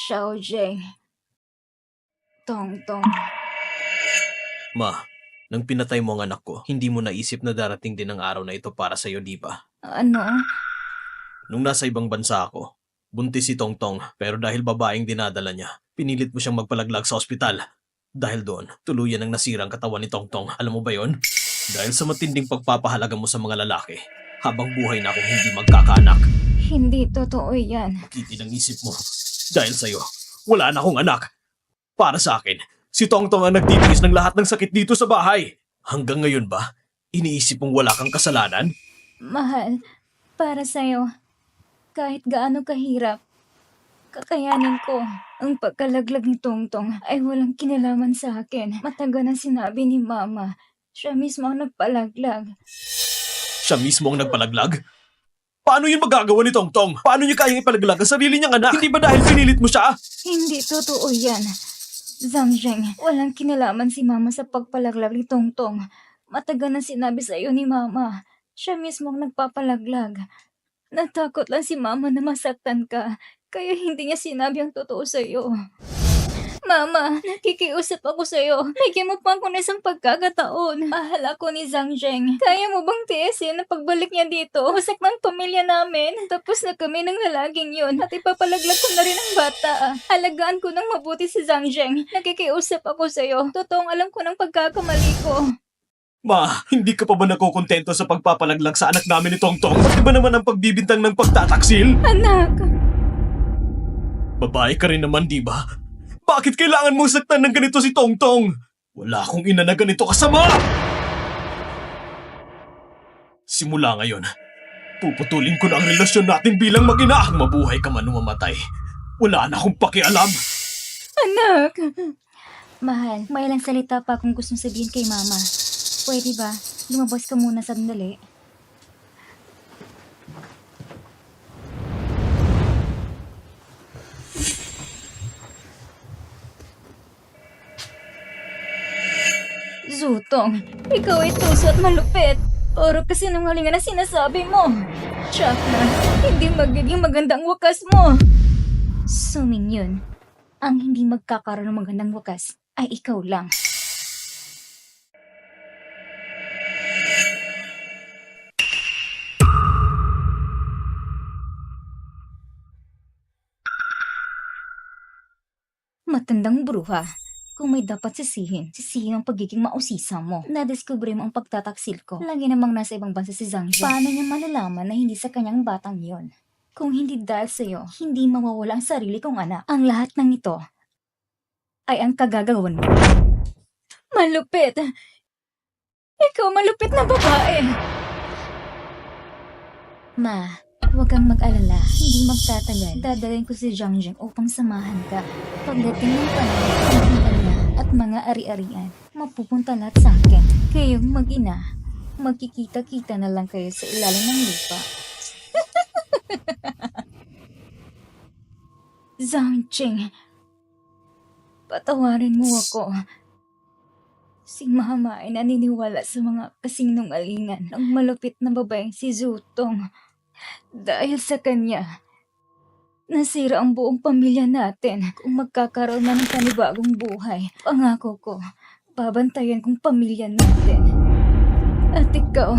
Xiaojing. Tongtong. Ma, nang pinatay mo ang anak ko, hindi mo naisip na darating din ang araw na ito para sa'yo, di ba? Ano? Nung nasa ibang bansa ako, buntis si Tongtong pero dahil babaeng dinadala niya, pinilit mo siyang magpalaglag sa ospital. Dahil doon, tuluyan ang nasira ang katawan ni Tongtong. Alam mo ba yon? Dahil sa matinding pagpapahalaga mo sa mga lalaki, habang buhay na akong hindi magkakaanak. Hindi totoo yan. Kitid ang isip mo. Dahil sa'yo, wala na akong anak. Para sa akin, si Tongtong ang nagtitiis ng lahat ng sakit dito sa bahay. Hanggang ngayon ba, iniisip mong wala kang kasalanan? Mahal, para sa'yo, kahit gaano kahirap, kakayanin ko. Ang pagkalaglag ni Tongtong ay walang kinalaman sa akin. Matagal na sinabi ni Mama. Siya mismo ang nagpalaglag. Siya mismo ang nagpalaglag? Paano yun magagawa ni Tongtong? Paano niya kayang ipalaglag ang sarili niyang anak? Hindi ba dahil pinilit mo siya? Hindi totoo yan. Zhang, walang kinalaman si Mama sa pagpalaglag ni Tongtong. Matagal na sinabi sa iyo ni Mama. Siya mismo ang nagpapalaglag. Natakot lang si Mama na masaktan ka, kaya hindi niya sinabi ang totoo sa iyo. Mama, nakikiusap ako sa iyo. Bigyan mo pa ako ng isang pagkakataon. Mahal ako ni Zhang. Kaya mo bang tiisin na pagbalik niya dito? Wasak ng pamilya namin. Tapos na kami ng lalaking yun. At ipapalaglag ko na rin ang bata. Alagaan ko ng mabuti si Zhang. Nakikiusap ako sa iyo. Totoong alam ko ng pagkakamali ko. Ma, hindi ka pa ba nakukontento sa pagpapalaglag sa anak namin ni Tongtong? Pati ba naman ang pagbibintang ng pagtataksil? Anak! Babae ka rin naman, di ba? Bakit kailangan mong saktan ng ganito si Tongtong? Wala akong ina na ganito kasama! Simula ngayon, puputulin ko na ang relasyon natin bilang mag-ina. Mabuhay ka man o mamatay. Wala na akong pakialam. Anak! Mahal, may ilang salita pa akong gustong sabihin kay Mama. Pwede ba? Lumabas ka muna sandali. Zutong, ikaw ay tuso at malupit. Puro kasinungalingan ang sinasabi mo. Tsaka, hindi magiging magandang wakas mo. Suming yun, ang hindi magkakaroon ng magandang wakas ay ikaw lang. Matandang bruha. Kung may dapat sisihin ang pagiging mausisa mo. Nadiskubre mo ang pagtataksil ko. Lagi namang nasa ibang bansa si Zhang. Paano niya malalaman na hindi sa kanyang batang yon? Kung hindi dahil sa'yo, hindi mawawala ang sarili kong anak. Ang lahat ng ito ay ang kagagawan mo. Malupit! Ikaw malupit na babae! Ma, huwag kang mag-alala. Hindi magtatagal. Dadalhin ko si Zhang upang samahan ka. Pagdating ng panahon, ang kanya at mga ari-arian, mapupunta lahat sa akin. Kayong mag-ina, magkikita-kita na lang kayo sa ilalim ng lupa. Zhang, patawarin mo ako. Si Mama ay naniniwala sa mga kasinungalingan ng malupit na babaeng si Zutong. Dahil sa kanya, nasira ang buong pamilya natin. Kung magkakaroon na ng panibagong buhay, pangako ko, babantayan kong pamilya natin. At ikaw,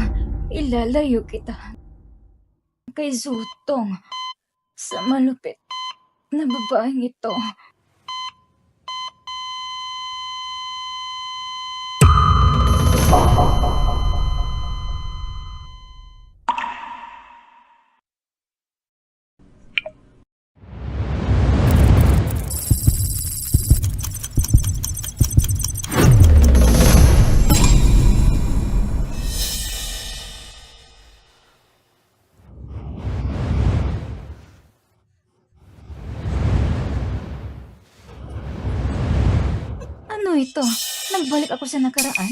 ilalayo kita kay Zutong sa malupit na babaeng ito. Ano ito? Nagbalik ako sa nakaraan?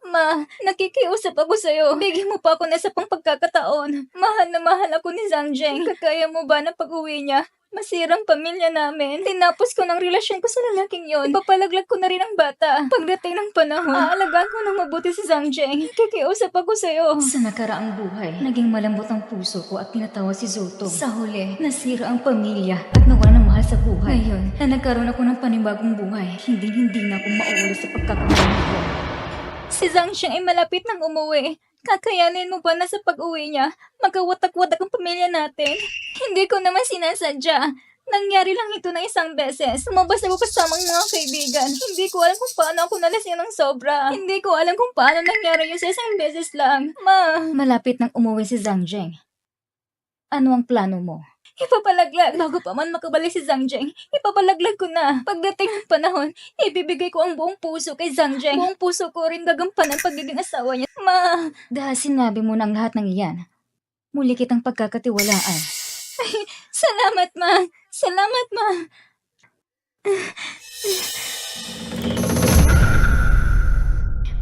Ma, nakikiusap ako sa'yo. Bigyan mo pa ako na isa pang pagkakataon. Mahal na mahal ako ni Zhang. Kakaya mo ba na pag-uwi niya? Masirang pamilya namin. Tinapos ko ng relasyon ko sa lalaking yon. Ipapalaglag ko na rin ang bata. Pagdating ng panahon, aalagaan ko ng mabuti si Zangjeng. Kikiusap ako sa'yo. Sa nakaraang buhay, naging malambot ang puso ko at tinatawa si Zoto. Sa huli, nasira ang pamilya at nawala ng mahal sa buhay. Ngayon, na nagkaroon ako ng panibagong buhay, hindi na ako mauulit sa pagkakamali ko. Si Zangjeng ay malapit nang umuwi. Kakayanin mo ba na sa pag-uwi niya, magkawatak-watak ang pamilya natin? Hindi ko naman sinasadya. Nangyari lang ito na isang beses. Lumabas ako kasamang mga kaibigan. Hindi ko alam kung paano ako nalasing ng sobra. Hindi ko alam kung paano nangyari yun sa isang beses lang. Malapit nang umuwi si Zangjeng. Ano ang plano mo? Ipapalaglag. Bago pa man makabalik si Zangjeng, ipapalaglag ko na. Pagdating ng panahon, ibibigay ko ang buong puso kay Zangjeng. Buong puso ko rin gagampanan pagiging asawa niya. Dahil sinabi mo ng lahat ng iyan, muli kitang pagkakatiwalaan. Ay, salamat, Ma. Salamat, Ma.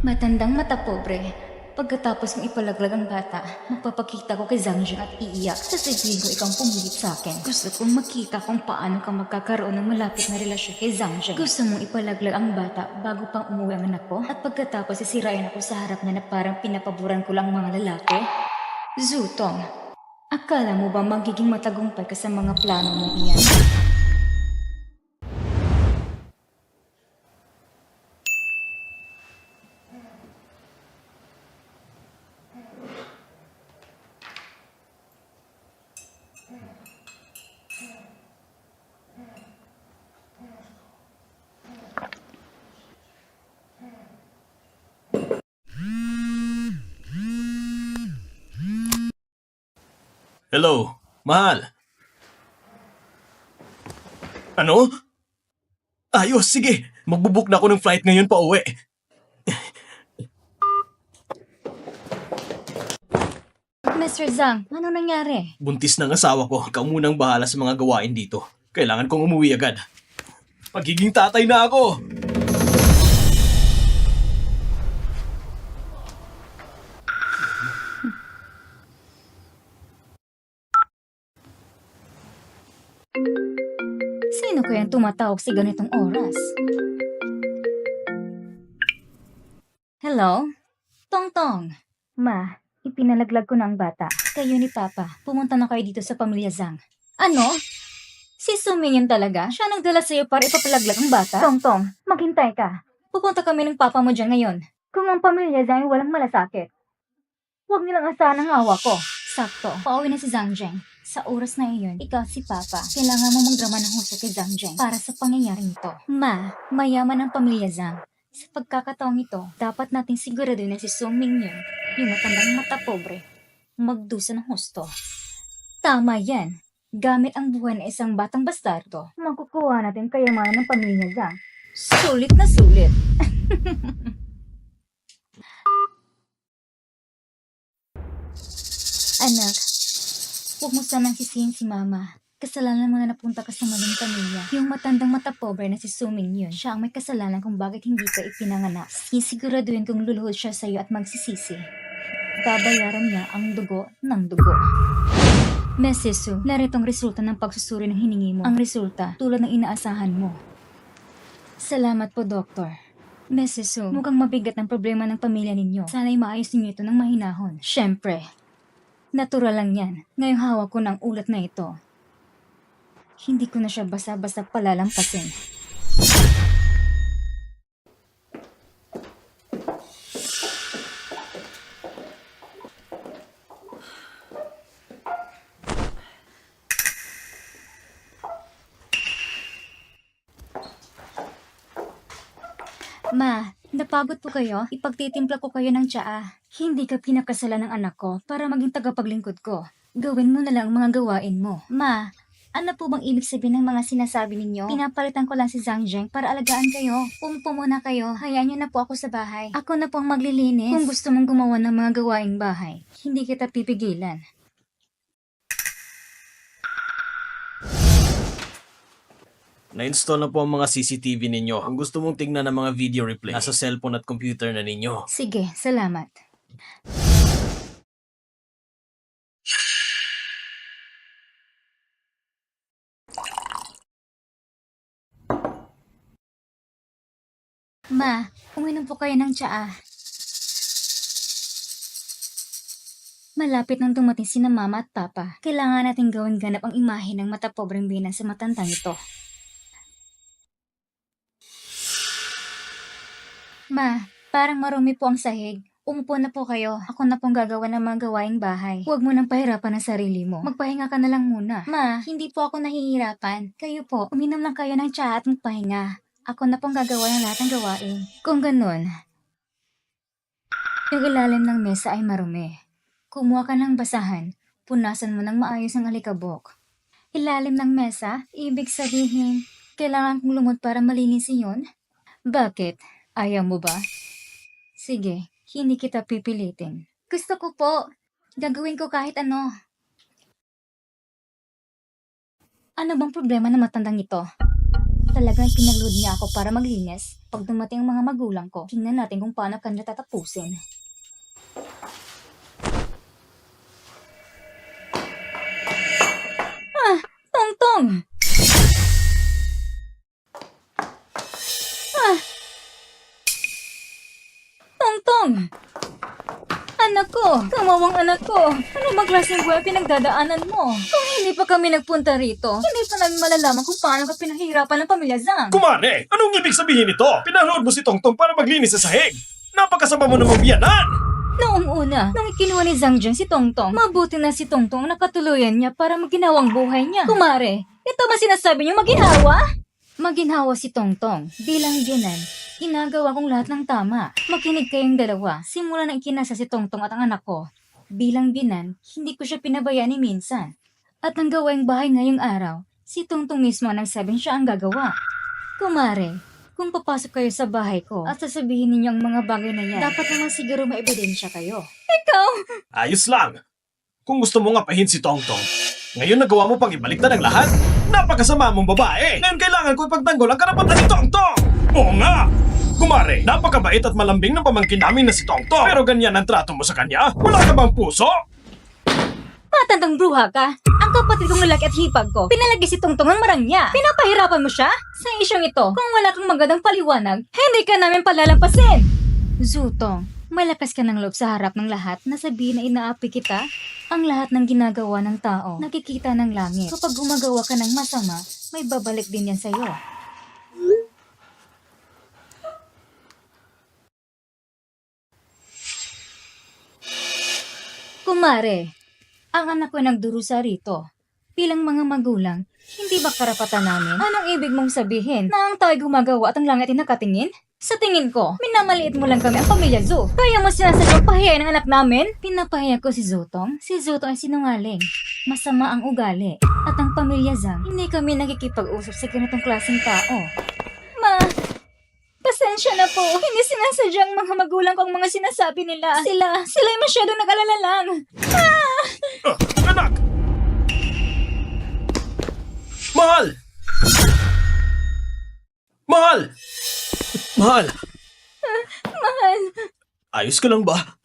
Matandang mata pobre. Pagkatapos kong ipalaglag ang bata, magpapakita ko kay Zangjeng at iiyak. Sasabihin ko ikaw ang pumilit sa akin. Gusto kong makita kung paano ka magkakaroon ng malapit na relasyon kay Zangjeng. Gusto mong ipalaglag ang bata bago pang umuwi ang anak ko? At pagkatapos sisirain ako sa harap niya na parang pinapaboran ko lang mga lalaki? Zutong, akala mo ba magiging matagumpay ka sa mga plano mong iyan? Hello, mahal. Ano? Ayos, sige. Magbubook na ako ng flight ngayon pa uwi. Mr. Zhang, ano nangyari? Buntis ng asawa ko. Ikaw munang bahala sa mga gawain dito. Kailangan kong umuwi agad. Pagiging tatay na ako! Sino kayang tumatawag sa ganitong oras? Hello? Tongtong. Ma, ipinalaglag ko na ang bata. Kayo ni Papa, pumunta na kayo dito sa pamilya Zhang. Ano? Si Suming yun talaga? Siya nagdala sa'yo para ipapalaglag ang bata? Tongtong, maghintay ka. Pupunta kami ng Papa mo dyan ngayon. Kung ang pamilya Zhang ay walang malasakit, huwag nilang asahan ang awa ko. Sakto, pauwi na si Zangjeng. Sa oras na iyon, ikaw si Papa. Kailangan mo magdrama ng husto kay Zangjeng para sa pangyayaring ito. Ma, mayaman ang pamilya Zhang. Sa pagkakataong ito, dapat nating siguraduhin na si Song Mingyun, yung matandang mata pobre, magdusa ng husto. Tama yan. Gamit ang buhay ng isang batang bastardo, makukuha natin kayamanan ng pamilya Zhang. Sulit na sulit. Anak, huwag mo sanang sisihin si Mama. Kasalanan mo na napunta ka sa maling pamilya. Yung matandang mata pobre na si Suming yun, siya ang may kasalanan kung bakit hindi ka ipinanganak. Sisiguraduhin kung luluhod siya sa'yo at magsisisi. Babayaran niya ang dugo ng dugo. Mesesu, naritong resulta ng pagsusuri ng hiningi mo. Ang resulta, tulad ng inaasahan mo. Salamat po, Doktor. Mesesu, mukhang mabigat ang problema ng pamilya ninyo. Sana'y maayos ninyo ito ng mahinahon. Siyempre, natural lang yan. Ngayong hawak ko ng ulat na ito, hindi ko na siya basta-basta palalampasin. Ma, napagod po kayo? Ipagtitimpla ko kayo ng tsaa. Hindi ka pinakasalan ng anak ko para maging tagapaglingkod ko. Gawin mo na lang ang mga gawain mo. Ma, ano po bang ibig sabihin ng mga sinasabi ninyo? Pinapalitan ko lang si Zangjeng para alagaan kayo. Umupo muna kayo. Hayaan niyo na po ako sa bahay. Ako na po ang maglilinis. Kung gusto mong gumawa ng mga gawaing bahay, hindi kita pipigilan. Na-install na po ang mga CCTV ninyo. Ang gusto mong tingnan ng mga video replay, nasa cellphone at computer na ninyo. Sige, salamat. Ma, uminom po kayo ng tsaa. Malapit nang dumating sina Mama at Papa. Kailangan natin gawin ganap ang imahe ng matapobreng binan sa matandang ito. Ma, parang marumi po ang sahig. Umupo na po kayo. Ako na pong gagawa ng mga gawaing bahay. Huwag mo nang pahirapan ang sarili mo. Magpahinga ka na lang muna. Ma, hindi po ako nahihirapan. Kayo po, uminom lang kayo ng tsaa at magpahinga. Ako na pong gagawa ng lahat ng gawain. Kung ganun, yung ilalim ng mesa ay marumi. Kumuha ka ng basahan. Punasan mo ng maayos ang alikabok. Ilalim ng mesa? Ibig sabihin, kailangan kong lumot para malinis iyon? Bakit? Ayaw mo ba? Sige, hindi kita pipilitin. Gusto ko po. Gagawin ko kahit ano. Ano bang problema ng matandang ito? Talagang pinagload niya ako para maglinis. Pag dumating ang mga magulang ko, tingnan natin kung paano kanila tatapusin. Tongtong! Tongtong! Anak ko! Kamawang anak ko! Ano bang klaseng buhay pinagdadaanan mo? Kung hindi pa kami nagpunta rito, hindi pa namin malalaman kung paano ka pinahirapan ng pamilya Zhang. Kumare, anong ibig sabihin nito? Pinanood mo si Tongtong para maglinis sa sahig. Napakasama mo namang biyanan! Noong una, nang ikinuha ni Zhang Zheng si Tongtong, mabuti na si Tongtong ang nakatuluyan niya para maginawang buhay niya. Kumare, ito ba sinasabi niyo maginhawa? Maginhawa si Tongtong. Bilang biyanan, ginagawa kong lahat ng tama. Makinig kayong dalawa. Simula nang ikinasa si Tongtong at ang anak ko. Bilang biyanan, hindi ko siya pinabayaan ni minsan. At ang gawaing bahay ngayong araw, si Tongtong mismo ang nagsabing siya ang gagawa. Kumare, kung papasok kayo sa bahay ko at sasabihin ninyo ang mga bagay na yan, dapat naman siguro may ebidensya kayo. Ikaw! Ayos lang. Kung gusto mo nga pahin si Tongtong, ngayon nagawa mo pang ibaliktad ang lahat? Napakasama mong babae! Ngayon kailangan ko ipagtanggol ang karapatan ni Tongtong! Oo nga! Kumare, napakabait at malambing ng pamangkin namin na si Tongtong. Pero ganyan ang trato mo sa kanya? Wala ka bang puso? Matandang bruha ka! Ang kapatid kong lalaki at hipag ko, pinalagi si Tongtong ang marang niya. Pinapahirapan mo siya? Sa isyong ito, kung wala kang magandang paliwanag, hindi ka namin palalampasin! Zutong, malakas ka ng loob sa harap ng lahat na sabihin na inaapi kita? Ang lahat ng ginagawa ng tao, nakikita ng langit. Kapag gumagawa ka ng masama, may babalik din yan sa'yo. Kumare, ang anak ko nagdurusa rito. Bilang mga magulang, hindi ba karapatan namin? Anong ibig mong sabihin? Na ang tao'y gumagawa at ang langit ay nakatingin? Sa tingin ko, minamaliit mo lang kami ang pamilya Zhu. Kaya mo sinasadyang pahiyain ang anak namin? Pinapahiya ko si Zutong. Si Zutong ay sinungaling. Masama ang ugali. At ang pamilya Zhang, hindi kami nakikipag-usap sa ganitong klaseng tao. Ma, pasensya na po. Hindi sinasadyang mga magulang ko ang mga sinasabi nila. Sila'y masyadong nag-alala lang. Anak! Mahal! Mahal! Mahal! Mahal, Ayos ka lang ba?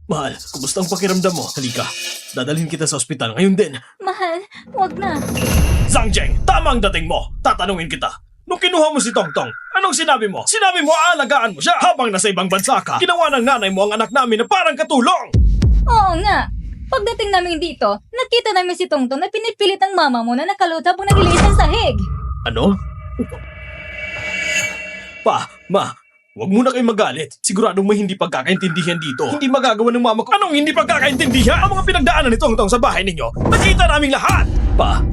Mahal, kumusta ang pakiramdam mo? Halika, dadalhin kita sa ospital ngayon din. mahal, wag na. Zhang Zheng, tama ang dating mo. Tatanungin kita. Nung kinuha mo si Tongtong, anong sinabi mo? Sinabi mo aalagaan mo siya habang nasa ibang bansa ka. Ginawa ng nanay mo ang anak namin na parang katulong. Oo nga. Pagdating namin dito, nakita namin si Tongtong na pinipilit ng mama mo na nakalutap habang naglilinis ng sahig. Ano? Ma, huwag muna kayong magalit. Siguradong may hindi pagkakaintindihan dito. Hindi magagawa ng mama ko. Anong hindi pagkakaintindihan? Ang mga pinagdaanan ni Tongtong sa bahay ninyo. Nakita naming lahat! Pa,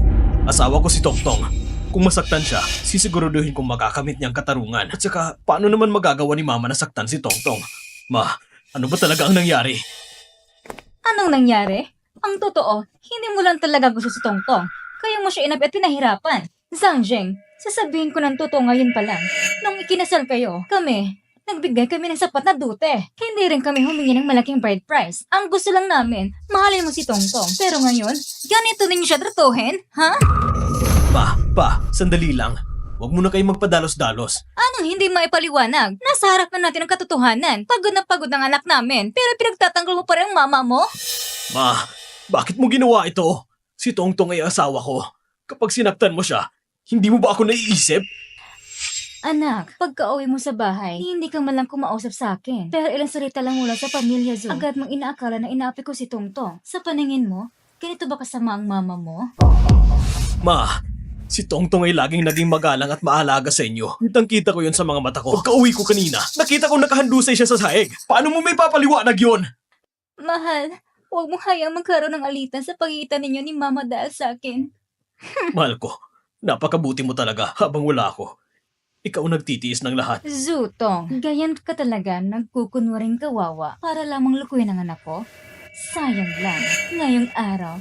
asawa ko si Tongtong. Kung masaktan siya, sisiguraduhin kong makakamit niyang katarungan. At saka, paano naman magagawa ni mama na saktan si Tongtong? Ma, ano ba talaga ang nangyari? Anong nangyari? Ang totoo, hindi mo lang talaga gusto si Tongtong. Kaya mo siya inabi at pinahirapan. Zhang Zheng, sasabihin ko ng totoo ngayon pa lang. Nung ikinasal kayo, nagbigay kami ng sapat na dute. Hindi rin kami humingi ng malaking bride price. Ang gusto lang namin, mahalin mo si Tongtong. Pero ngayon, ganito ninyo siya tratuhin? Ha? Pa, sandali lang. Huwag mo na kayong magpadalos-dalos. Anong hindi maipaliwanag? Nasa harap na natin ang katotohanan. Pagod na pagod ang anak namin. Pero pinagtatanggol mo pa rin ang mama mo? Ma, bakit mo ginawa ito? Si Tongtong ay asawa ko. Kapag sinaktan mo siya, hindi mo ba ako naiisip? Anak, pagka-uwi mo sa bahay, hindi ka man lang kumausap sa akin. Pero ilang salita lang mula sa pamilya Zoo, agad mong inaakala na inaapi ko si Tongtong. Sa paningin mo, ganito ba kasama ang mama mo? Ma, si Tongtong ay laging naging magalang at maalaga sa inyo. Kitang-kita ko yun sa mga mata ko. Pagka-uwi ko kanina, nakita ko nakahandusay siya sa sahig. Paano mo may papaliwanag yun? Mahal, huwag mong hayaang magkaroon ng alitan sa pagitan ninyo ni Mama dahil sa akin. Mahal ko, napakabuti mo talaga habang wala ako. Ikaw nagtitiis ng lahat. Zutong, gayan ka talaga nagkukunwaring kawawa para lamang lukuyin ang anak ko? Sayang lang, ngayong araw,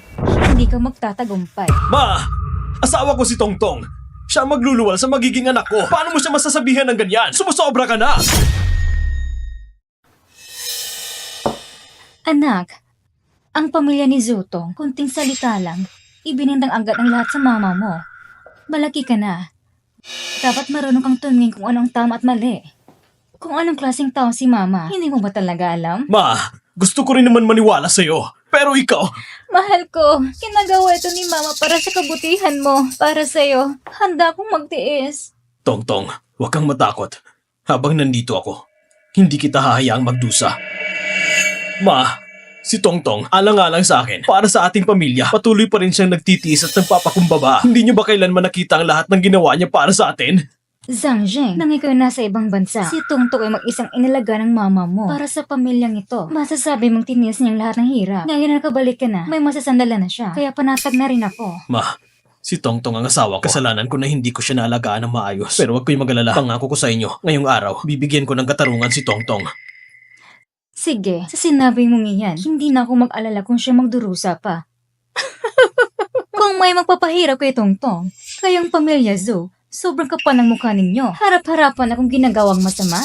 hindi ka magtatagumpay. Ma! Asawa ko si Tongtong. Siya ang magluluwal sa magiging anak ko. Paano mo siya masasabihan ng ganyan? Sumusobra ka na! Anak, ang pamilya ni Zutong, kunting salita lang, ibinindang agad ang lahat sa mama mo. Malaki ka na. Dapat marunong kang tumingin kung anong tama at mali. Kung anong klaseng tao si mama, hindi mo ba talaga alam? Ma, gusto ko rin naman maniwala sa'yo. Pero ikaw, Mahal ko, ginagawa ito ni mama para sa kabutihan mo. Para sa'yo, handa akong magtiis. Tongtong, huwag kang matakot. Habang nandito ako, hindi kita hahayaang magdusa. Ma, si Tongtong, alang-alang sa akin. Para sa ating pamilya, patuloy pa rin siyang nagtitiis at nagpapakumbaba. Hindi niyo ba kailanman nakita ang lahat ng ginawa niya para sa atin? Zhang Zheng, nang ikaw nasa ibang bansa, si Tongtong ay mag-isang inalaga ng mama mo para sa pamilyang ito. Masasabi mong tiniis niyang lahat ng hirap. Ngayon na nakabalik ka na, may masasandalan na siya. Kaya panatag na rin ako. Ma, si Tongtong ang asawa ko. Kasalanan ko na hindi ko siya naalagaan ng maayos. Pero huwag kayong magalala. Pangako ko sa inyo, ngayong araw, bibigyan ko ng katarungan si Tongtong. Sige, sa sinabi mong iyan, hindi na ako mag-alala kung siya magdurusa pa. Kung may magpapahirap kay Tongtong, kayong pamilya Zoo, sobrang kapal ng mukha ninyo. Harap-harapan akong ginagawang masama.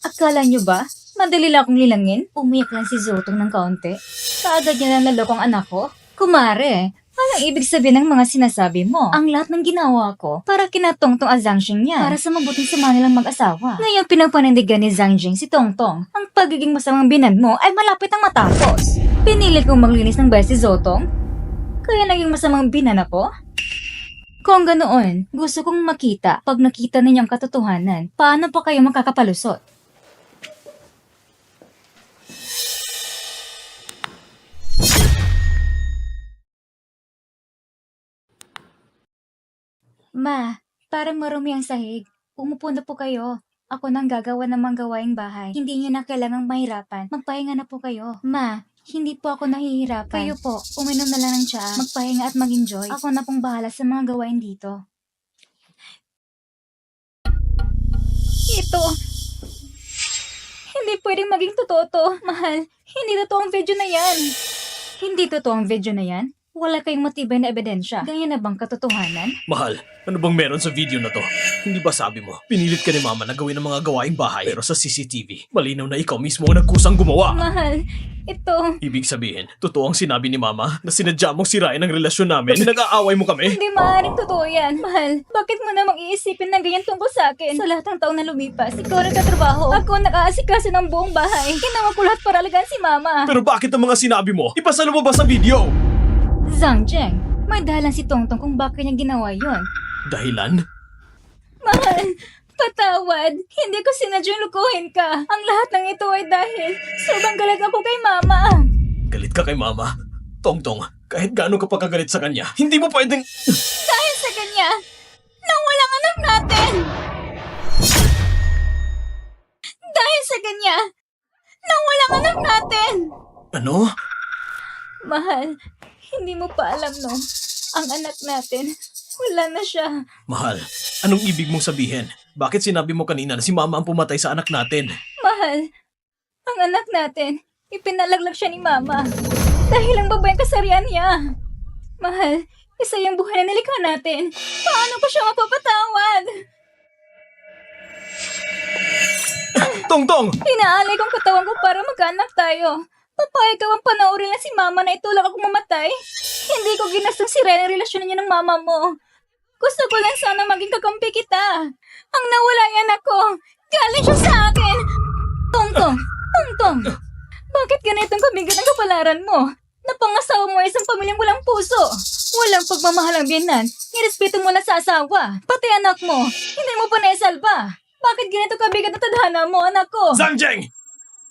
Akala nyo ba, madali lang akong lilangin? Umiyak lang si Zotong ng kaunti. Kaagad niya na naloko ang anak ko. Kumare, anong ibig sabihin ng mga sinasabi mo? Ang lahat ng ginawa ko para kina Tongtong at Zhang Jing niya. Para sa mabuting sama nilang mag-asawa. Ngayon pinapanindigan ni Zhang Jing si Tongtong. Ang pagiging masamang binan mo ay malapit ang matapos. Pinilit kong maglinis ng bahay si Zotong. Kaya naging masamang binan ako? Kung ganoon, gusto kong makita pag nakita ninyo ang katotohanan. Paano pa kayo makakapalusot? Ma, parang marumi ang sahig. Umupo na po kayo. Ako nang gagawa ng mga gawaing bahay. Hindi niyo na kailangang mahirapan. Magpahinga na po kayo. Ma, hindi po ako nahihirapan. Kayo po, uminom na lang ng tsaa, magpahinga at mag-enjoy. Ako na pong bahala sa mga gawain dito. Ito, hindi pwedeng maging totoo to. Mahal, hindi totoo ang video na yan. Hindi totoo ang video na yan? Wala kayong matibay na ebidensya. Ganyan na bang katotohanan? Mahal, ano bang meron sa video na to? Hindi ba sabi mo, pinilit ka ni Mama na gawin ang mga gawaing bahay pero sa CCTV, malinaw na ikaw mismo ang nagkusang gumawa. Mahal, ito... Ibig sabihin, totoo ang sinabi ni Mama na sinadya mong sirain ang relasyon namin na nag-aaway mo kami? Hindi maaaring totoo yan. Mahal, bakit mo namang iisipin na ganyan tungkol sa akin? Sa lahat ng taong na lumipas, ikaw nagtatrabaho. Ako nag-aasikaso ng buong bahay. Ginawa ko lahat para alagaan si Mama. Pero bakit ang mga sinabi mo? Ipasalo mo ba sa video? Zhang Zheng, may dahilan si Tongtong kung bakit niya ginawa yon. Dahilan? Mahal, patawad. Hindi ko sinadyang lukuhin ka. Ang lahat ng ito ay dahil sobrang galit ako kay Mama. Galit ka kay Mama? Tongtong, kahit gaano ka pagkagalit sa kanya, hindi mo pwedeng... Dahil sa kanya, nang walang anak natin. Dahil sa kanya, nang walang anak natin. Ano? Mahal, hindi mo pa alam no, ang anak natin, wala na siya. Mahal, anong ibig mong sabihin? Bakit sinabi mo kanina na si Mama ang pumatay sa anak natin? Mahal, ang anak natin, ipinalaglag siya ni Mama. Dahil ang babaeng kasarian niya. Mahal, isa yung buhay na nilikha natin. Paano ko siya mapapatawad? Tongtong! Inaalay kong katawan ko para magkaanak tayo. Papayag ka bang panoorin na si Mama na itulak akong mamatay? Hindi ko ginastong sirain ang relasyon niya ng Mama mo. Gusto ko lang sana maging kakampi kita. Ang nawala yan ako. Galing siya sa akin. Tongtong! Tongtong! Bakit ganitong kabigat ang kapalaran mo? Napangasawa mo ay isang pamilyang walang puso. Walang pagmamahal ang biyenan. Nirespeto mo lang sa asawa. Pati anak mo, hindi mo pa naisalba. Bakit ganito kabigat na tadhana mo, anak ko? Zangjeng!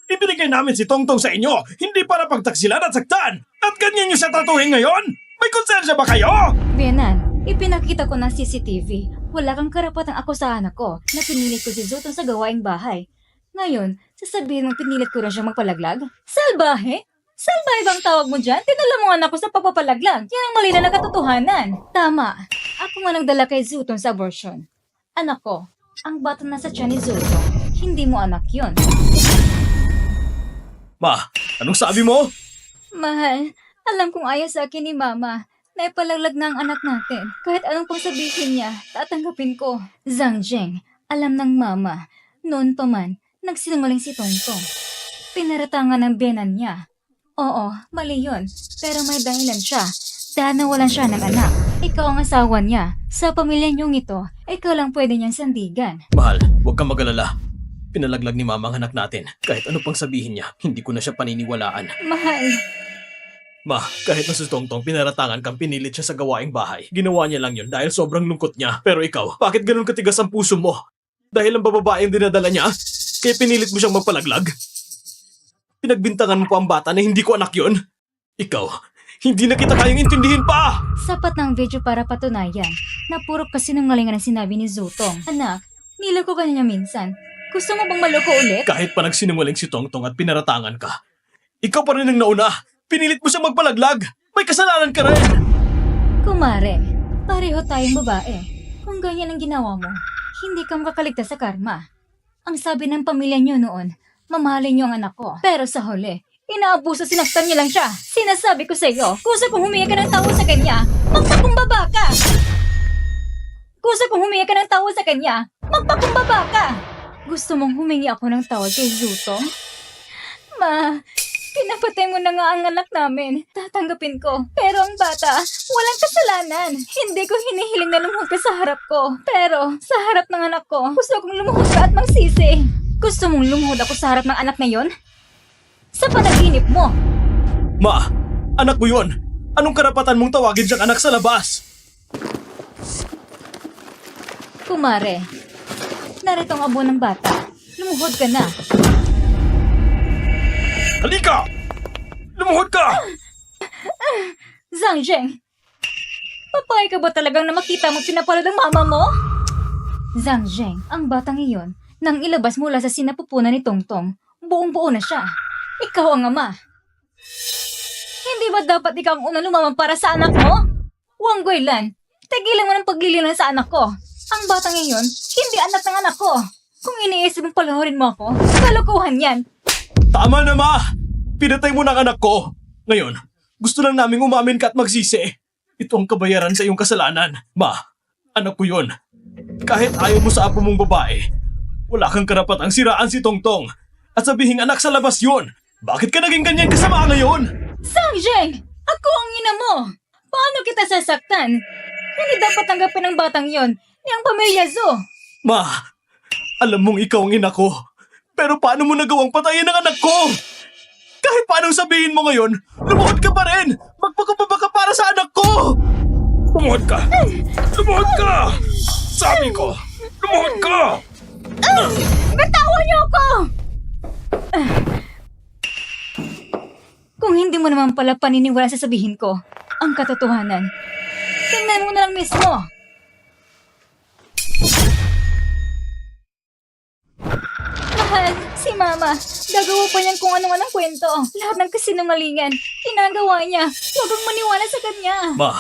Ibinigay namin si Tongtong sa inyo, hindi para pagtaksilan at saktan. At ganyan yung siya tatuhin ngayon? May konsensya ba kayo? Biyenan, ipinakita ko ng CCTV. Wala kang karapatang akusahan ako na pinilit ko si Zutong sa gawaing bahay. Ngayon, sasabihin mong pinilit ko rin siya magpalaglag? Salbahe? Salbahe bang tawag mo dyan? Tinala mo anak ko sa pagpapalaglag. Yan ang mali na katotohanan. Tama. Ako nga nagdala kay Zutong sa abortion. Anak ko, ang bata na sa tiyan ni Zutong. Hindi mo anak yon. Ma, anong sabi mo? Mahal, alam kong ayaw sa akin ni Mama. Naipalaglag na ang anak natin. Kahit anong pang sabihin niya, tatanggapin ko. Zangjeng, alam ng Mama. Noon pa man, nagsinungaling si Tongtong. Pinaratangan ng biyenan niya. Oo, mali yun. Pero may dahilan siya. Dahil nawalan siya ng anak. Ikaw ang asawa niya. Sa pamilya niyong ito, ikaw lang pwede niyang sandigan. Mahal, huwag kang mag-alala. Pinalaglag ni Mama ang anak natin. Kahit ano pang sabihin niya, hindi ko na siya paniniwalaan. Mahal, Ma, kahit na si Tongtong pinaratangan kang pinilit siya sa gawaing bahay, ginawa niya lang yun dahil sobrang lungkot niya. Pero ikaw, bakit ganun katigas ang puso mo? Dahil ang bababaeng dinadala niya, kaya pinilit mo siyang magpalaglag? Pinagbintangan mo pa ang bata na hindi ko anak yun? Ikaw, hindi na kita kayang intindihin pa! sapat ng video para patunayan na puro kasinungalingan ang sinabi ni Zutong. Anak, niloko ka niya minsan. Gusto mo bang maloko ulit? Kahit pa nagsinungaling si Tongtong at pinaratangan ka, ikaw pa rin ang nauna. Pinilit mo siyang magpalaglag. May kasalanan ka rin. Kumare, pareho tayong babae. Kung ganyan ang ginawa mo, hindi ka makakaligtas sa karma. Ang sabi ng pamilya niyo noon, mamahalin niyo ang anak ko. Pero sa huli, inaabuso sinaktan niyo lang siya. Sinasabi ko sa iyo, kusa kung humingi ka ng tawad sa kanya, magpakumbaba ka! Kusa kung humingi ka ng tawad sa kanya, magpakumbaba ka! Gusto mong humingi ako ng tawad kay Zutong? Ma, pinapatay mo na nga ang anak namin. Tatanggapin ko. Pero ang bata, walang kasalanan. Hindi ko hinihiling na lumuhod ka sa harap ko. Pero sa harap ng anak ko, gusto kong lumuhod ka at magsisi. Gusto mong lumuhod ako sa harap ng anak na yon? Sa panaginip mo. Ma, anak mo yun. Anong karapatan mong tawagin siyang anak sa labas? Kumare, narito ang abo ng bata. Lumuhod ka na. Halika! Lumuhod ka! Zangjeng, papayag ka ba talagang na makita mo pinapalad ang mama mo? Zangjeng, ang batang iyon, nang ilabas mula sa sinapupunan ni Tongtong, buong-buo na siya. Ikaw ang ama. Hindi ba dapat ikaw ang unang lumamang para sa anak mo? Wang Guilan, tigilan mo ng paglililan sa anak ko. Ang batang iyon, hindi anak ng anak ko. Kung iniisip mong palahurin mo ako, kalokohan yan. Tama na, Ma! Pinatay mo ng anak ko. Ngayon, gusto lang naming umamin ka at magsisi. Ito ang kabayaran sa iyong kasalanan. Ma, anak ko yun. Kahit ayaw mo sa apo mong babae, wala kang karapatang siraan si Tongtong at sabihing anak sa labas yun. Bakit ka naging ganyan kasama ngayon? Zangjeng! Ako ang ina mo! Paano kita sasaktan? Hindi dapat tanggapin ng batang yon ni ang pamilya Zo. Ma, alam mong ikaw ang ina ko. Pero paano mo nagawang patayin ang anak ko? Kahit paanong sabihin mo ngayon, lumuhod ka pa rin! Magpakababa ka para sa anak ko! Lumuhod ka! Lumuhod ka! Sabi ko, lumuhod ka! Bitawan niyo ako! Kung hindi mo naman pala paniniwala sa sabihin ko, ang katotohanan, tingnan mo na lang mismo. Mahal, si Mama, gagawa pa niyan kung anong kwento. Lahat ng kasinungalingan, ginagawa niya. Huwag kang maniwala sa kanya. Ma,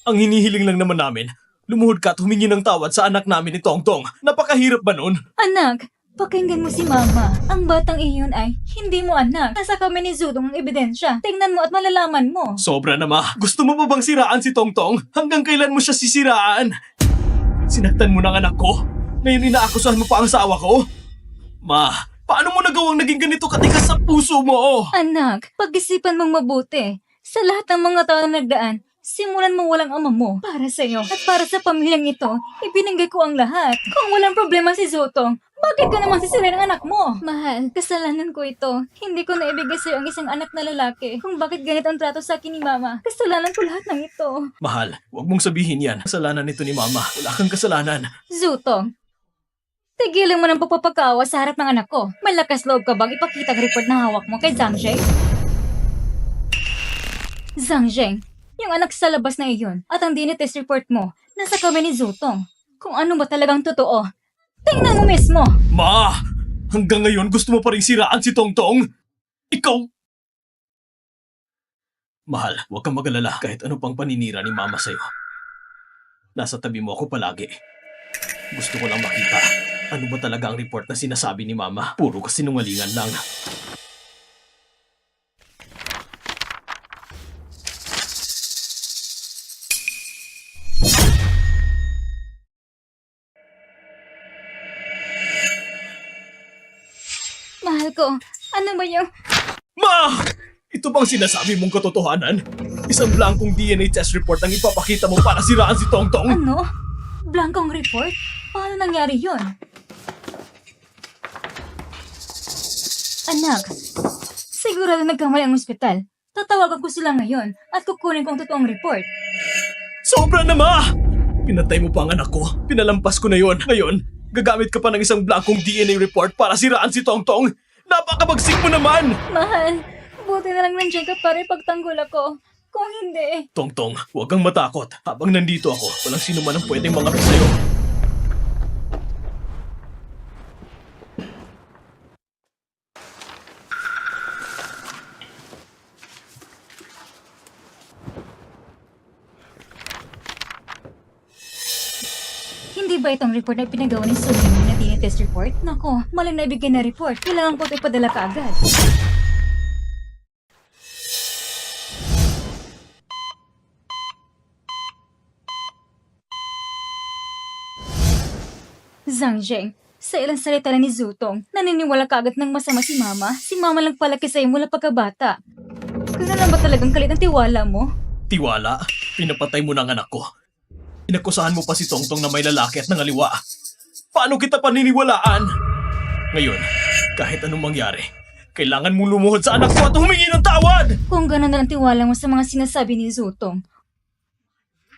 ang hinihiling lang naman namin, lumuhod ka at humingi ng tawad sa anak namin ni Tongtong. Napakahirap ba nun? Anak, pakinggan mo si Mama. Ang batang iyon ay hindi mo anak. Nasa kami ni Zutong ang ebidensya. Tingnan mo at malalaman mo. Sobra na, Ma. Gusto mo pa bang siraan si Tongtong? Hanggang kailan mo siya sisiraan? Sinaktan mo ng anak ko. Ngayon inaakusahan mo pa ang asawa ko? Ma, paano mo nagawang naging ganito katigas sa puso mo? Anak, pag-isipan mong mabuti. Sa lahat ng mga taon na nagdaan, simulan mo walang ama mo. Para sa'yo at para sa pamilyang ito, ibinigay ko ang lahat. Kung walang problema si Zutong, Bakit ka naman sisirain ang anak mo? Mahal, kasalanan ko ito. Hindi ko naibigay sa'yo ang isang anak na lalaki. Kung bakit ganito ang trato sa akin ni Mama, kasalanan ko lahat ng ito. Mahal, huwag mong sabihin yan. Kasalanan nito ni Mama. Wala kang kasalanan. Zutong, tigilan mo ng pagpapakawa sa harap ng anak ko. Malakas loob ka bang ipakita ang report na hawak mo kay Zhang Zheng? Zhang Zheng, yung anak sa labas na iyon at ang DNA test report mo, nasa kami ni Zutong. Kung ano ba talagang totoo, tingnan mo mismo! Ma! Hanggang ngayon gusto mo pa rin siraan si Tongtong? Ikaw! Mahal, huwag kang mag-alala kahit ano pang paninira ni Mama sa'yo. Nasa tabi mo ako palagi. Gusto ko lang makita. Ano ba talaga ang report na sinasabi ni Mama? Puro kasinungalingan lang. Mahal ko, ano ba yung... Ma! Ito bang sinasabi mong katotohanan? Isang blankong DNA test report ang ipapakita mo para siraan si Tongtong? Ano? Blankong report? Paano nangyari yun? Anak, sigurado nagkamali ang ospital. Tatawagan ko sila ngayon at kukunin ko ang totoong report. Sobra na, Ma! Pinatay mo pa ang anak ko. Pinalampas ko na yon. Ngayon, gagamit ka pa ng isang blankong DNA report para siraan si Tongtong. Napakabagsik mo naman! Mahal, buti na lang nandiyan ka para ipagtanggol ako. Kung hindi... Tongtong, huwag kang matakot. Habang nandito ako, walang sino man ang pwedeng mangapi sa'yo. Hindi ba itong report na pinagawa ni Sonia na DNA test report? Nako, maling naibigay na report. Kailangan ko ito ipadala kaagad. Zhang Zheng, sa ilang salita lang ni Zutong, naniniwala kaagad ng masama si Mama. Si Mama lang palaki sa'yo mula pagkabata. Ganun lang ba talagang kalit ang tiwala mo? Tiwala, pinapatay mo na ang anak ko. Inakusahan mo pa si Tongtong na may lalaki at nangaliwa. Paano kita paniniwalaan? Ngayon, kahit anong mangyari, kailangan mong lumuhod sa anak ko at humingi ng tawad! Kung ganun na lang tiwala mo sa mga sinasabi ni Zutong,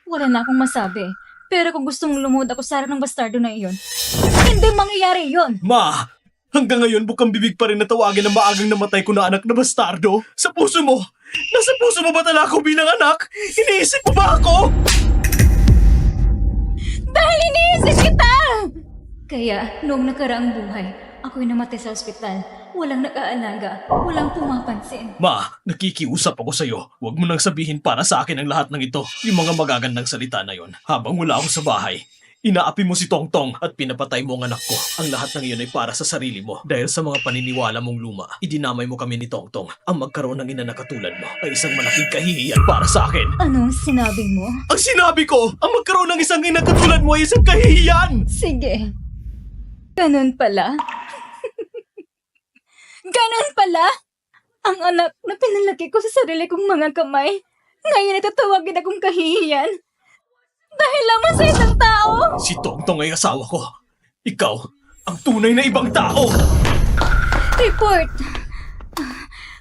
wala na akong masabi. Pero kung gusto mong lumuhod ako sa harap ng bastardo na iyon, hindi mangyayari yon. Ma! Hanggang ngayon bukang bibig pa rin na tawagin ang maagang namatay ko na anak na bastardo. Sa puso mo! Nasa puso mo ba talaga ako bilang anak? Iniisip mo ba ako? Dahil iniisip kita! Kaya, noong nakaraang buhay, ako'y namatay sa ospital. Walang nag-aalaga, walang pumapansin. Ma, nakikiusap ako sa'yo. Huwag mo nang sabihin para sa akin ang lahat ng ito. Yung mga magagandang salita na yon. Habang wala ako sa bahay, inaapi mo si Tongtong at pinapatay mo ang anak ko. Ang lahat ng iyon ay para sa sarili mo. Dahil sa mga paniniwala mong luma, idinamay mo kami ni Tongtong. Ang magkaroon ng ina na katulad mo ay isang malaking kahihiyan para sa akin. Anong sinabi mo? Ang sinabi ko, ang magkaroon ng isang ina katulad mo ay isang kahihiyan! Sige. Ganun pala. Ganun pala? Ang anak na pinalaki ko sa sarili kong mga kamay, ngayon ay tatawagin akong kahihiyan. Dahil lamang sa isang tao! Si Tongtong ay asawa ko. Ikaw, ang tunay na ibang tao! Report!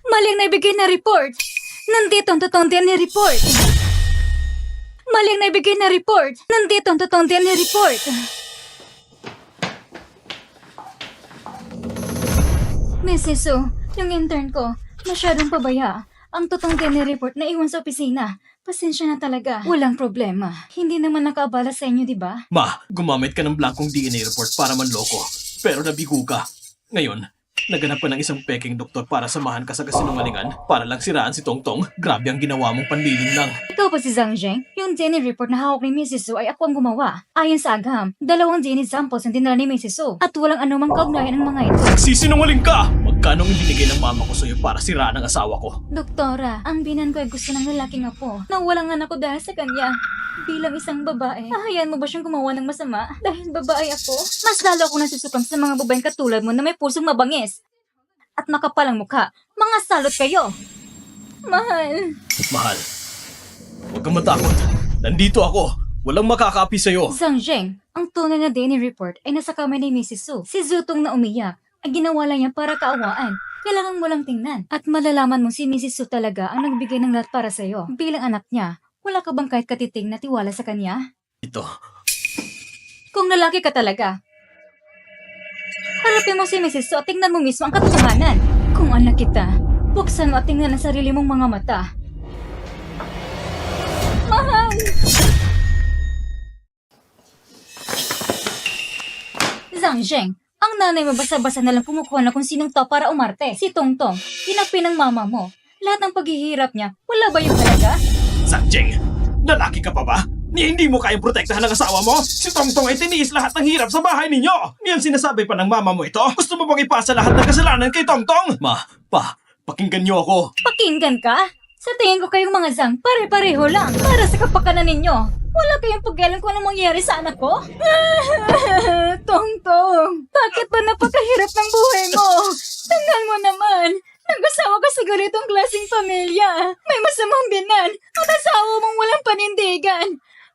Maling naibigay na report! Nandito ang totoong DNA report! Maling naibigay na report! Nandito ang totoong DNA report! Mrs. Su, yung intern ko, masyadong pabaya. Ang totoong DNA report na iwan sa opisina. Pasensya na talaga. Walang problema. Hindi naman nakaabala sa inyo, di ba? Ma, gumamit ka ng blankong DNA report para manloko. Pero nabigo ka. Ngayon, naganap ka ng isang peking doktor para samahan ka sa kasinungalingan para lang siraan si Tongtong. Grabe ang ginawa mong panliling lang. Ikaw ba si Zhang Zheng? Yung DNA report na hawak ni Mrs. Su ay ako ang gumawa. Ayon sa agham, 2 DNA samples ang dinala ni Mrs. Su at walang anumang kaugnayan ng mga ito. Nagsisinungaling ka! Magkano ang binigay ng mama ko sa'yo para siraan ang asawa ko? Doktora, ang binan ko ay gusto ng lalaking apo na walang anak ko dahil sa kanya. Bilang isang babae, hahayaan mo ba siyang gumawa ng masama? Dahil babae ako, mas lalo akong nasusukam sa mga babaeng katulad mo na may pusong mabangis. At makapalang mukha, mga salot kayo. Mahal. Mahal, huwag kang matakot. Nandito ako. Walang makakaapi sa'yo. Zhang Zheng, ang tunay na DNA report ay nasa kamay ni Mrs. Su. Si Zutong na umiyak ay ginawa lang niya para kaawaan. Kailangan mo lang tingnan. At malalaman mo si Mrs. Su talaga ang nagbigay ng lahat para sa'yo. Bilang anak niya, wala ka bang kahit katiting na tiwala sa kanya? Ito. Kung lalaki ka talaga, harapin mo si Mrs. Su at tingnan mo mismo ang katotohanan. Kung anak kita, buksan mo at tingnan ang sarili mong mga mata. Mahal! Zhang Zheng, ang nanay mo basa-basa na lang kumukuha na kung sinong to para umarte. Si Tongtong, inapi ng mama mo. Lahat ng paghihirap niya, wala ba yung halaga? Sanjing, lalaki ka pa ba? Hindi mo kayang protektahan ang asawa mo? Si Tongtong ay tiniis lahat ng hirap sa bahay ninyo! Ngayon sinasabi pa ng mama mo ito? Gusto mo bang ipasa lahat ng kasalanan kay Tongtong? Pakinggan niyo ako. Pakinggan ka? Sa tingin ko kayong mga Zhang, pare-pareho lang. Para sa kapakanan ninyo. Wala kayong pag-alam kung anong mangyayari sa anak ko? Tongtong, bakit ba napakahirap ng buhay mo? Tingnan mo naman, nag-asawa ka sa ganitong klaseng pamilya. May masamang binan at asawa mong walang panindigan.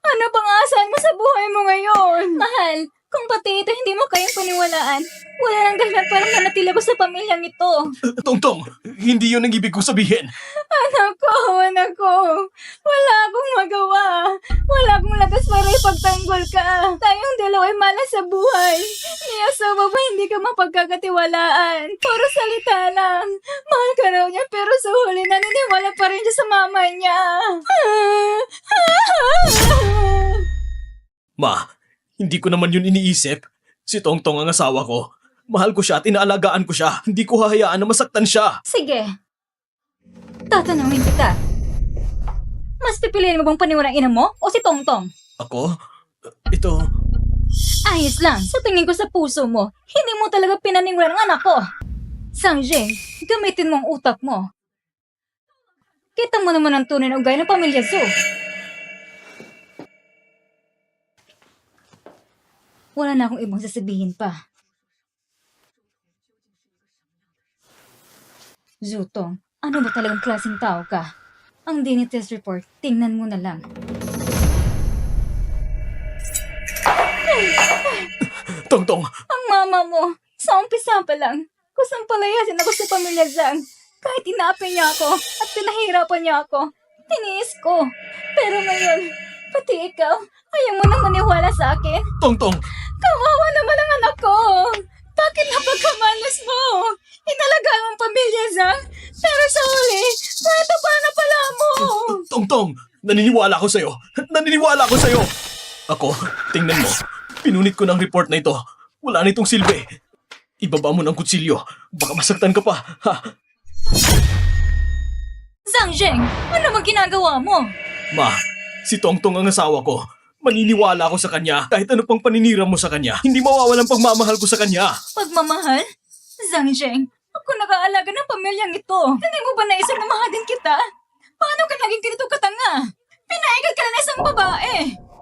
Ano bang aasahan mo sa buhay mo ngayon? Mahal, kung pati ito hindi mo kayang paniwalaan, wala nang dahilan para manatili ko sa pamilyang ito. Tongtong, hindi yun ang ibig ko sabihin. Anak ko, wala akong magawa. Wala akong lakas para ipagtanggol ka. Tayong dalawa ay malas sa buhay. Ni asawa ba hindi ka mapagkakatiwalaan? Puro salita lang. Mahal ka raw niya pero sa huli naniniwala pa rin siya sa mama niya. Ma, hindi ko naman yun iniisip. Si Tongtong ang asawa ko. Mahal ko siya at inaalagaan ko siya. Hindi ko hahayaan na masaktan siya. Sige. Tatanungin kita. Mas pipiliin mo bang paniwalaan ina mo o si Tongtong? Ako? Ito... Ayos lang. Sa tingin ko sa puso mo, hindi mo talaga pinaningwalaan ang anak ko. Sanjay, gamitin mo ang utak mo. Kita mo naman ang tunay na ugay ng pamilya Zhu. Wala na akong ibang sasabihin pa. Zutong, ano ba talagang klaseng tao ka? Ang DNA test report, tingnan mo na lang. Tongtong! Ang mama mo, sa umpisa pa lang, kusang palayasin ako sa pamilya Zhang. Kahit inaapi niya ako at pinahirapan niya ako, tiniis ko. Pero ngayon, pati ikaw, ayaw mo nang maniwala sa akin. Tongtong! Kawawa naman ang anak ko. Bakit napagkamalas mo? Inalagaan mo ang pamilya Zhang, pero sa huli, kwento pa na pala mo. Tongtong! Naniniwala ako sa'yo! Naniniwala ako sa'yo! Ako, tingnan mo. Pinunit ko ng report na ito. Wala nitong silbi. Ibaba mo ng kutsilyo. Baka masaktan ka pa. Ha? Zhang Zheng, ano bang ginagawa mo? Ma, si Tongtong ang asawa ko. Maniniwala ako sa kanya kahit ano pang paninira mo sa kanya. Hindi mawawalan pagmamahal ko sa kanya. Pagmamahal? Zhang Zheng, ako nag-aalaga ng pamilyang ito. Hindi mo ba naisip na mahadin kita? Paano ka naging ganito katanga? Pinaigad ka na ng isang babae.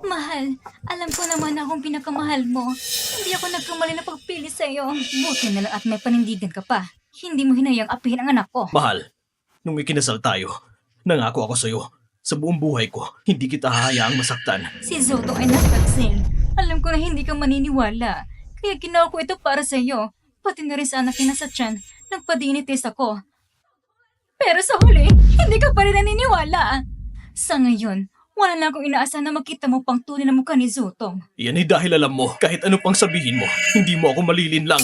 Mahal, alam ko naman na akong pinakamahal mo. Hindi ako nagkamali na pagpili sa'yo. Buti na lang at may panindigan ka pa. Hindi mo hinayang apihin ang anak ko. Mahal, nung may kinasal tayo, nangako ako sa'yo. Sa buong buhay ko, hindi kita hahayaang masaktan. Si Zoto ay nagtaksil. Alam ko na hindi ka maniniwala. Kaya ginawa ko ito para sa'yo. Pati na rin sa anak na sa tiyan, nagpadinitis ako. Pero sa huli, hindi ka pa rin naniniwala. Sa ngayon, wala na akong inaasahan na makita mo pang tunay na mukha ni Zutong. Yan ay dahil alam mo, kahit ano pang sabihin mo, hindi mo ako malilinlang.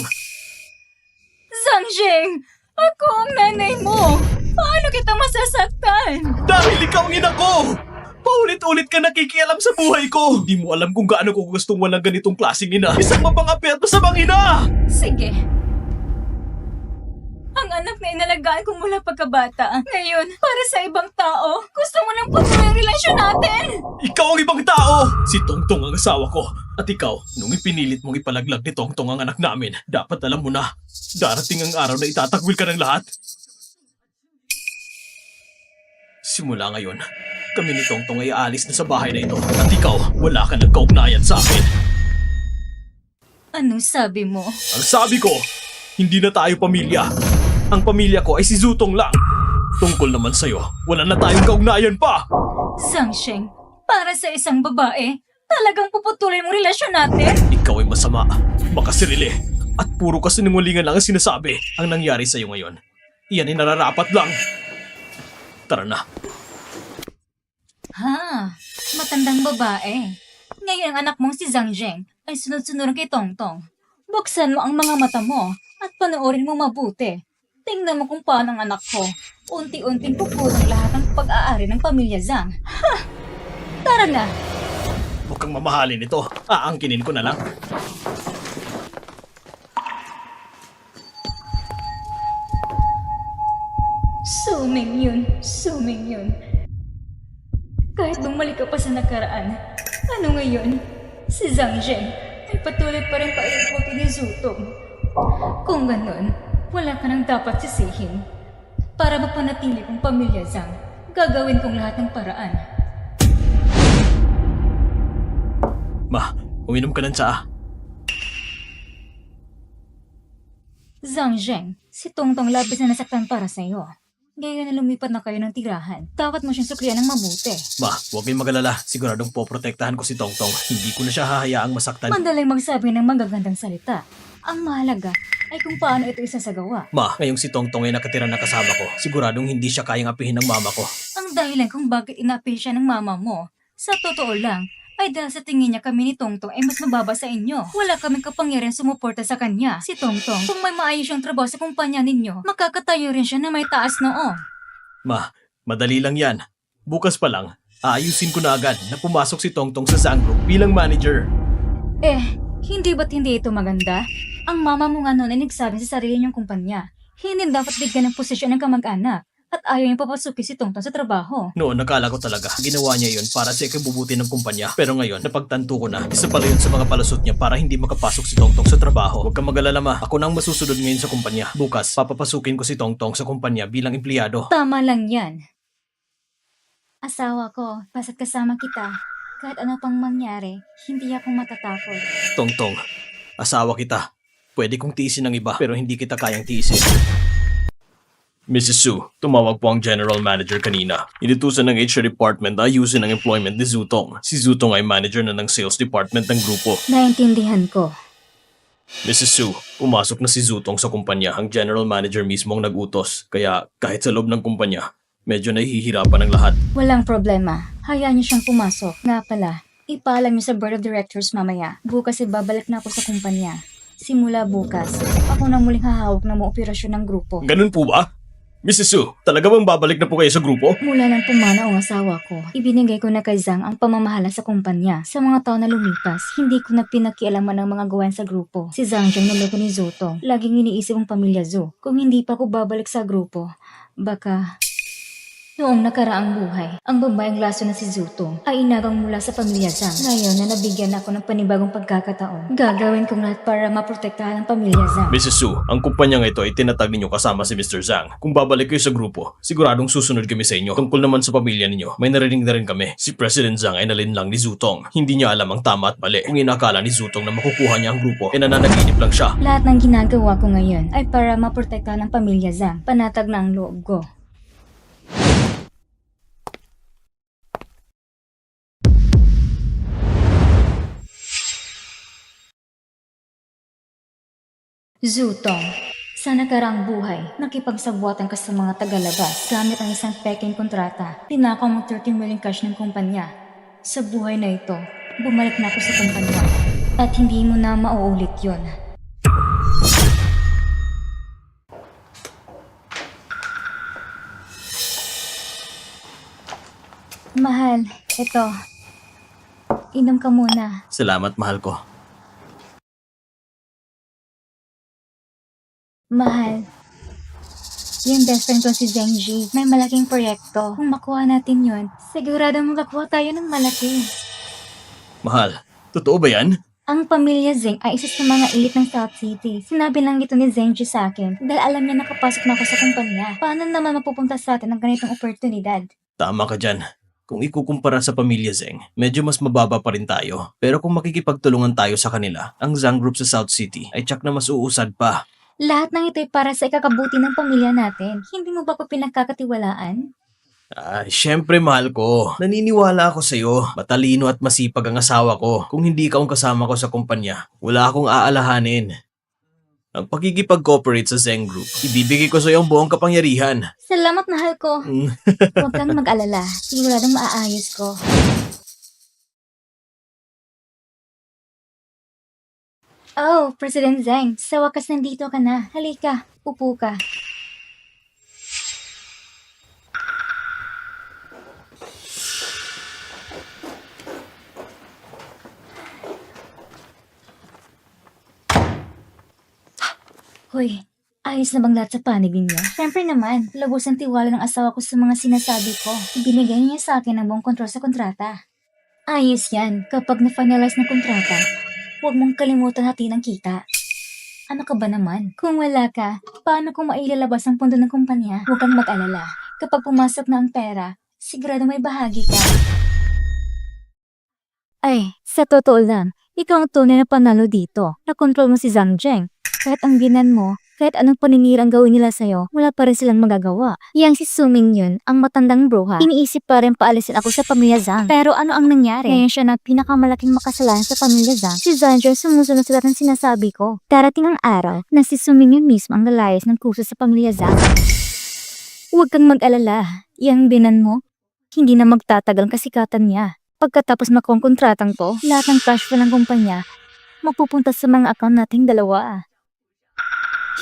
Zhang Zheng! Ako ang nanay mo! Paano kita masasaktan? Dahil ikaw ang ina ko! Paulit-ulit ka nakikialam sa buhay ko! Hindi mo alam kung gaano ko gustong walang ganitong klaseng ina. Isang mapangapi at masamang ina! Sige. Ang anak na inalagaan ko mula pagkabata. Ngayon, para sa ibang tao, gusto mo nang patuloy ang relasyon natin! Ikaw ang ibang tao! Si Tongtong ang asawa ko. At ikaw, nung ipinilit mong ipalaglag ni Tongtong ang anak namin, dapat alam mo na, darating ang araw na itatagwil ka ng lahat. Simula ngayon, kami ni Tongtong ay aalis na sa bahay na ito. At ikaw, wala ka ng kaugnayan sa akin. Anong sabi mo? Ang sabi ko, hindi na tayo pamilya. Ang pamilya ko ay si Zutong lang. Tungkol naman sa'yo, wala na tayong kaugnayan pa. Zhang Zheng, para sa isang babae, Talagang puputulin mo relasyon natin? Ikaw ay masama, makasirili, at puro kasinungalingan lang ang sinasabi. Ang nangyari sa'yo ngayon, iyan ay nararapat lang. Tara na. Ha, matandang babae. Ngayon ang anak mong si Zhang Zheng ay sunod-sunod kay Tongtong. Buksan mo ang mga mata mo at panoorin mo mabuti. Tingnan mo kung paano ang anak ko. Unti-unting puputol lahat ng pag-aari ng pamilya Zhang. Ha! Tara na! Huwag kang mamahalin ito. Aangkinin ko na lang. Suming yun. Kahit bumalik ka pa sa nakaraan, ano ngayon? Si Zhang Zheng ay patuloy pa rin paikuti ni Zutong. Kung ganun, wala ka nang dapat sisihin. Para mapanatili kong pamilya Zhang, gagawin kong lahat ng paraan. Ma, uminom ka ng tsaa. Zhang Zheng, si Tongtong labis na nasaktan para sa'yo. Ngayon na lumipat na kayo ng tirahan, dapat mo siyang suklian ng mabuti. Ma, huwag kayong magalala. Siguradong poprotektahan ko si Tongtong. Hindi ko na siya hahayaang masaktan. Madaling magsabi ng magagandang salita. Ang mahalaga ay kung paano ito isasagawa. Ma, ngayong si Tongtong ay nakatira na kasama ko, siguradong hindi siya kayang apihin ng mama ko. Ang dahilan kung bakit inapi siya ng mama mo, sa totoo lang, ay dahil sa tingin niya kami ni Tongtong ay mas mababa sa inyo. Wala kaming kapangyarihan sumuporta sa kanya. Si Tongtong, kung may maayos siyang trabaho sa kumpanya ninyo, makakatayo rin siya na may taas noo. Ma, madali lang yan. Bukas pa lang, aayusin ko na agad na pumasok si Tongtong sa Zhang Group bilang manager. Hindi ba't hindi ito maganda? Ang mama mo nga noon ay nagsabi sa sarili niyong kumpanya. Hindi dapat bigyan ng posisyon ng kamag-anak. At ayaw niyang papasukin si Tongtong sa trabaho. Noon, nakala ko talaga, ginawa niya yun para sa ikabubuti ng kumpanya. Pero ngayon, napagtanto ko na, isa pala yun sa mga palusot niya para hindi makapasok si Tongtong sa trabaho. Huwag kang mag-alala, ma. Ako na ang masusunod ngayon sa kumpanya. Bukas, papapasukin ko si Tongtong sa kumpanya bilang empleyado. Tama lang yan. Asawa ko, basta't kasama kita. Kahit ano pang mangyari, hindi ako matatakot. Tongtong, asawa kita. Pwede kong tiisin ng iba, pero hindi kita kayang tiisin. Mrs. Su, tumawag po ang General Manager kanina. Inutusan ng HR Department na ayusin ang employment ni Zutong. Si Zutong ay manager na ng Sales Department ng grupo. Naintindihan ko. Mrs. Su, pumasok na si Zutong sa kumpanya. Ang General Manager mismo ang nag-utos. Kaya kahit sa loob ng kumpanya, medyo nahihirapan ang lahat. Walang problema. Hayaan niyo siyang pumasok. Nga pala, ipaalam niyo sa Board of Directors mamaya. Bukas ibabalik na ako sa kumpanya. Simula bukas, ako na muling hahawak ng mga operasyon ng grupo. Ganun po ba? Mrs. Su, talaga bang babalik na po kayo sa grupo? Mula nang pumanaw ang asawa ko, ibinigay ko na kay Zhang ang pamamahala sa kumpanya. Sa mga taon na lumipas, hindi ko na pinakialaman ang mga gawain sa grupo. Si Zhang Zheng naloko ni Zutong. Laging iniisip ang pamilya Zhu. Kung hindi pa ako babalik sa grupo, baka... Noong nakaraang buhay, ang babaeng laso na si Zutong ay inagang mula sa pamilya Zhang. Ngayon na nabigyan ako ng panibagong pagkakataon, gagawin kong lahat para maprotektahan ang pamilya Zhang. Mrs. Su, ang kumpanyang ito ay tinatag ninyo kasama si Mr. Zhang. Kung babalik kayo sa grupo, siguradong susunod kami sa inyo. Tungkol naman sa pamilya ninyo, may narinig na rin kami. Si President Zhang ay nalinlang ni Zutong. Hindi niya alam ang tama at mali. Kung inakala ni Zutong na makukuha niya ang grupo, nananaginip lang siya. Lahat ng ginagawa ko ngayon ay para maprotektahan ang pamilya Zhang. Panatag na ang loob ko. Zutong, sa nakaraang buhay, nakipagsabwatan ka sa mga tagalabas gamit ang isang peking kontrata. Tinakaw mo 30 million cash ng kumpanya. Sa buhay na ito, bumalik na ako sa kumpanya at hindi mo na mauulit yon. Mahal, ito. Inom ka muna. Salamat, mahal ko. Mahal, yung best friend ko si Zhengji, may malaking proyekto. Kung makuha natin yon, sigurado makakuha tayo ng malaki. Mahal, totoo ba yan? Ang pamilya Zheng ay isa sa mga elite ng South City. Sinabi lang ito ni Zhengji sa akin dahil alam niya nakapasok na ako sa kumpanya. Paano naman mapupunta sa atin ang ganitong oportunidad? Tama ka dyan. Kung ikukumpara sa pamilya Zheng, medyo mas mababa pa rin tayo. Pero kung makikipagtulungan tayo sa kanila, ang Zhang Group sa South City ay tsak na mas uusad pa. Lahat ng ito ay para sa ikakabuti ng pamilya natin. Hindi mo ba ko pinagkakatiwalaan? Syempre mahal ko. Naniniwala ako sa'yo. Matalino at masipag ang asawa ko. Kung hindi ka ang kasama ko sa kumpanya, wala akong aalahanin. Ang pagkikipag-cooperate sa Zeng Group, ibibigay ko sa'yo ang buong kapangyarihan. Salamat, mahal ko. Mm. Huwag kang mag-alala. Siguradong maaayos ko. Oh, President Zhang, sa wakas nandito ka na. Halika, upo ka. Hoy, ayos na bang lahat sa panig ninyo? Siyempre naman, lubos ang tiwala ng asawa ko sa mga sinasabi ko. Ibinigay niya sa akin ang buong kontrol sa kontrata. Ayos yan, kapag na-finalize ng kontrata, huwag mong kalimutan hatiin ang kita. Ano ka ba naman? Kung wala ka, paano kung mailalabas ang pondo ng kumpanya? Huwag kang mag-alala. Kapag pumasok na ang pera, sigurado may bahagi ka. Ay, sa totoo lang, ikaw ang tunay na panalo dito. Nakontrol mo si Zhang Zheng. Kahit ang binan mo, kahit anong paninirang gawin nila sa'yo, wala pa rin silang magagawa. Yang si Suming yun, ang matandang bruha, iniisip pa rin paalisin ako sa pamilya Zhang. Pero ano ang nangyari? Ngayon siya na pinakamalaking makasalanan sa pamilya Zhang. Si Zhang Zheng sumusunod sa lahat ng sinasabi ko. Darating ang araw na si Suming yun mismo ang lalayas ng kusa sa pamilya Zhang. Huwag kang mag-alala. Yang binan mo, hindi na magtatagal ang kasikatan niya. Pagkatapos makontratang to, lahat ng cash flow ng kumpanya, mapupunta sa mga account nating dalawa.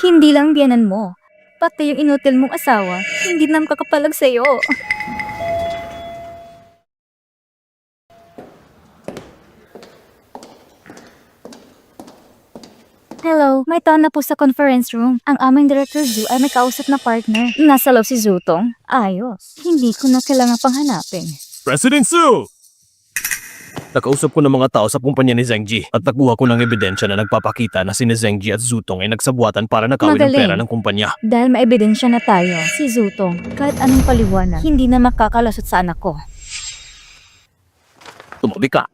Hindi lang biyanan mo, pati yung inutil mong asawa, hindi na makakapalag sa'yo. Hello, may tao na po sa conference room. Ang aming Director Zhu ay may kausap na partner. Nasa loob si Zutong. Ayos. Hindi ko na kailangan panghanapin. President Su! Nakausap ko ng mga tao sa kumpanya ni Zheng Ji at nakuha ko ng ebidensya na nagpapakita na si Zheng Ji at Zutong ay nagsabuatan para nakawin ang Magaling. pera ng kumpanya. Dahil may ebidensya na tayo, si Zutong, kahit anong paliwanag, hindi na makakalasot sa anak ko. Tumabi ka.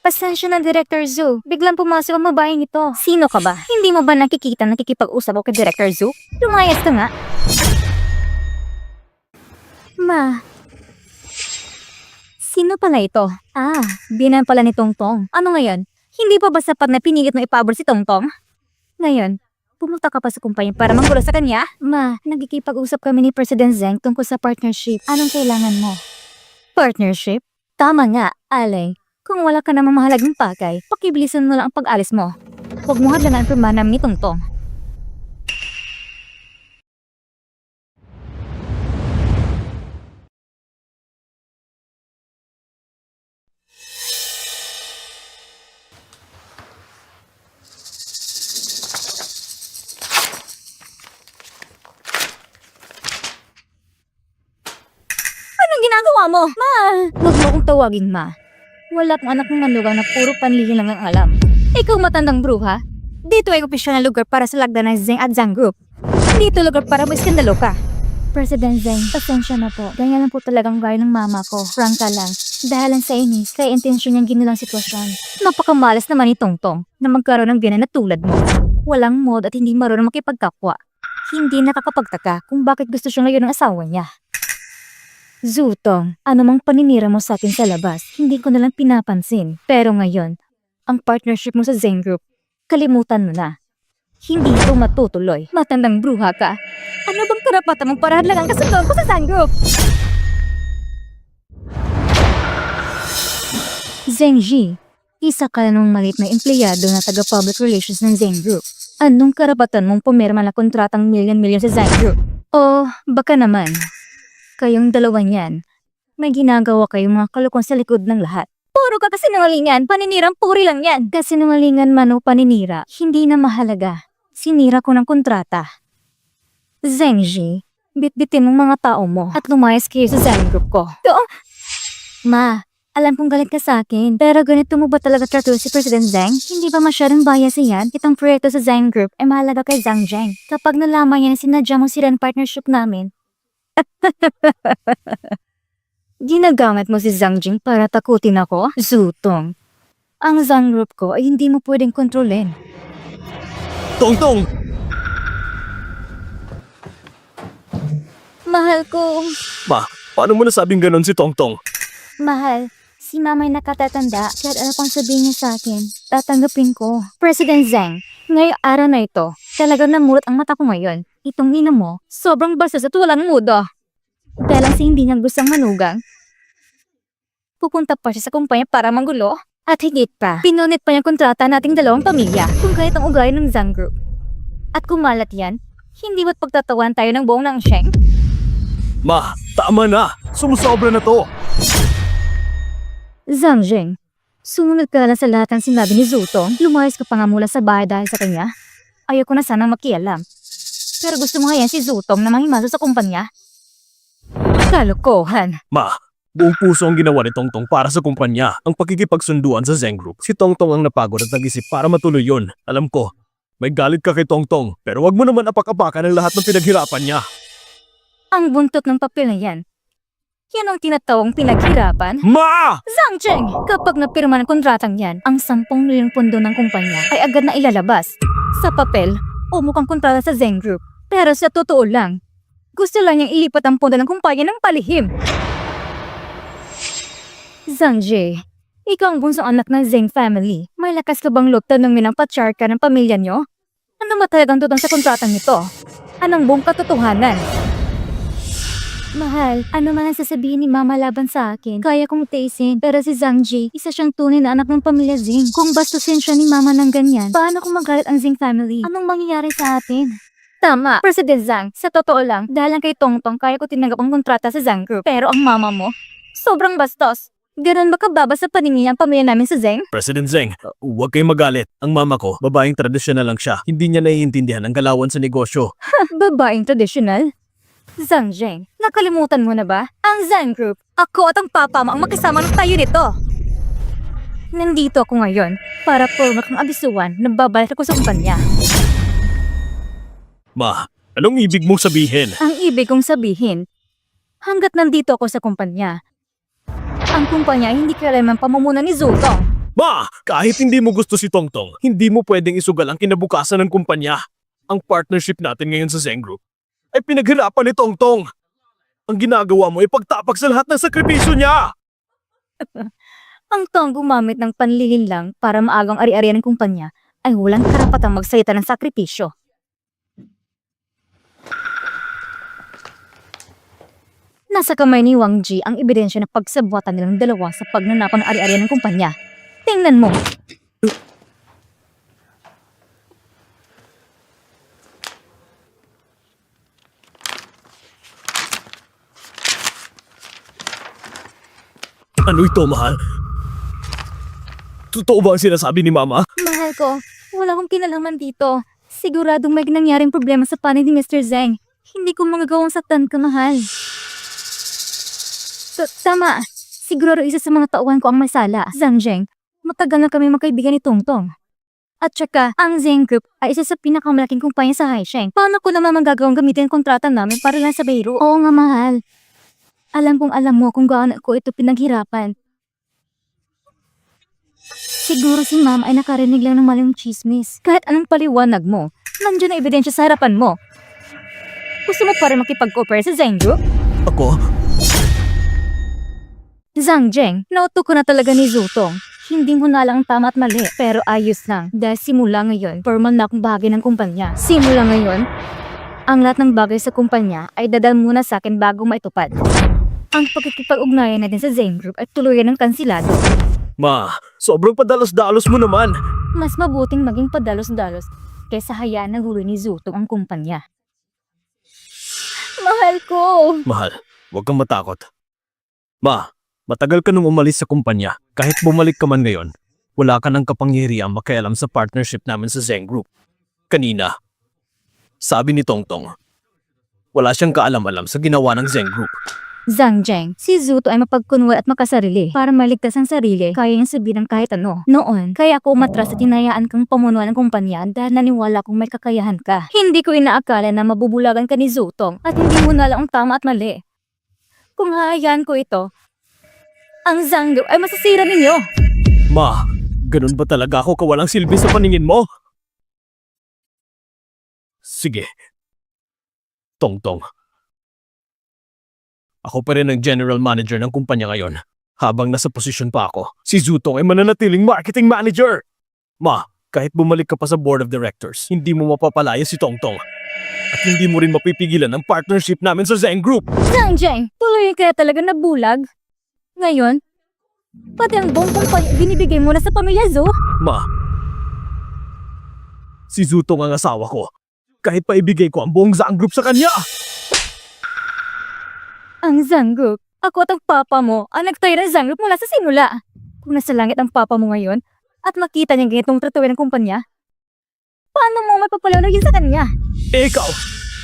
Pasensya na, Director Zhu. Biglang pumasok ang babaeng ito. Sino ka ba? Hindi mo ba nakikita nakikipag-usap ako kay Director Zhu? Lumayas ka nga. Ma. Sino pala ito? Binan pala ni Tongtong. Ano ngayon? Hindi pa ba sapat na pinilit mo ipabor si Tongtong? Ngayon, pumunta ka pa sa kumpanya para manggulo sa kanya? Ma, nagkikipag-usap kami ni President Zheng tungkol sa partnership. Anong kailangan mo? Partnership? Tama nga, Alay. Kung wala ka namang mahalagang pakay, pakibilisan mo lang ang pag-alis mo. Huwag mo hadlangan ang permanam ni Tongtong. Anong ginagawa mo? Ma! Huwag mo akong tawagin, Ma. Wala kang anak ng manugang na puro panlili lang ang alam. Ikaw matandang bruha. Dito ay opisyal na lugar para sa lagda ng Zheng at Zhang Group. Dito lugar para mo iskandalo ka. President Zheng, pasensya na po. Ganyan lang po talagang gaya ng mama ko. Frank ka lang. Dahil lang sa inis, kaya intensyon niyang ginulang sitwasyon. Napakamalas naman ni Tongtong na magkaroon ng biyanan na tulad mo. Walang mod at hindi marunong makipagkapwa. Hindi nakakapagtaka kung bakit gusto siyang layo ng asawa niya. Zutong, anumang paninira mo sa akin sa labas, hindi ko nalang pinapansin. Pero ngayon, ang partnership mo sa Zheng Group, kalimutan mo na. Hindi ito matutuloy. Matandang bruha ka. Ano bang karapatan mong para hadlangan kasunod ko sa Zheng Group? Zheng Ji, isa ka namang maliit na empleyado na taga-public relations ng Zheng Group. Anong karapatan mong pumirma na kontratang milyon-milyon sa Zheng Group? O baka naman, kayong dalawa niyan, may ginagawa kayong mga kalukon sa likod ng lahat. Puro ka kasinungalingan, paninirang puri lang yan. Kasinungalingan man o paninira, hindi na mahalaga. Sinira ko ng kontrata. Zheng Ji, bitbitin mong mga tao mo at lumayas kayo sa Zheng Group ko. Ma, alam kong galit ka sa akin, pero ganito mo ba talaga trato si President Zheng? Hindi ba masyadong bias yan? Itong proyekto sa Zheng Group ay mahalaga kay Zhang Zheng. Kapag nalaman niya na sinadya mong sila ng partnership namin, ginagamit mo si Zhang Jing para takutin ako? Zutong. Ang Zhang Group ko ay hindi mo pwedeng kontrolin. Tongtong! Mahal ko. Ma, paano mo nasabing ganon si Tongtong? Mahal, si mama'y nakatatanda kahit ano pang sabihin niya sa akin, tatanggapin ko. President Zhang, ngayong araw na ito, talagang namurot ang mata ko ngayon. Itong ina mo, sobrang bastos at walang mudo. Dahil lang sa hindi niya gustong manugang, pupunta pa siya sa kumpanya para manggulo. At higit pa, pinunit pa niya kontrata nating dalawang pamilya kung kahit ang ugali ng Zhang Group. At kumalat yan, hindi ba't pagtatawan tayo ng buong ng Sheng? Ma, tama na! Sumusobra na to! Zhang Jing, sumunod ka na sa lahat ng sinabi ni Zutong. Lumayas ka pa nga mula sa bahay dahil sa kanya. Ayoko na sanang makialam. Pero gusto mo ngayon si Zutong na mangimaso sa kumpanya? Kalokohan. Ma, buong puso ang ginawa ni Tongtong para sa kumpanya. Ang pakikipagsunduan sa Zheng Group. Si Tongtong ang napagod at nag-isip para matuloy yun. Alam ko, may galit ka kay Tongtong. Pero wag mo naman apak-apakan ang lahat ng pinaghirapan niya. Ang buntot ng papel na yan. Yan ang tinatawang pinaghirapan. Ma! Zhang Cheng! Kapag napirma ng kontratang yan, ang 10 milyong pondo ng kumpanya ay agad na ilalabas. Sa papel, o mukhang kontrata sa Zheng Group. Pero sa totoo lang, gusto lang niyang ilipat ang pondo ng kumpanya ng palihim. Zhang Jie, ikaw ang bunsong anak ng Zheng family. May lakas ka bang loob tanongin ang patriarka ng pamilya niyo? Ano ba talagang tutong sa kontratang nito? Anong buong katotohanan? Mahal, ano man ang sasabihin ni Mama laban sa akin, kaya kong taisin. Pero si Zhang Jie, isa siyang tunay na anak ng pamilya Zing. Kung bastusin siya ni Mama ng ganyan, paano kung magalit ang Zing family? Anong mangyayari sa atin? Tama, President Zhang, sa totoo lang, dahil lang kay Tongtong kaya ko tinanggap ang kontrata sa Zhang Group. Pero ang mama mo, sobrang bastos. Ganon ba kababa sa paningin ang pamilya namin sa Zheng? President Zheng, huwag kayong magalit. Ang mama ko, babaeng tradisyonal lang siya. Hindi niya naiintindihan ang galawan sa negosyo. Babaeng tradisyonal? Zhang Zheng, nakalimutan mo na ba? Ang Zhang Group, ako at ang papa mo ang makisama ng tayo nito. Nandito ako ngayon para formal kang abisuan na babalik ako sa kumpanya. Ma, anong ibig mong sabihin? Ang ibig kong sabihin, hanggat nandito ako sa kumpanya, ang kumpanya ay hindi kailanman pamumuno ni Zutong. Ma, kahit hindi mo gusto si Tongtong, hindi mo pwedeng isugal ang kinabukasan ng kumpanya. Ang partnership natin ngayon sa Zheng Group ay pinaghirapan ni Tongtong. Ang ginagawa mo ay pagtapak sa lahat ng sakripisyo niya. Ang taong gumamit ng panlilin lang para maagang ari-arian ng kumpanya ay walang karapatang magsalita ng sakripisyo. Nasa kamay ni Wang Ji ang ebidensya ng pagsabuatan nilang dalawa sa pagnanakaw ng ari-arian ng kumpanya. Tingnan mo! Ano ito, mahal? Totoo ba ang sinasabi ni Mama? Mahal ko, wala akong kinalaman dito. Siguradong may nangyaring problema sa panig ni Mr. Zheng. Hindi ko magagawang saktan ka, mahal. Tama. Siguro isa sa mga tauhan ko ang may sala. Zhang Zheng, matagal na kami magkaibigan ni Tongtong. At saka, ang Zheng Group ay isa sa pinakamalaking kumpanya sa Haisheng. Paano ko naman magagawang gamitin ang kontrata namin para lang sa Beirut? Oo nga, mahal. Alam kong alam mo kung gaano ko ito pinaghirapan. Siguro si Ma'am ay nakarinig lang ng maling chismis. Kahit anong paliwanag mo, nandiyan na ebidensya sa harapan mo. Gusto mo pa rin makipag-cooperate sa Zheng Group? Ako? Zhang Zheng, nauto ko na talaga ni Zutong. Hindi mo na lang ang tama at mali, pero ayos lang. Dahil simula ngayon, formal na akong bahagi ng kumpanya. Simula ngayon, ang lahat ng bagay sa kumpanya ay dadal muna sa akin bago maitupad. Ang pagkikipag-ugnayan natin sa Zheng Group ay tuluyan ng kansilado. Ma, sobrang padalos-dalos mo naman. Mas mabuting maging padalos-dalos kaysa hayaan na huli ni Zutong ang kumpanya. Mahal ko! Mahal, huwag kang matakot. Ma, matagal ka nung umalis sa kumpanya. Kahit bumalik ka man ngayon, wala ka ng kapangyarihang makialam sa partnership namin sa Zheng Group. Kanina, sabi ni Tongtong, wala siyang kaalam-alam sa ginawa ng Zheng Group. Zhang Zheng, si Zuto ay mapagkunwal at makasarili. Para maligtas ang sarili, kaya niyang sabihin ng kahit ano. Noon, kaya ako umatras at tinayaan kang pamunuan ng kumpanya dahil naniwala kong may kakayahan ka. Hindi ko inaakala na mabubulagan ka ni Zutong at hindi mo na lang ang tama at mali. Kung hahayaan ko ito, ang Zhang Group ay masasira ninyo. Ma, Ganun ba talaga ako kawalang silbi sa paningin mo? Sige. Tongtong. Ako pa rin ang general manager ng kumpanya ngayon. Habang nasa posisyon pa ako, si Zutong ay mananatiling marketing manager. Ma, kahit bumalik ka pa sa board of directors, hindi mo mapapalaya si Tongtong. At hindi mo rin mapipigilan ang partnership namin sa Zeng Group. Zhang Zheng, tuloy kaya talaga nabulag? Ngayon, pati ang buong kumpanya binibigay mo na sa pamilya Zhu? Ma, si Zutong ang asawa ko. Kahit pa ibigay ko ang buong Zang Group sa kanya. Ang Zhang Group? Ako at ang papa mo ang nagtayo ng Zhang Group mula sa simula. Kung nasa langit ang papa mo ngayon at makita niya ganitong tratuwi ng kumpanya, paano mo mapapalawagin sa kanya? Eh ikaw,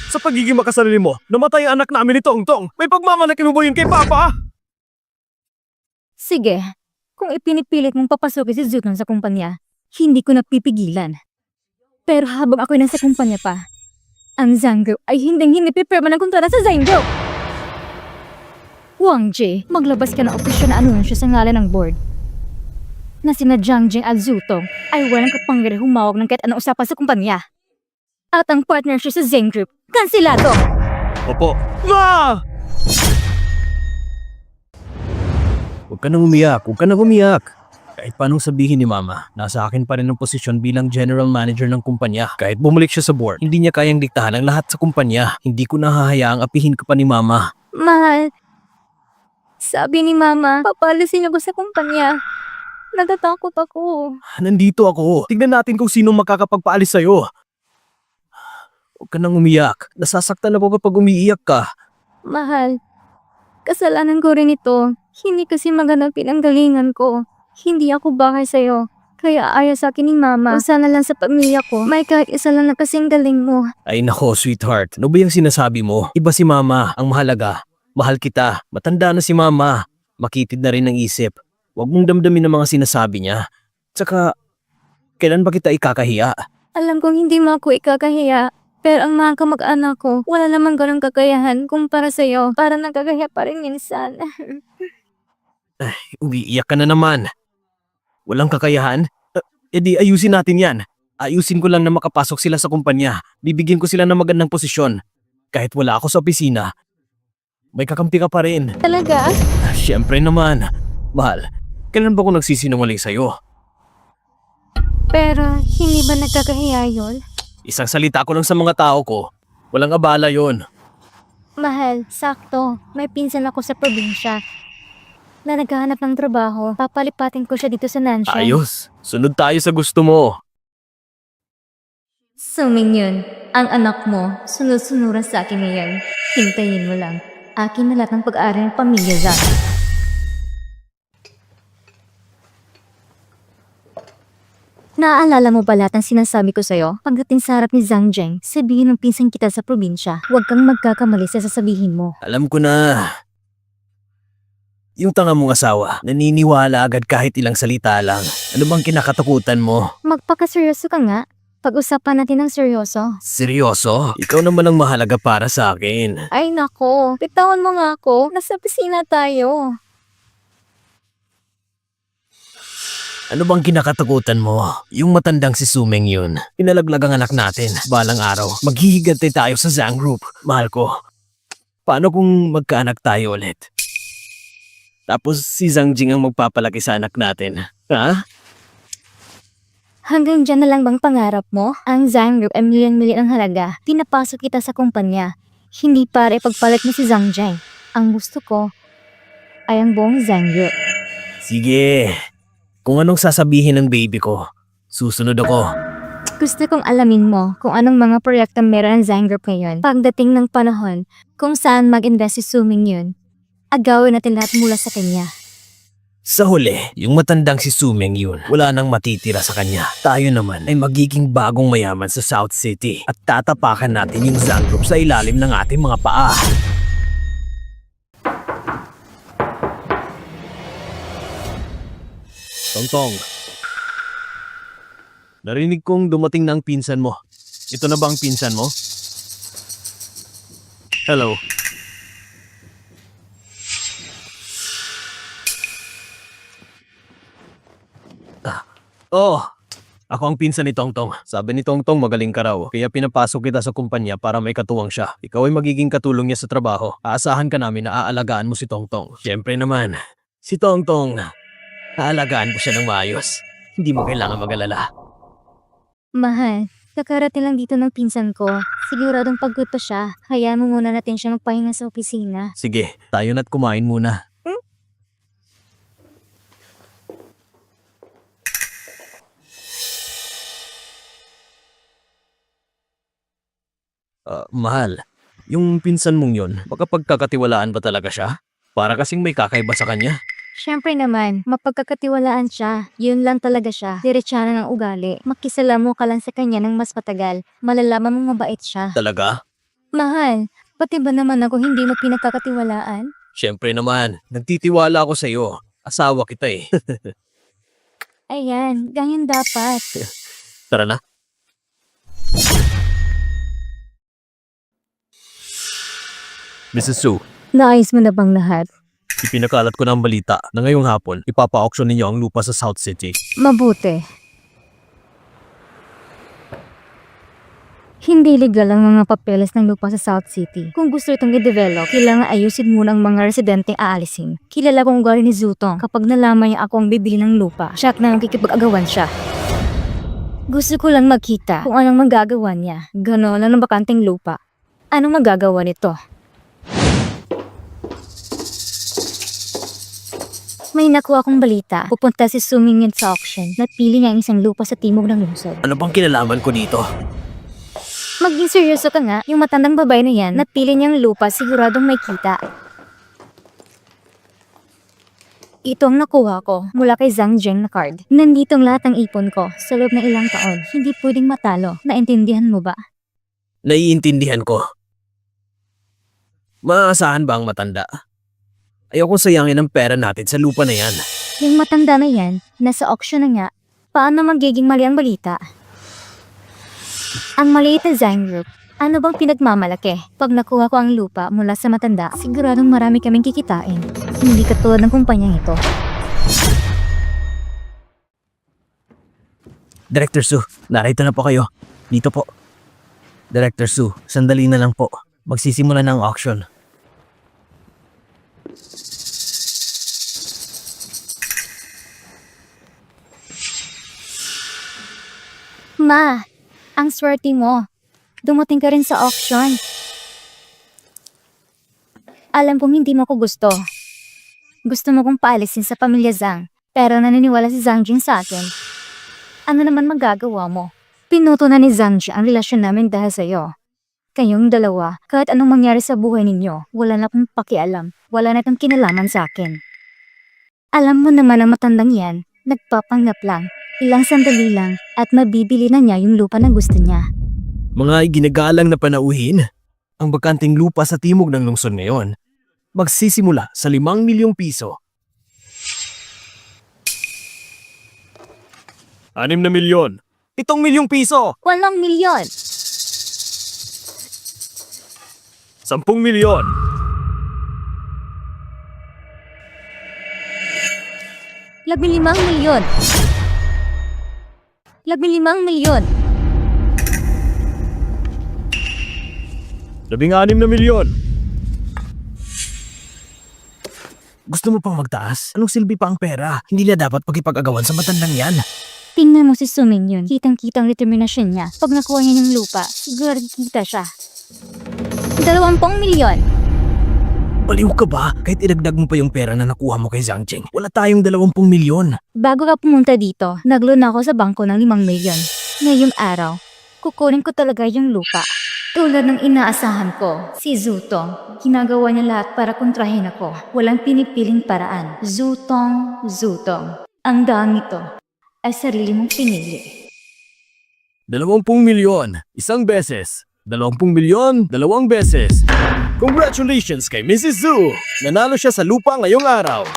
sa pagiging makasarili mo, namatay ang anak namin ni Tongtong. May pagmamalaki mo ba yun kay Papa? Sige, kung ipinipilit mong papasukin si Zutong sa kumpanya, hindi ko napipigilan. Pero habang ako'y nasa kumpanya pa, ang Zhang Group ay hindi pipirma ng kontrata sa Zhang Group. Wang Ji, maglabas ka ng opisyal na anunsyo sa ngalan ng board na sina Zhang Jing at Zutong ay walang kapangyarihan humawag ng kahit anong usapan sa kumpanya. At ang partnership sa Zhang Group, kansilado! Opo. Ma! Huwag ka nang umiyak, huwag ka nang umiyak. Kahit paanong sabihin ni Mama, nasa akin pa rin ang posisyon bilang general manager ng kumpanya. Kahit bumalik siya sa board, hindi niya kayang diktahan ang lahat sa kumpanya. Hindi ko nahahayaang apihin ka pa ni Mama. Mahal, sabi ni Mama, papalisin ako sa kumpanya. Natatakot ako. Nandito ako. Tignan natin kung sino makakapagpaalis sa'yo. Huwag ka nang umiyak. Nasasaktan ako kapag umiiyak ka. Mahal, kasalanan ko rin ito. Hindi kasi maganda pinanggalingan ko. Hindi ako bakay sa'yo. Kaya ayaw sa akin ni Mama. Kung sana lang sa pamilya ko, may kahit isa lang na kasing galing mo. Ay nako, sweetheart. Ano ba yung sinasabi mo? Iba si Mama. Ang mahalaga. Mahal kita. Matanda na si Mama. Makitid na rin ang isip. Huwag mong damdamin ang mga sinasabi niya. Tsaka, kailan ba kita ikakahiya? Alam kong hindi mo ako ikakahiya. Pero ang mga kamag-anak ko, wala namang ganong kakayahan kumpara sa'yo. Para nagkakahiya pa rin minsan. Umiiyak ka na naman. Walang kakayahan? Edi ayusin natin yan. Ayusin ko lang na makapasok sila sa kumpanya. Bibigyan ko sila ng magandang posisyon. Kahit wala ako sa opisina, may kakampi ka pa rin. Talaga? Siyempre naman. Mahal, kailan ba ako nagsisinungaling sa'yo? Pero hindi ba nagkakahiya yun? Isang salita ko lang sa mga tao ko. Walang abala yon. Mahal, sakto. May pinsan ako sa probinsya na naghahanap ng trabaho. Papalipatin ko siya dito sa Nanshan. Ayos. Sunod tayo sa gusto mo. Suming yun. Ang anak mo, sunod-sunuran sa akin ngayon. Hintayin mo lang. Akin na lahat ng pag-aaral ng pamilya Zhang. Naaalala mo ba lahat ng sinasabi ko sa'yo? Pagdating sa harap ni Zhang Zheng, sabihin ng pinsan kita sa probinsya. Huwag kang magkakamali sa sasabihin mo. Alam ko na. Yung tanga mong asawa, naniniwala agad kahit ilang salita lang. Ano bang kinakatakutan mo? Magpakaseryoso ka nga. Pag-usapan natin ng seryoso. Seryoso? Ikaw naman ang mahalaga para sa akin. Ay nako, bitawan mo nga ako. Nasa pisina tayo. Ano bang kinakatakutan mo? Yung matandang si Sumeng yun. Pinalaglag ang anak natin. Balang araw, maghihigantay tayo sa Zhang Group. Mahal ko. Paano kung magkaanak tayo ulit? Tapos si Zhang Jing ang magpapalaki sa anak natin. Ha? Hanggang dyan na lang bang pangarap mo? Ang Zhang Group ay milyon-milyon ang halaga. Pinapasok kita sa kumpanya. Hindi para ipagpalit mo si Zhang Zheng. Ang gusto ko ay ang buong Zhang Group. Sige. Kung anong sasabihin ng baby ko, susunod ako. Gusto kong alamin mo kung anong mga proyekto meron ang Zhang Group ngayon. Pagdating ng panahon, kung saan mag-invest si Suming yun, agawin natin lahat mula sa kanya. Sa huli, yung matandang si Sumeng yun, wala nang matitira sa kanya. Tayo naman ay magiging bagong mayaman sa South City at tatapakan natin yung Zhang Group sa ilalim ng ating mga paa. Tongtong, narinig kong dumating na ang pinsan mo. Ito na ba ang pinsan mo? Hello. Oh, ako ang pinsan ni Tongtong. Sabi ni Tongtong magaling ka raw, kaya pinapasok kita sa kumpanya para may katuwang siya. Ikaw ay magiging katulong niya sa trabaho. Aasahan ka namin na aalagaan mo si Tongtong. Siyempre naman, si Tongtong, aalagaan ko siya ng maayos. Hindi mo kailangan mag-alala. Mahal, kakarating lang dito ng pinsan ko. Siguradong pagod pa siya. Hayaan mo muna natin siya magpahinga sa opisina. Sige, tayo na't kumain muna. Mahal, yung pinsan mong yun, makapagkakatiwalaan ba talaga siya? Para kasing may kakaiba sa kanya. Siyempre naman, mapagkakatiwalaan siya. Yun lang talaga siya. Diretsana ng ugali. Makisalamu ka lang sa kanya ng mas matagal. Malalaman mong mabait siya. Talaga? Mahal, pati ba naman ako hindi mo pinagkakatiwalaan? Siyempre naman, nagtitiwala ako sa iyo. Asawa kita eh. Ayan, ganyan dapat. Tara na. Mrs. Su, Naayos mo na bang lahat? ipinakalat ko ng balita na ngayong hapon ipapa-auction ninyo ang lupa sa South City. Mabuti. Hindi legal ang mga papeles ng lupa sa South City. Kung gusto itong i-develop, kailangan ayusin muna ang mga residenteng aalisin. Kilala kong ugali ni Zutong. Kapag nalaman niya ako ang bibili ng lupa, siya na makikipag-agawan siya. Gusto ko lang makita kung anong magagawa niya. Ganon lang ng bakanting lupa. Anong magagawa nito? May nakuha akong balita. Pupunta si Sumingin sa auction. Napili niya ang isang lupa sa timog ng lungsod. Ano bang kinalaman ko dito? Maging seryoso ka nga, yung matandang babae na yan, napili niyang lupa, siguradong may kita. Ito ang nakuha ko mula kay Zhang Zheng na card. Nandito ang lahat ng ipon ko sa loob ng ilang taon. Hindi pwedeng matalo. Naintindihan mo ba? Naiintindihan ko. Maaasahan ba ang matanda? Ayoko sayangin ang pera natin sa lupa na yan. Yung matanda na yan, nasa auction na nga. Paano magiging mali ang balita? Ang maliit na Zhang Group, ano bang pinagmamalaki? Pag nakuha ko ang lupa mula sa matanda, siguradong marami kaming kikitain. Hindi katulad ng kumpanyang ito. Director Su, narito na po kayo. Dito po. Director Su, sandali na lang po. Magsisimula na ang auction. Ma, ang swerte mo. Dumating ka rin sa auction. Alam kong hindi mo ko gusto. Gusto mo kong paalisin sa pamilya Zhang, pero naniniwala si Zhang Jing sa akin. Ano naman magagawa mo? Pinuto na ni Zhang Jing ang relasyon namin dahil sa'yo. Kayong dalawa, kahit anong mangyari sa buhay ninyo, wala na akong pakialam. Wala na itong kinalaman sa akin. Alam mo naman ang matandang yan, nagpapanggap lang. Ilang sandali lang at mabibili na niya yung lupa na gusto niya. Mga iginagalang na panauhin, ang bakanting lupa sa timog ng lungsod ngayon, magsisimula sa 5 milyong piso. 6 na milyon. 7 milyong piso. 8 milyon! 10 milyon. 15 milyon! 15 milyon! 16 na milyon. Gusto mo pang magtaas? Anong silbi pa ang pera? Hindi na dapat pagkipag-agawan sa matandang yan. Tingnan mo si Suming yun. Kitang-kitang determinasyon niya. Pag nakuha niya yung lupa, siguro kita siya. 20 milyon! Baliw ka ba? Kahit idagdag mo pa yung pera na nakuha mo kay Zhang Cheng, wala tayong 20 milyon. Bago ka pumunta dito, nag-loan ako sa bangko ng 5 milyon. Ngayong araw, kukunin ko talaga yung lupa. Tulad ng inaasahan ko, si Zutong, ginagawa niya lahat para kontrahin ako. Walang pinipiling paraan. Zutong. Ang daang ito ay sarili mong pinili. 20 milyon, isang beses. 20 milyon, 2 beses. Congratulations kay Mrs. Zhu! Nanalo siya sa lupa ngayong araw.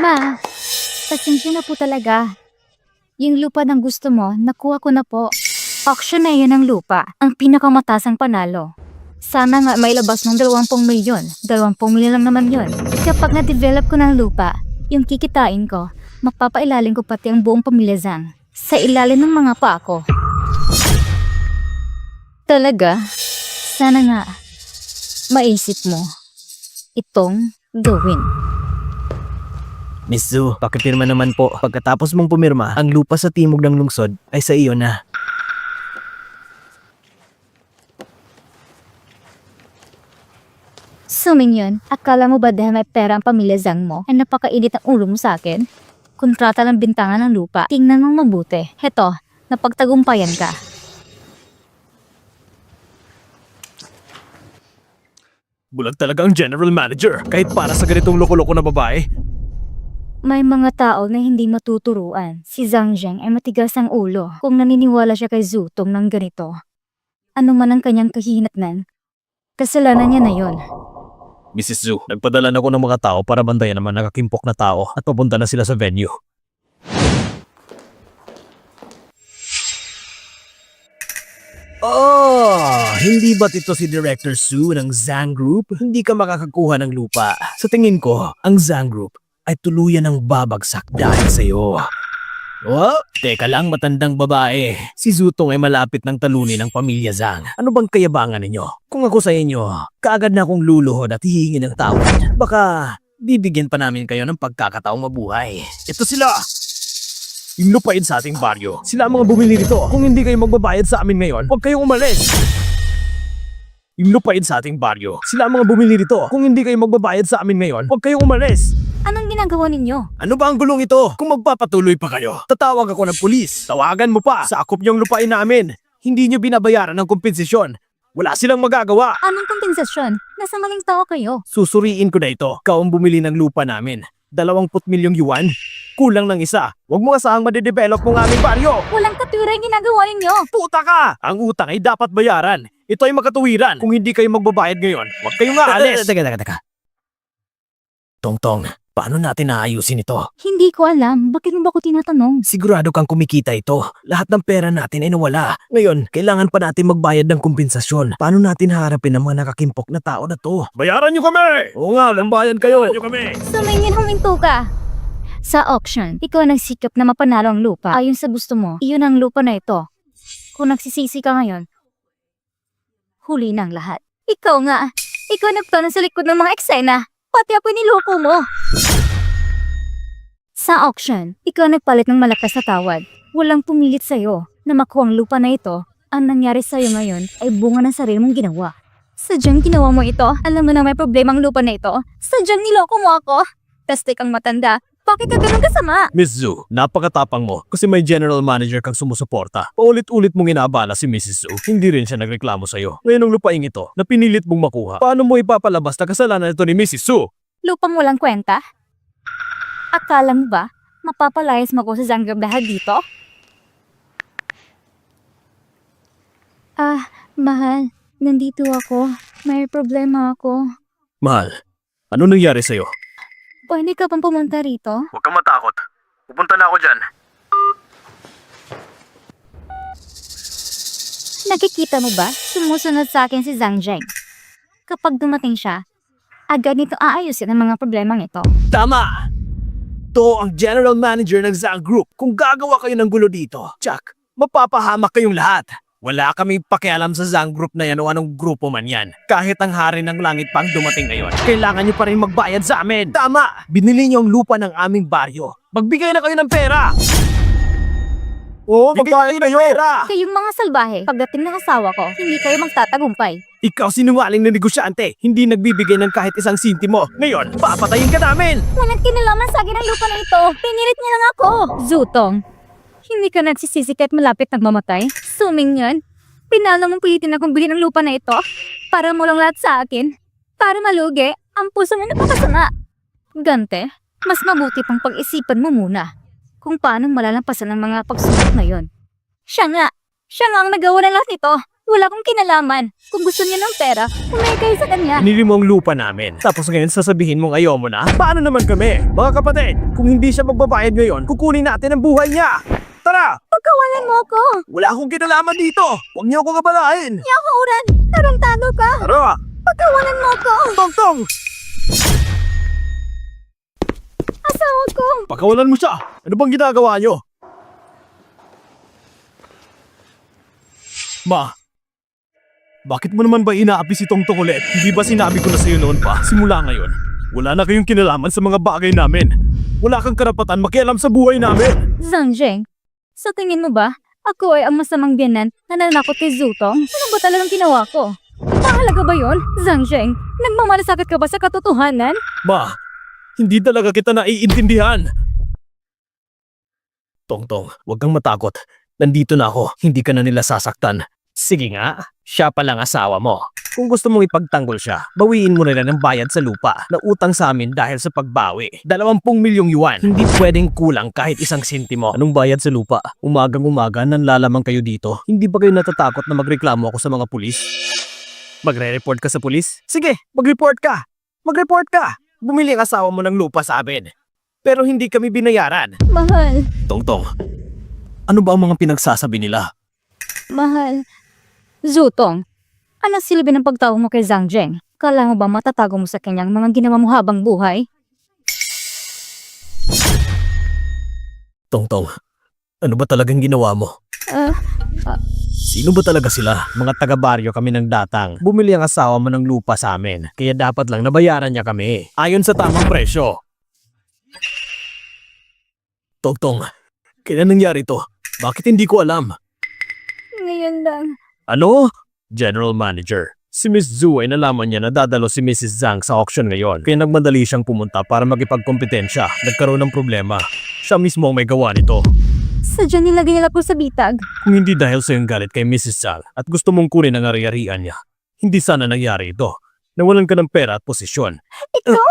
Ma, pasensya na po talaga. Yung lupa ng gusto mo, nakuha ko na po. Auction na yun ang lupa, ang pinakamatasang panalo. Sana nga may labas ng 20 milyon. 20 milyon lang naman yun. Kapag na-develop ko ng lupa, Yung kikitain ko, mapapailalim ko pati ang buong pamilya Zhang sa ilalim ng mga paa ko. Talaga? Sana nga maisip mo itong gawin. Miss Zhu, pakipirma naman po. Pagkatapos mong pumirma, ang lupa sa timog ng lungsod ay sa iyo na. So Mingyan, akala mo ba dahil may pera ang pamilya Zhang mo ay napakainit ang ulo mo sa akin? Kontrata ng bintangan ng lupa, tingnan mong mabuti. Heto, napagtagumpayan ka. Bulag talaga ang general manager. Kahit para sa ganitong loko-loko na babae. May mga tao na hindi matuturuan. Si Zhang Zheng ay matigas ang ulo kung naniniwala siya kay Zutong ng ganito. Ano man ang kanyang kahinatnan, kasalanan niya na yon. Mrs. Zhu, nagpadala na ako ng mga tao para bantayan naman nakakimpok na tao at papunta na sila sa venue. Oh, hindi ba't ito si Director Su ng Zhang Group? Hindi ka makakakuha ng lupa. Sa tingin ko, ang Zhang Group ay tuluyan ng babagsak dahil sa iyo. Oh, teka lang matandang babae. Si Zutong ay malapit ng talunin ng pamilya Zhang. Ano bang kayabangan ninyo? Kung ako sa inyo, kaagad na akong luluhod at hihingi ng tawad. Baka bibigyan pa namin kayo ng pagkakataong mabuhay. Ito sila! Yung lupain sa ating baryo. Sila ang mga bumili nito. Kung hindi kayo magbabayad sa amin ngayon, huwag kayong umalis. Yung lupain sa ating baryo. Sila ang mga bumili nito. Kung hindi kayo magbabayad sa amin ngayon, huwag kayong umalis. Anong ginagawa ninyo? Ano ba ang gulong ito? Kung magpapatuloy pa kayo, tatawag ako ng pulis. Tawagan mo pa. Sakop niyong lupain namin. Hindi niyo binabayaran ng kompensasyon. Wala silang magagawa. Anong kompensasyon? Nasa maling tao kayo. Susuriin ko na ito. Ikaw ang bumili ng lupa namin. 20 milyong yuan? Kulang ng isa. Huwag mo asahang madedevelop mo ang aming baryo. Walang katwiran ginagawa ninyo. Puta ka! Ang utang ay dapat bayaran. Ito ay makatuwiran. Kung hindi kayo magbabayad ngayon, huwag kayong aalis. Teka. Tongtong, paano natin naayusin ito? Hindi ko alam. Bakit mo ba ko tinatanong? Sigurado kang kumikita ito. Lahat ng pera natin ay nawala. Ngayon, kailangan pa natin magbayad ng kompensasyon. Paano natin haharapin ang mga nakakimpok na tao na to? Bayaran niyo kami! Oo nga, lambayan kayo. Bayaran niyo kami. So Mingyan, huminto ka. Sa auction, ikaw nagsikap na mapanalo ang lupa. Ayon sa gusto mo, iyon ang lupa na ito. Kung nagsisisi ka ngayon, huli na ang lahat. Ikaw nga, ikaw nagplano sa likod ng mga eksena. Pati ako niloko mo. Sa auction, ikaw nagpalit ng malakas na tawad. Walang pumilit sa'yo na makuha ang lupa na ito. Ang nangyari sa'yo ngayon ay bunga ng sarili mong ginawa. Sadyang ginawa mo ito? Alam mo na may problema ang lupa na ito? Sadyang niloko mo ako? Plastic kang matanda. Bakit ka ganun kasama? Miss Zhu, napakatapang mo kasi may general manager kang sumusuporta. Paulit-ulit mong inaabala si Mrs. Zhu. Hindi rin siya nagreklamo sa'yo. Ngayon ang lupaing ito na pinilit mong makuha, paano mo ipapalabas na kasalanan ito ni Mrs. Zhu? Lupang walang kwenta? Akala mo ba mapapalayas mo ko sa Zanggab dahil dito? Mahal, nandito ako. May problema ako. Mahal, ano nangyari sa'yo? Pwede ka bang pumunta rito? Huwag kang matakot. Pupunta na ako dyan. Nakikita mo ba? Sumusunod sa akin si Zhang Zheng. Kapag dumating siya, agad nito aayusin ang mga problemang ito. Tama! To ang general manager ng Zhang Group. Kung gagawa kayo ng gulo dito, Chuck, mapapahamak kayong lahat. Wala kaming pakialam sa Zhang Group na yan o anong grupo man yan. Kahit ang hari ng langit pang dumating ngayon, kailangan nyo pa rin magbayad sa amin. Tama! Binili nyo ang lupa ng aming baryo. Magbigay na kayo ng pera! Oo, magbayad na pera! Kayong mga salbahe, pagdating ng asawa ko, hindi kayo magtatagumpay. Ikaw sinungaling na negosyante, hindi nagbibigay ng kahit isang sintimo. Ngayon, papatayin ka namin! Walang kinalaman sa akin ang lupa na ito. Pinilit niya lang ako. Zutong, hindi ka nagsisisi kahit malapit nang mamatay? Suming yan. Pinalo mong pilitin akong bilhin ang lupa na ito para mo lang lahat sa akin. Para malugi, ang puso mo napakasama. Gante, mas mabuti pang pag-isipan mo muna kung paano malalampasan ang mga pagsubok na yon. Siya nga ang nagawa ng lahat nito. Wala akong kinalaman. Kung gusto niya ng pera, umay kayo sa kanya. Binili mo ang lupa namin. Tapos ngayon sasabihin mong ayaw mo na? Paano naman kami? Mga kapatid, kung hindi siya magbabayad ngayon, kukunin natin ang buhay niya. Tara! Pagkawalan mo ako. Wala akong kinalaman dito. Huwag niyo ako kabalain. Yakuran, tarantado ka. Tara! Pagkawalan mo ako. Tongtong! Asawa asawa ko! Pakawalan mo siya! Ano bang ginagawa nyo? Ma, bakit mo naman ba inaapi si Tongtong ulit? Hindi ba sinabi ko na sa'yo noon pa? Simula ngayon, wala na kayong kinalaman sa mga bagay namin. Wala kang karapatan makialam sa buhay namin. Zhang Zheng, sa tingin mo ba, ako ay ang masamang biyanan na nanakot kay Zutong? Ano ba talagang ginawa ko? Mahalaga ba yon? Zhang Zheng, nagmamalasakit ka ba sa katotohanan? Ma, hindi talaga kita naiintindihan. Tongtong, huwag kang matakot. Nandito na ako, hindi ka na nila sasaktan. Sige nga, siya palang asawa mo. Kung gusto mong ipagtanggol siya, bawiin mo na lang ng bayad sa lupa na utang sa amin dahil sa pagbawi. 20 milyong yuan. Hindi pwedeng kulang kahit 1 sentimo. Anong bayad sa lupa? Umagang-umaga nanlalamang kayo dito. Hindi ba kayo natatakot na magreklamo ako sa mga pulis? Magre-report ka sa pulis? Sige, mag-report ka! Mag-report ka! Bumili ang asawa mo ng lupa sa amin. Pero hindi kami binayaran. Mahal, Tongtong, ano ba ang mga pinagsasabi nila? mahal. Zutong, ano silbi ng pagtawag mo kay Zhang Zheng? Kala mo ba matatago mo sa kanyang mga ginawa mo habang buhay? Tongtong, ano ba talagang ginawa mo? Sino ba talaga sila? Mga taga-baryo kami ng datang. Bumili ang asawa mo ng lupa sa amin, kaya dapat lang nabayaran niya kami. Ayon sa tamang presyo. Tongtong, kailan nangyari to? Bakit hindi ko alam? Ngayon lang. Ano? General Manager. Si Miss Zhu ay nalaman niya na dadalo si Mrs. Zhang sa auction ngayon, kaya nagmadali siyang pumunta para magipagkompetensya. Nagkaroon ng problema. Siya mismo ang may gawa nito. Sadya nilagay nila po sa bitag. Kung hindi dahil sa iyong galit kay Mrs. Zhang at gusto mong kunin ang ari-arian niya, hindi sana nangyari ito. Nawalan ka ng pera at posisyon. Ito?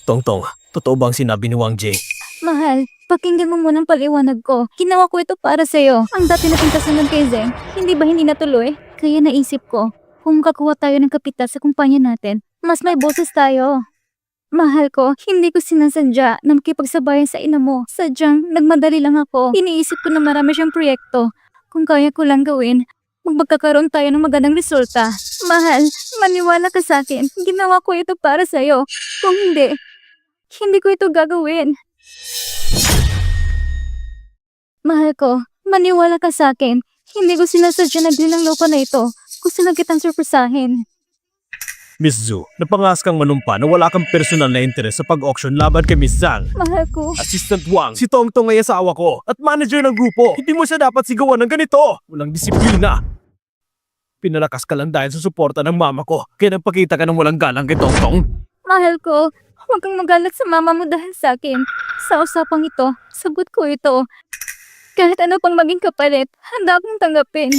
Tongtong, totoo ba ang sinabi ni Wang Jie? Mahal, pakinggan mo muna ang paliwanag ko. Ginawa ko ito para sa'yo. Ang dati nating kasunod kay Zeng, hindi ba hindi natuloy? Kaya naisip ko, kung kakuha tayo ng kapital sa kumpanya natin, mas may boses tayo. Mahal ko, hindi ko sinasadya na makipagsabayan sa ina mo. Sadyang, nagmadali lang ako. Iniisip ko na marami siyang proyekto. Kung kaya ko lang gawin, magkakaroon tayo ng magandang resulta. Mahal, maniwala ka sa akin. Ginawa ko ito para sa'yo. Kung hindi, hindi ko ito gagawin. Mahal ko, maniwala ka sa akin. Hindi ko sinasadya na din ang lupa na ito. Gusto lang kitang surpresahin. Miss Zhu, napangas kang manumpa na wala kang personal na interes sa pag-auction laban kay Miss Zhang. Mahal ko. Assistant Wang, si Tongtong ay asawa ko at manager ng grupo. Hindi mo siya dapat sigawan ng ganito. Walang disiplina. Pinalakas ka lang dahil sa suporta ng mama ko. Kaya nagpakita ka ng walang galang kay Tongtong. Mahal ko, huwag kang magalit sa mama mo dahil sa akin. Sa usapang ito, sagot ko ito. Kahit ano pang maging kapalit, handa akong tanggapin.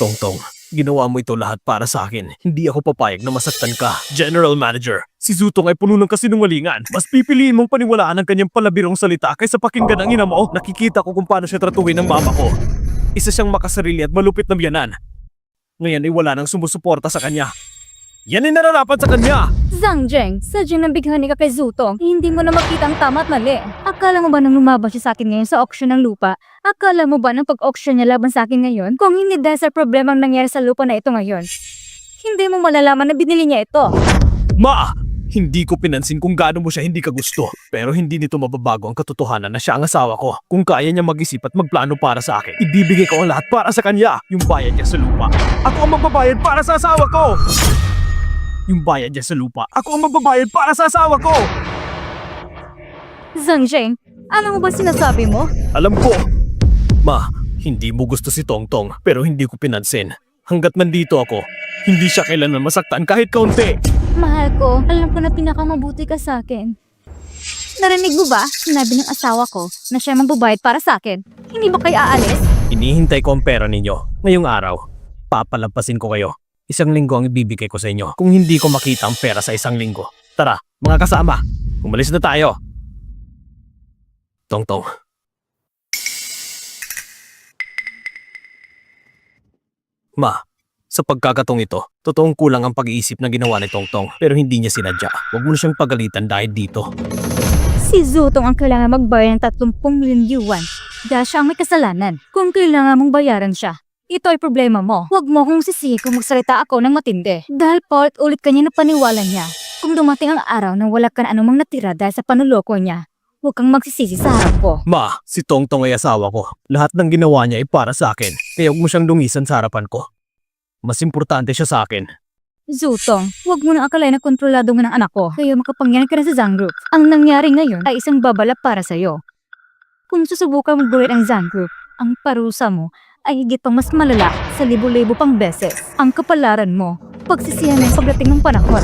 Tongtong, ginawa mo ito lahat para sa akin. Hindi ako papayag na masaktan ka. General Manager, si Zutong ay puno ng kasinungalingan. Mas pipiliin mong paniwalaan ang kanyang palabirong salita kaysa pakinggan ang ina mo. Nakikita ko kung paano siya tratuhin ng mama ko. Isa siyang makasarili at malupit na biyanan. Ngayon ay wala nang sumusuporta sa kanya. Yan ay nararapat sa kanya! Zhang Zheng, sadyang nabighani ka kay Zutong. Hindi mo na makita ang tama at mali. Akala mo ba nang lumaban siya sa akin ngayon sa auction ng lupa? Akala mo ba nang pag-auction niya laban sa akin ngayon? Kung hindi dahil sa problemang nangyari sa lupa na ito ngayon, hindi mo malalaman na binili niya ito. Ma! Hindi ko pinansin kung gaano mo siya hindi ka gusto. Pero hindi nito mababago ang katotohanan na siya ang asawa ko. Kung kaya niya mag-isip at magplano para sa akin, ibibigay ko ang lahat para sa kanya. Yung bayad niya sa lupa. Ako ang magbabayad para sa asawa ko! Yung bayad niya sa lupa. Ako ang magbabayad para sa asawa ko! Zhang Zheng, ano mo ba sinasabi mo? Alam ko! Ma, hindi mo gusto si Tongtong pero hindi ko pinansin. Hanggat nandito ako, hindi siya kailanman masaktan kahit kaunti. Mahal ko, alam ko na pinakamabuti ka sa akin. Narinig mo ba? Sinabi ng asawa ko na siya magbabayad para sa akin. Hindi ba kayo aalis? Hinihintay ko ang pera ninyo. Ngayong araw, papalampasin ko kayo. 1 linggo ang ibibigay ko sa inyo kung hindi ko makita ang pera sa 1 linggo. Tara, mga kasama, umalis na tayo. Tongtong. Ma, sa pagkakatong ito, totoong kulang ang pag-iisip na ginawa ni Tongtong pero hindi niya sinadya. Huwag mo na siyang pagalitan dahil dito. Si Zutong ang kailangan magbayad ng 30 milyong yuan dahil siya ang may kasalanan. Kung kailangan mong bayaran siya, ito ay problema mo. Huwag mo kong sisihin kung magsalita ako ng matindi. Dahil paulit-ulit kanya na paniwala niya. Kung dumating ang araw na wala ka na anumang natira dahil sa panuloko niya, Huwag kang magsisisi sa harap ko. Ma, si Tongtong ay asawa ko. Lahat ng ginawa niya ay para sa akin. Kaya huwag mo siyang dungisan sa harapan ko. Mas importante siya sa akin. Zutong, huwag mo na akalain na kontrolado mo ng anak ko. Kaya makapangyarihan ka na sa Zhang Group. Ang nangyari ngayon ay isang babala para sa'yo. Kung susubukan mong gawin ang Zhang Group, ang parusa mo ay higit pang mas malala sa libo-libo pang beses. Ang kapalaran mo, pagsisihan ng pagdating ng panahon.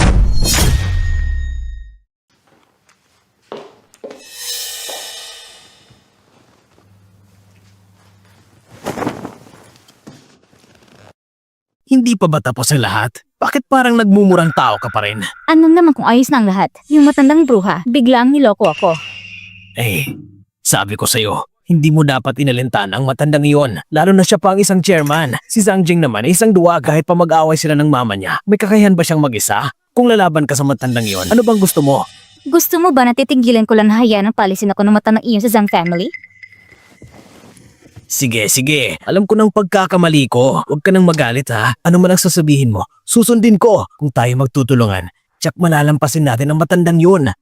Hindi pa ba tapos ang lahat? Bakit parang nagmumurang tao ka pa rin? Ano naman kung ayos na ang lahat? Yung matandang bruha, biglang niloko ako. Eh, sabi ko sa'yo, hindi mo dapat inalintana ang matandang iyon. Lalo na siya pa ang isang chairman. Si Zhang Jing naman ay isang duwa kahit pa mag-away sila ng mama niya. May kakayahan ba siyang mag-isa? Kung lalaban ka sa matandang iyon, ano bang gusto mo? Gusto mo ba na titigilan ko lang na hayaan ang palisin ako ng matandang iyon sa Zhang family? Sige, sige. Alam ko ng pagkakamali ko. Huwag ka nang magalit ha. Ano man ang sasabihin mo, susundin ko. Kung tayo magtutulungan, tsak malalampasin natin ang matandang yun.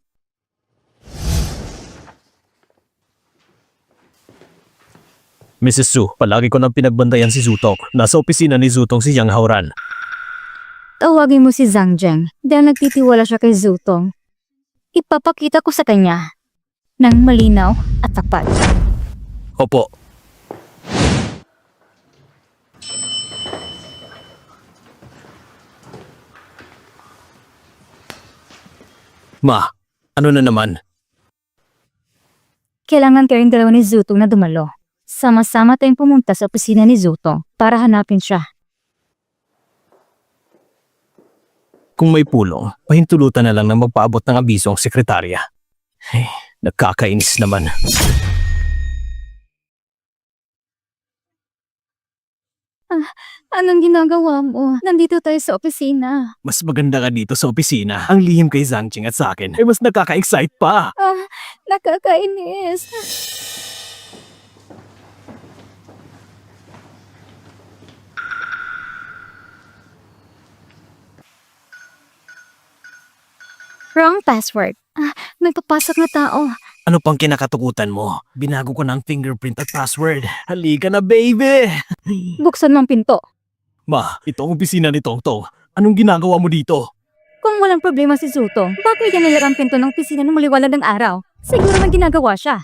Mrs. Su, palagi ko nang pinagbantayan si Zutong. Nasa opisina ni Zutong si Yang Haoran. Tawagin mo si Zhang Zheng dahil nagtitiwala siya kay Zutong. Ipapakita ko sa kanya ng malinaw at tapat. Opo. Ma, ano na naman? Kailangan kayong dalawa ni Zutong na dumalo. Sama-sama tayong pumunta sa opisina ni Zutong para hanapin siya. Kung may pulong, pahintulutan na lang na magpaabot ng abiso ang sekretarya. Nakakainis naman. Anong ginagawa mo? Nandito tayo sa opisina. Mas maganda ka dito sa opisina. Ang lihim kay Zhang Jing at sa akin ay mas nakaka-excite pa. Nakakainis. Wrong password. May papasok na tao. Ano pang kinakatukutan mo? Binago ko ng fingerprint at password. Halika na, baby! Buksan mo ang pinto. Ma, ito ang opisina ni Tongtong. Anong ginagawa mo dito? Kung walang problema si Zutong, bakit niya nilara ang pinto ng opisina ng maliwanag ng araw? Siguro may ginagawa siya.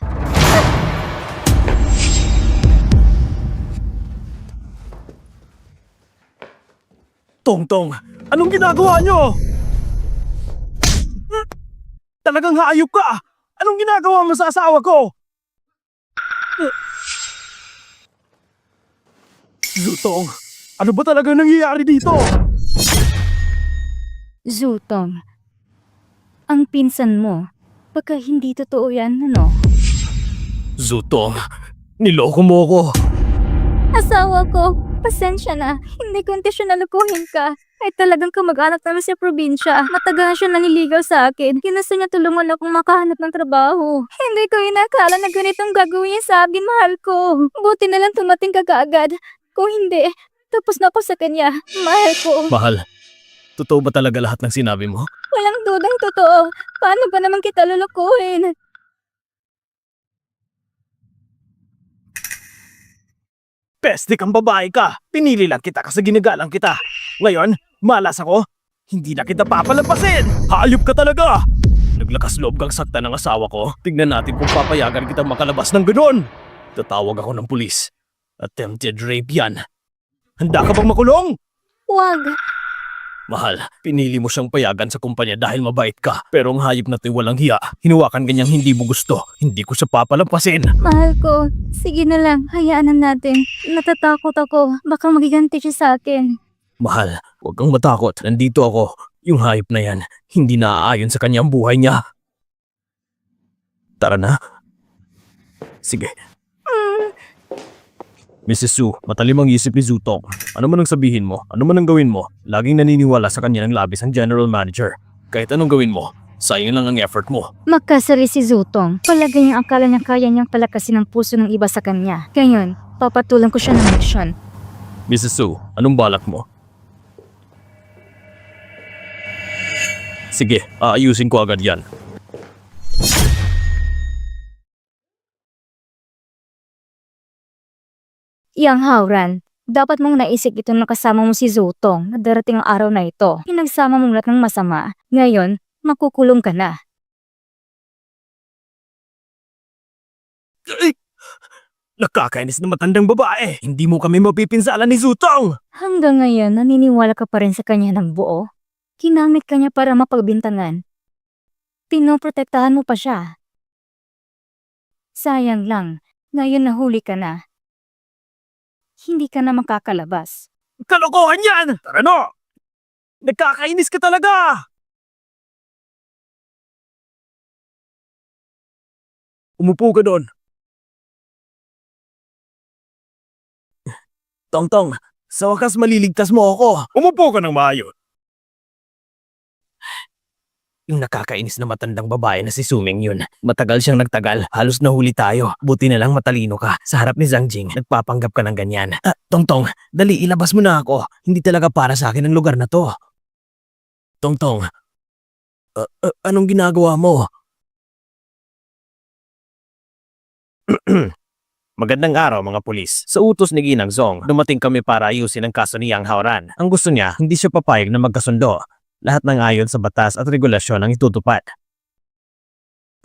Tongtong, anong ginagawa nyo? Talagang hayop ka! Anong ginagawa mo sa asawa ko? Zutong, ano ba talaga nangyayari dito? Zutong, ang pinsan mo, baka hindi totoo yan, ano? Zutong, niloko mo ko. Asawa ko, pasensya na. Hindi ko intensyon na lukuhin ka. Ay talagang kamag-anak namin sa probinsya. Matagal na siya naniligaw sa akin. Ginusto niya tulungan akong makahanap ng trabaho. Hindi ko inakala na ganitong gagawin niya sa akin, mahal ko. Buti na lang tumating ka kaagad. Kung hindi, tapos na ako sa kanya. Mahal ko. Mahal, totoo ba talaga lahat ng sinabi mo? Walang dudang totoo. Paano ba naman kita lulukuhin? Peste kang babae ka. Pinili lang kita kasi ginagalang kita. Ngayon, malas ako. Hindi na kita papalampasin. Hayop ka talaga. Naglakas loob kang sakta ng asawa ko. Tignan natin kung papayagan kita makalabas ng ganon. Tatawag ako ng pulis. Attempted rape yan. Handa ka bang makulong? Wag. Mahal, pinili mo siyang payagan sa kumpanya dahil mabait ka. Pero ang hayop na to'y walang hiya. Hinuwakan ganyang hindi mo gusto. Hindi ko siya papalampasin. Mahal ko. Sige na lang. Hayaan na natin. Natatakot ako. Baka magiganti siya sa akin. Mahal, huwag kang matakot. Nandito ako. Yung hayop na yan, hindi naaayon sa kanyang buhay niya. Tara na. Sige. Mrs. Su, matalim ang isip ni Zutong. Ano man ang sabihin mo, ano man ang gawin mo, laging naniniwala sa kanya ng labis ang general manager. Kahit anong gawin mo, sayang lang ang effort mo. Magkasari si Zutong. Palagay niyang akala niya kaya niyang palakasin ang puso ng iba sa kanya. Ngayon, papatulan ko siya ng misyon. Mrs. Su, anong balak mo? Sige, aayusin ko agad yan. Yang Hauran, dapat mong naisip ito na kasama mo si Zutong na darating ang araw na ito. Pinagsama mong lahat ng masama. Ngayon, makukulong ka na. Ay! Nakakainis na matandang babae. Hindi mo kami mapipinsalan ni Zutong. Hanggang ngayon, naniniwala ka pa rin sa kanya ng buo. Kinamit ka niya para mapagbintangan. Pinoprotektahan mo pa siya. Sayang lang, ngayon nahuli ka na. Hindi ka na makakalabas. Kalokohan yan! Tara no! Nakakainis ka talaga! Umupo ka doon. Tongtong, sa wakas maliligtas mo ako. Umupo ka ng maayos. Yung nakakainis na matandang babae na si Suming yun. Matagal siyang nagtagal. Halos nahuli tayo. Buti na lang matalino ka. Sa harap ni Zhang Jing, nagpapanggap ka ng ganyan. Tongtong, dali ilabas mo na ako. Hindi talaga para sa akin ang lugar na to. Tongtong, anong ginagawa mo? Magandang araw mga pulis. Sa utos ni Ginang Zong, dumating kami para ayusin ang kaso ni Yang Haoran. Ang gusto niya, hindi siya papayag na magkasundo. Lahat ng ayon sa batas at regulasyon ang itutupad.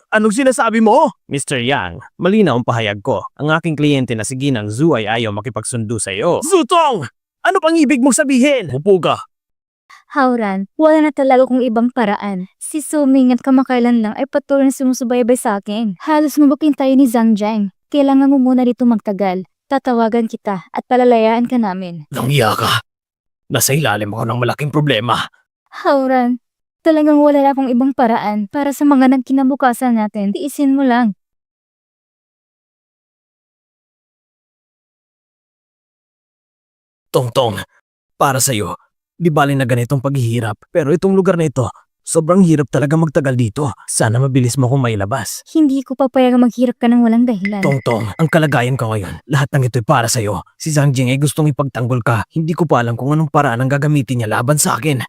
Anong sinasabi mo? Mr. Yang, malinaw ang pahayag ko. Ang aking kliyente na si Ginang Zhu ay ayaw makipagsundo sa iyo. Zutong! Ano pang ibig mong sabihin? Upo ka. Hauran, wala na talaga kung ibang paraan. Si Suming at kamakailan lang ay patuloy na sumusubaybay sa akin. Halos mabuking tayo ni Zhang Jiang. Kailangan mo muna dito magtagal. Tatawagan kita at palalayaan ka namin. Nangya ka. Nasa ilalim ako ng malaking problema. Hauran, talagang wala na akong ibang paraan para sa mga nagkinabukasan natin. Tiisin mo lang. Tongtong, para sa'yo, di bali na ganitong paghihirap. Pero itong lugar na ito, sobrang hirap talaga magtagal dito. Sana mabilis mo akong mailabas. Hindi ko papayag maghirap ka ng walang dahilan. Tongtong, ang kalagayan ko ngayon, lahat ng ito'y para sa'yo. Si Zhang Jing ay gustong ipagtanggol ka. Hindi ko pa alam kung anong paraan ang gagamitin niya laban sa akin.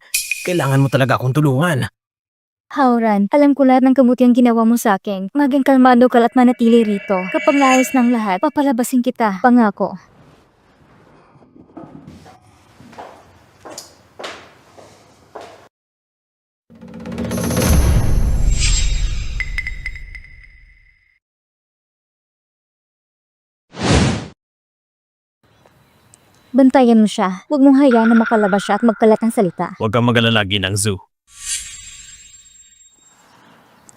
Kailangan mo talaga akong tulungan. Hauran, alam ko lahat ng kabutiang ginawa mo sa akin. Maging kalmado ka at manatili rito. Kapag naayos ng lahat, papalabasin kita. Pangako. Bantayan mo siya. Huwag mong hayaan na makalabas siya at magkalat ng salita. Huwag kang magalala, Ginang Zhu.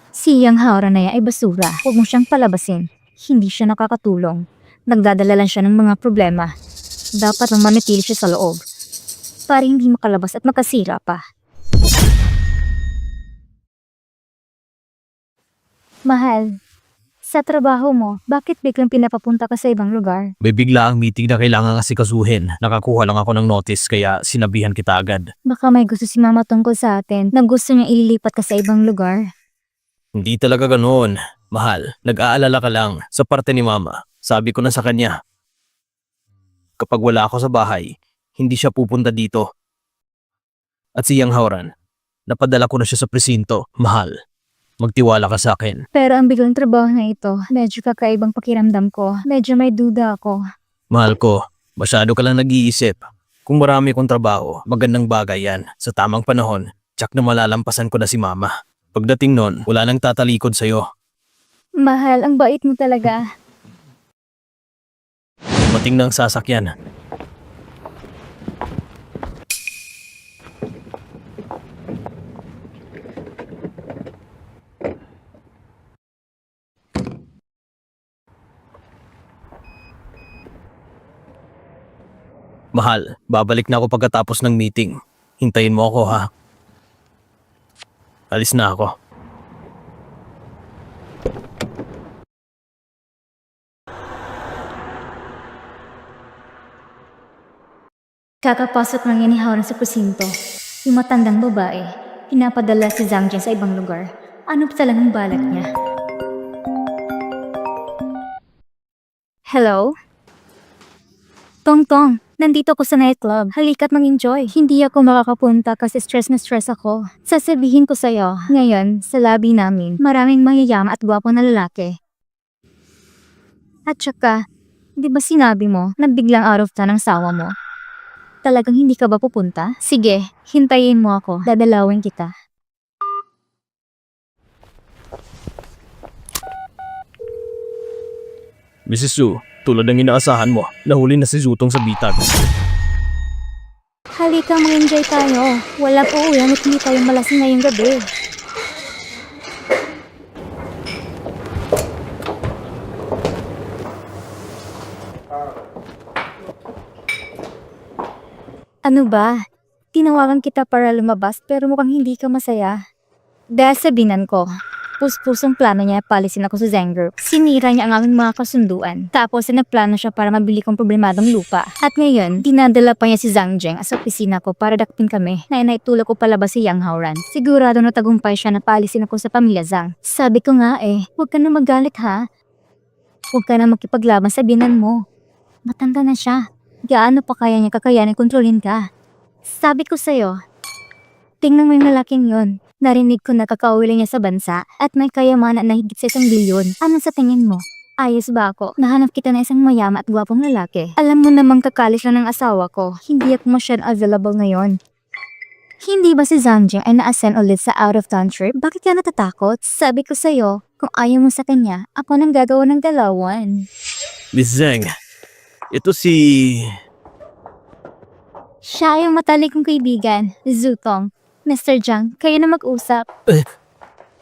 Si Yang Hauran na yan ay basura. Huwag mo siyang palabasin. Hindi siya nakakatulong. Nagdadala lang siya ng mga problema. Dapat lang manatili siya sa loob. Para hindi makalabas at makasira pa. Mahal, sa trabaho mo, bakit biglang pinapapunta ka sa ibang lugar? May bigla ang meeting na kailangan asikasuhin. Nakakuha lang ako ng notice kaya sinabihan kita agad. Baka may gusto si mama tungkol sa atin na gusto niya ililipat ka sa ibang lugar. Hindi talaga ganoon. Mahal, nag-aalala ka lang sa parte ni Mama. Sabi ko na sa kanya. Kapag wala ako sa bahay, hindi siya pupunta dito. At si Yang Haoran, napadala ko na siya sa presinto. Mahal, magtiwala ka sa akin. Pero ang biglang trabaho na ito, medyo kakaibang pakiramdam ko. Medyo may duda ako. Mahal ko, masyado ka lang nag-iisip. Kung marami kong trabaho, magandang bagay yan. Sa tamang panahon, tsak na malalampasan ko na si Mama. Pagdating nun, wala nang tatalikod sa'yo. Mahal, ang bait mo talaga. Dumating na ang sasakyan. Mahal, babalik na ako pagkatapos ng meeting. Hintayin mo ako ha. Alis na ako. Kakapasok lang yan ni Hauran sa presinto. Yung matandang babae, pinapadala si Zhang Jian sa ibang lugar. Ano pa talagang balak niya? Hello? Tongtong, nandito ako sa nightclub. Halika't mag-enjoy. Hindi ako makakapunta kasi stress na stress ako. Sasabihin ko sa'yo, ngayon, sa lobby namin, maraming mayayaman at gwapo na lalaki. At saka, Di ba sinabi mo na biglang out of town ang sawa mo? Talagang hindi ka ba pupunta? Sige, hintayin mo ako. Dadalawin kita. Mrs. Su, tulad ng inaasahan mo, nahuli na si Zutong sa bitag. Halika, mag-enjoy tayo. Wala po ulan at hindi tayo malasing ngayong gabi. Ano ba? Tinawagan kita para lumabas pero mukhang hindi ka masaya. Dahil sa binan ko, puspusong plano niya palisin ako sa Zang Group. Sinira niya ang aming mga kasunduan. Tapos nagplano siya para mabili kong problemadong lupa. At ngayon, dinadala pa niya si Zhang Zheng sa opisina ko para dakpin kami na inaitulak ko palabas si Yang Haoran. Sigurado na tagumpay siya na palisin ako sa pamilya Zhang. Sabi ko nga huwag ka na magalit ha. Huwag ka na makipaglaban sa binan mo. Matanda na siya. Gaano pa kaya niya kakayanin kontrolin ka? Sabi ko sa'yo, tingnan mo yung lalaking yun. Narinig ko na kakauwi lang niya sa bansa at may kayamanan na higit sa 1 bilyon. Ano sa tingin mo? Ayos ba ako? Nahanap kita na isang mayaman at gwapong lalaki. Alam mo namang kakalis lang ng asawa ko. Hindi ako masyadong available ngayon. Hindi ba si Zhang Jing ay na-ascend ulit sa out-of-town trip? Bakit ka natatakot? Sabi ko sa'yo, kung ayaw mo sa kanya, ako nang gagawa ng dalawan. Miss Zheng, ito si... Siya yung matalik kong kaibigan, Zutong. Mr. Zhang, kayo na mag-usap.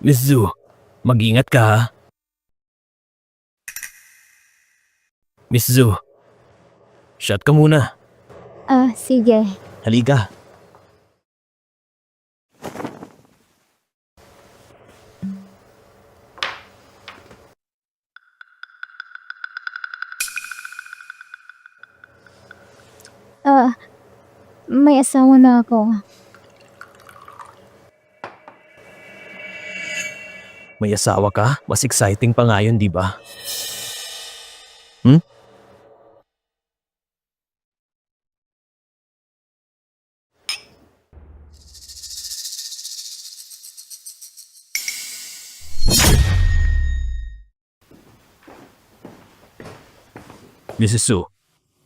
Miss Zu, mag-ingat ka ha. Miss Zu, shot ka muna. Sige. Halika. May asawa na ako. May asawa ka? Mas exciting pa nga yun, di ba? Mrs. Su,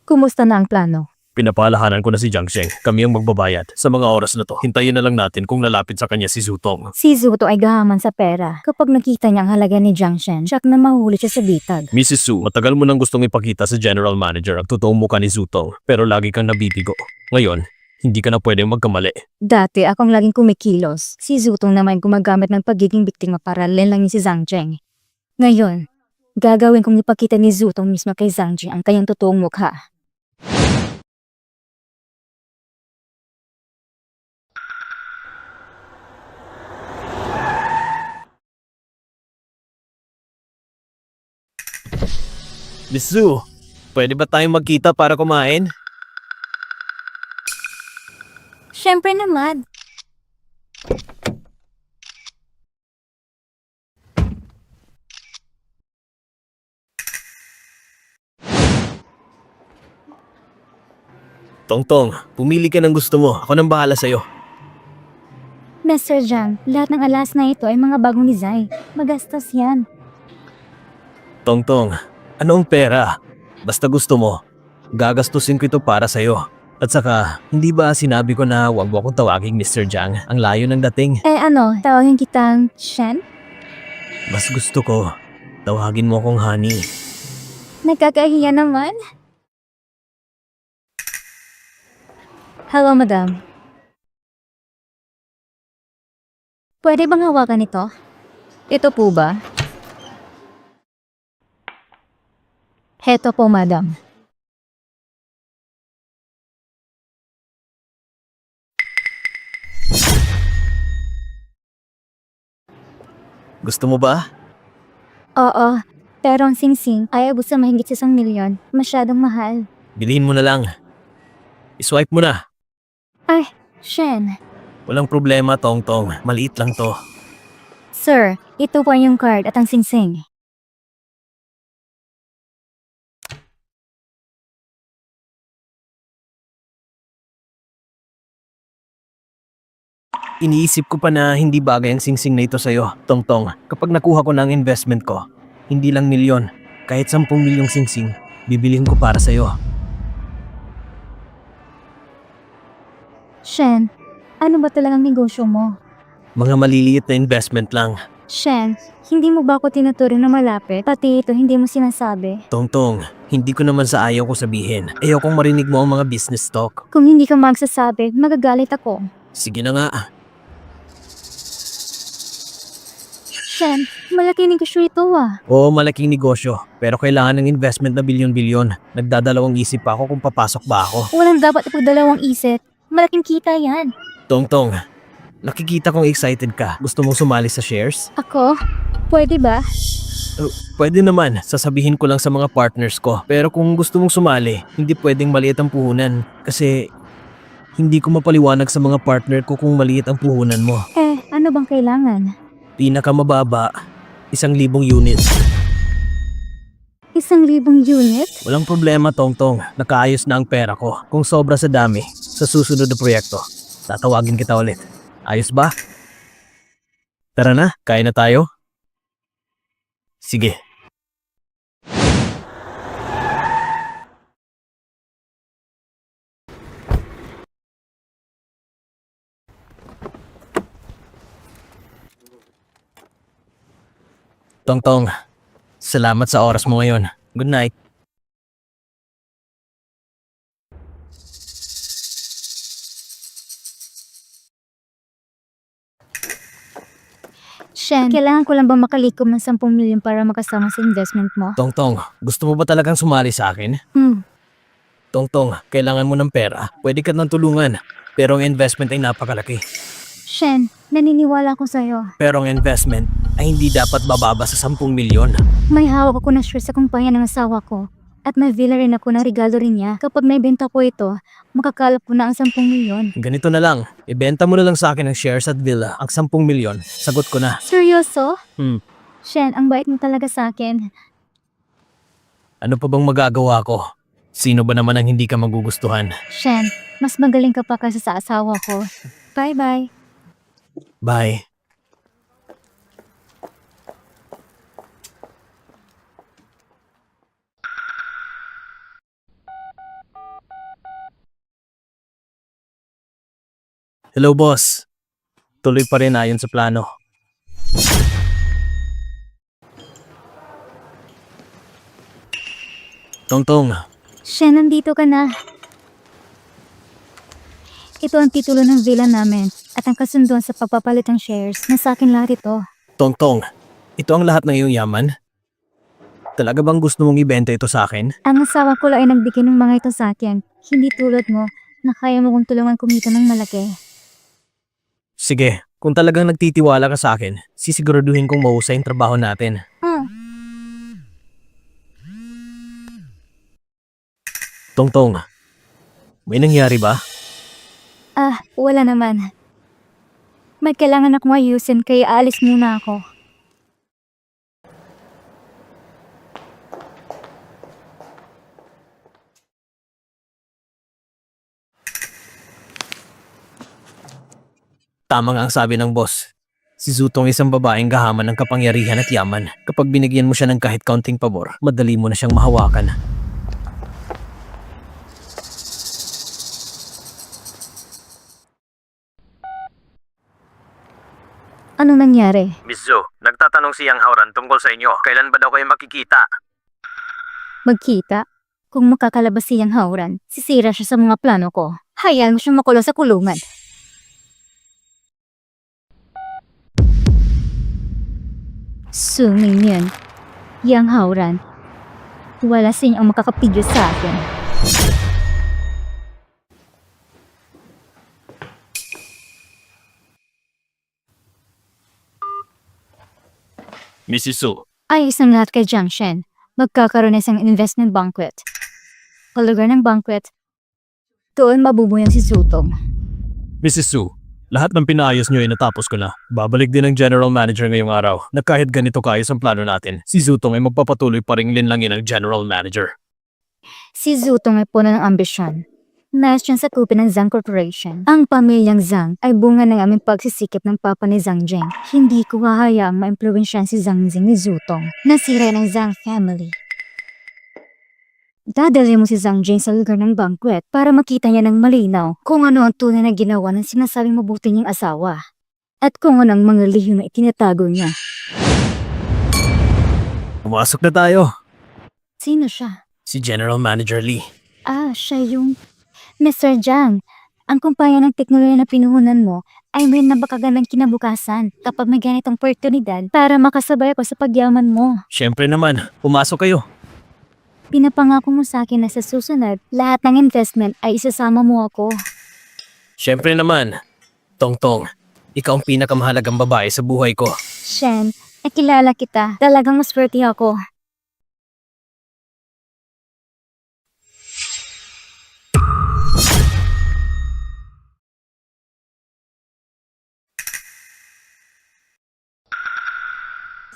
Kumusta na ang plano? pinapalahanan ko na si Jiang Sheng. Kami ang magbabayad. Sa mga oras na to, hintayin na lang natin kung lalapit sa kanya si Zutong. Si Zuto ay gahaman sa pera. Kapag nakita niya ang halaga ni Jiang Shen, siyak na mahuli siya sa bitag. Mrs. Su, matagal mo nang gustong ipakita sa general manager ang totoong mukha ni Zutong, pero lagi kang nabibigo. Ngayon, hindi ka na pwedeng magkamali. Dati akong laging kumikilos. Si Zutong naman gumagamit ng pagiging biktima para lang niya si Zhang Zheng. Ngayon, gagawin kong ipakita ni Zutong mismo kay Zhang Zheng ang kanyang totoong mukha. Miss Su, pwede ba tayong magkita para kumain? Siyempre naman. Tongtong, pumili ka ng gusto mo. Ako nang bahala sa'yo. Mr. Zhang, lahat ng alas na ito ay mga bagong design. Magastos yan. Tongtong, ano ang pera? Basta gusto mo, gagastusin ko ito para sa'yo. At saka, hindi ba sinabi ko na huwag mo akong tawaging Mr. Jiang? Ang layo ng dating. Tawagin kitang Shen? Mas gusto ko, tawagin mo akong honey. Nagkakahiya naman. Hello, madam. Pwede bang hawakan ito? Ito po ba? Heto po, madam. Gusto mo ba? Oo, pero ang singsing ay abot sa mahigit sa 1 milyon. Masyadong mahal. Bilhin mo na lang. Iswipe mo na. Ay, Shen. Walang problema, Tongtong. Maliit lang to. Sir, ito po yung card at ang singsing. Iniisip ko pa na hindi bagay ang singsing na ito sa'yo, Tongtong. Kapag nakuha ko ng investment ko, hindi lang milyon, kahit 10 milyong singsing, Bibilihin ko para sa'yo. Shen, ano ba talagang negosyo mo? Mga maliliit na investment lang. Shen, hindi mo ba ako tinuturing na malapit? Pati ito hindi mo sinasabi. Tongtong, hindi ko naman sa ayaw ko sabihin. Ayaw kong marinig mo ang mga business talk. Kung hindi ka magsasabi, magagalit ako. Sige na nga. Shen, malaking negosyo ito ah. Oo, malaking negosyo. Pero kailangan ng investment na bilyon-bilyon. Nagdadalawang isip pa ako kung papasok ba ako. Walang dapat ipagdalawang isip. Malaking kita yan. Tongtong, nakikita kong excited ka. Gusto mong sumali sa shares? Ako? Pwede ba? Pwede naman, sasabihin ko lang sa mga partners ko. Pero kung gusto mong sumali, hindi pwedeng maliit ang puhunan. Kasi hindi ko mapaliwanag sa mga partner ko kung maliit ang puhunan mo. Ano bang kailangan? Pinakamababa, 1,000 units. 1,000 unit? Walang problema, Tongtong. Nakaayos na ang pera ko. Kung sobra sa dami, sa susunod na proyekto, tatawagin kita ulit. Ayos ba? Tara na, kain na tayo? Sige. Tongtong, salamat sa oras mo ngayon. Good night. Shen, kailangan ko lang ba makalikom ng 10 milyon para makasama sa investment mo? Tongtong, gusto mo ba talagang sumali sa akin? Tongtong, kailangan mo ng pera. Pwede ka nang tulungan. Pero ang investment ay napakalaki. Shen, naniniwala ko sa'yo. Pero ang investment ay hindi dapat bababa sa 10 milyon. May hawak ako na share sa kumpanya ng asawa ko. At may villa rin ako na regalo rin niya. Kapag naibenta ko ito, makakalap ko na ang 10 milyon. Ganito na lang, ibenta mo na lang sa akin ang shares at villa. Ang 10 milyon, sagot ko na. Seryoso? Hmm, Shen, ang bait mo talaga sa akin. ano pa bang magagawa ko? Sino ba naman ang hindi ka magugustuhan? Shen, mas magaling ka pa kasi sa asawa ko. Bye-bye. Bye. Hello, boss. Tuloy pa rin ayon sa plano. Tongtong, Shen, nandito ka na. Ito ang titulo ng villa namin at ang kasunduan sa pagpapalit ng shares. Nasa akin lahat ito. Tongtong, ito ang lahat ng iyong yaman? Talaga bang gusto mong ibenta ito sa akin? Ang asawa ko lang ay nagbigay ng mga ito sa akin. Hindi tulad mo na kaya mo kong tulungan kumita ng malaki. Sige, kung talagang nagtitiwala ka sa akin, sisiguraduhin kong mahusay ang trabaho natin. Tongtong, may nangyari ba? Wala naman. May kailangan akong ayusin kaya aalis muna ako. Tama nga ang sabi ng boss. Si Zutong isang babaeng gahaman ng kapangyarihan at yaman. Kapag binigyan mo siya ng kahit kaunting pabor, madali mo na siyang mahawakan. Anong nangyari? Miss Zhu, nagtatanong si Yang Hauran tungkol sa inyo. Kailan ba daw kayo makikita? Magkita? Kung makakalabas siyang hauran, sisira siya sa mga plano ko. Hayaan mo siyang makulong sa kulungan. Suming yun. Yang hauran. Wala siyang makakapidyo sa akin. Mrs. Zhu, Ayos ang lahat kay Jiang Shen. Magkakaroon na isang investment banquet. Sa lugar ng banquet, doon mabubuyang si Zutong. Mrs. Zhu, lahat ng pinaayos niyo ay natapos ko na. Babalik din ang general manager ngayong araw na kahit ganito kaayos ang plano natin, si Zutong ay magpapatuloy pa ring linlangin ang general manager. Si Zutong ay puno ng ambisyon. Nais siyang sakupin ng Zhang Corporation. Ang pamilyang Zhang ay bunga ng aming pagsisikap ng papa ni Zhang Zheng. Hindi ko hahayaang ma-impluwensyahan si Zhang Zheng ni Zutong. Nasira ng Zhang family. Dadali mo si Zhang Jing sa lugar ng banquet para makita niya ng malinaw kung ano ang tunay na ginawa ng sinasabing mabuti niyang asawa. At kung ano ang mga lihim na itinatago niya. Pumasok na tayo. Sino siya? Si General Manager Lee. Siya yung... Mr. Zhang, ang kumpanya ng teknolohiya na pinuhunan mo ay may napakagandang kinabukasan kapag may ganitong oportunidad para makasabay ako sa pagyaman mo. Siyempre naman, pumasok kayo. Pinapangako mo sa akin na sa susunod, lahat ng investment ay isasama mo ako. Siyempre naman. Tongtong, ikaw ang pinakamahalagang babae sa buhay ko. Shen, nakilala kita. Talagang maswerte ako.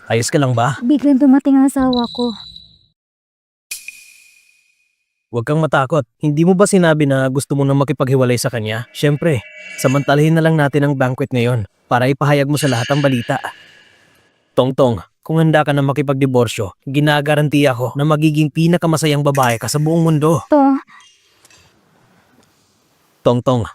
Ayos ka lang ba? Biglang dumating ang asawa ko. Huwag kang matakot. Hindi mo ba sinabi na gusto mo nang makipaghiwalay sa kanya? Siyempre, samantalahin na lang natin ang banquet ngayon para ipahayag mo sa lahat ang balita. Tongtong, kung handa ka na makipagdiborsyo, ginagarantiya ko na magiging pinakamasayang babae ka sa buong mundo. Tongtong,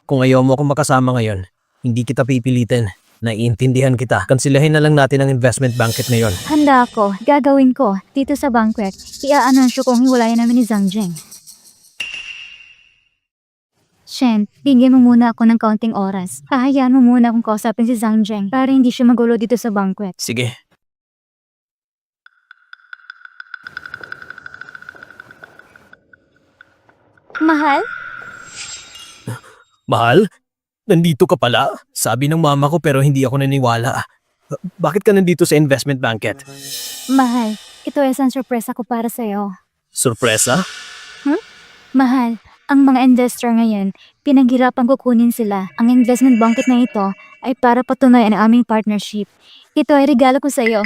kung ayaw mo akong makasama ngayon, hindi kita pipilitin. Naiintindihan kita. Kansilahin na lang natin ang investment banquet ngayon. Handa ako. Gagawin ko. Dito sa banquet, i-aanunsyo kong hiwalayan namin ni Zhang Jing. Shen, bigyan mo muna ako ng kaunting oras. Hahayaan mo muna akong kausapin si Zhang Jing para hindi siya magulo dito sa banquet. Sige. Mahal? Mahal? Nandito ka pala? Sabi ng mama ko pero hindi ako naniwala. Bakit ka nandito sa investment banquet? Mahal, ito ay isang sorpresa ko para sa'yo. Sorpresa? Mahal, ang mga investor ngayon, pinaghirapan ko kunin sila. Ang investment banquet na ito ay para patunayan ang aming partnership. Ito ay regalo ko sa'yo.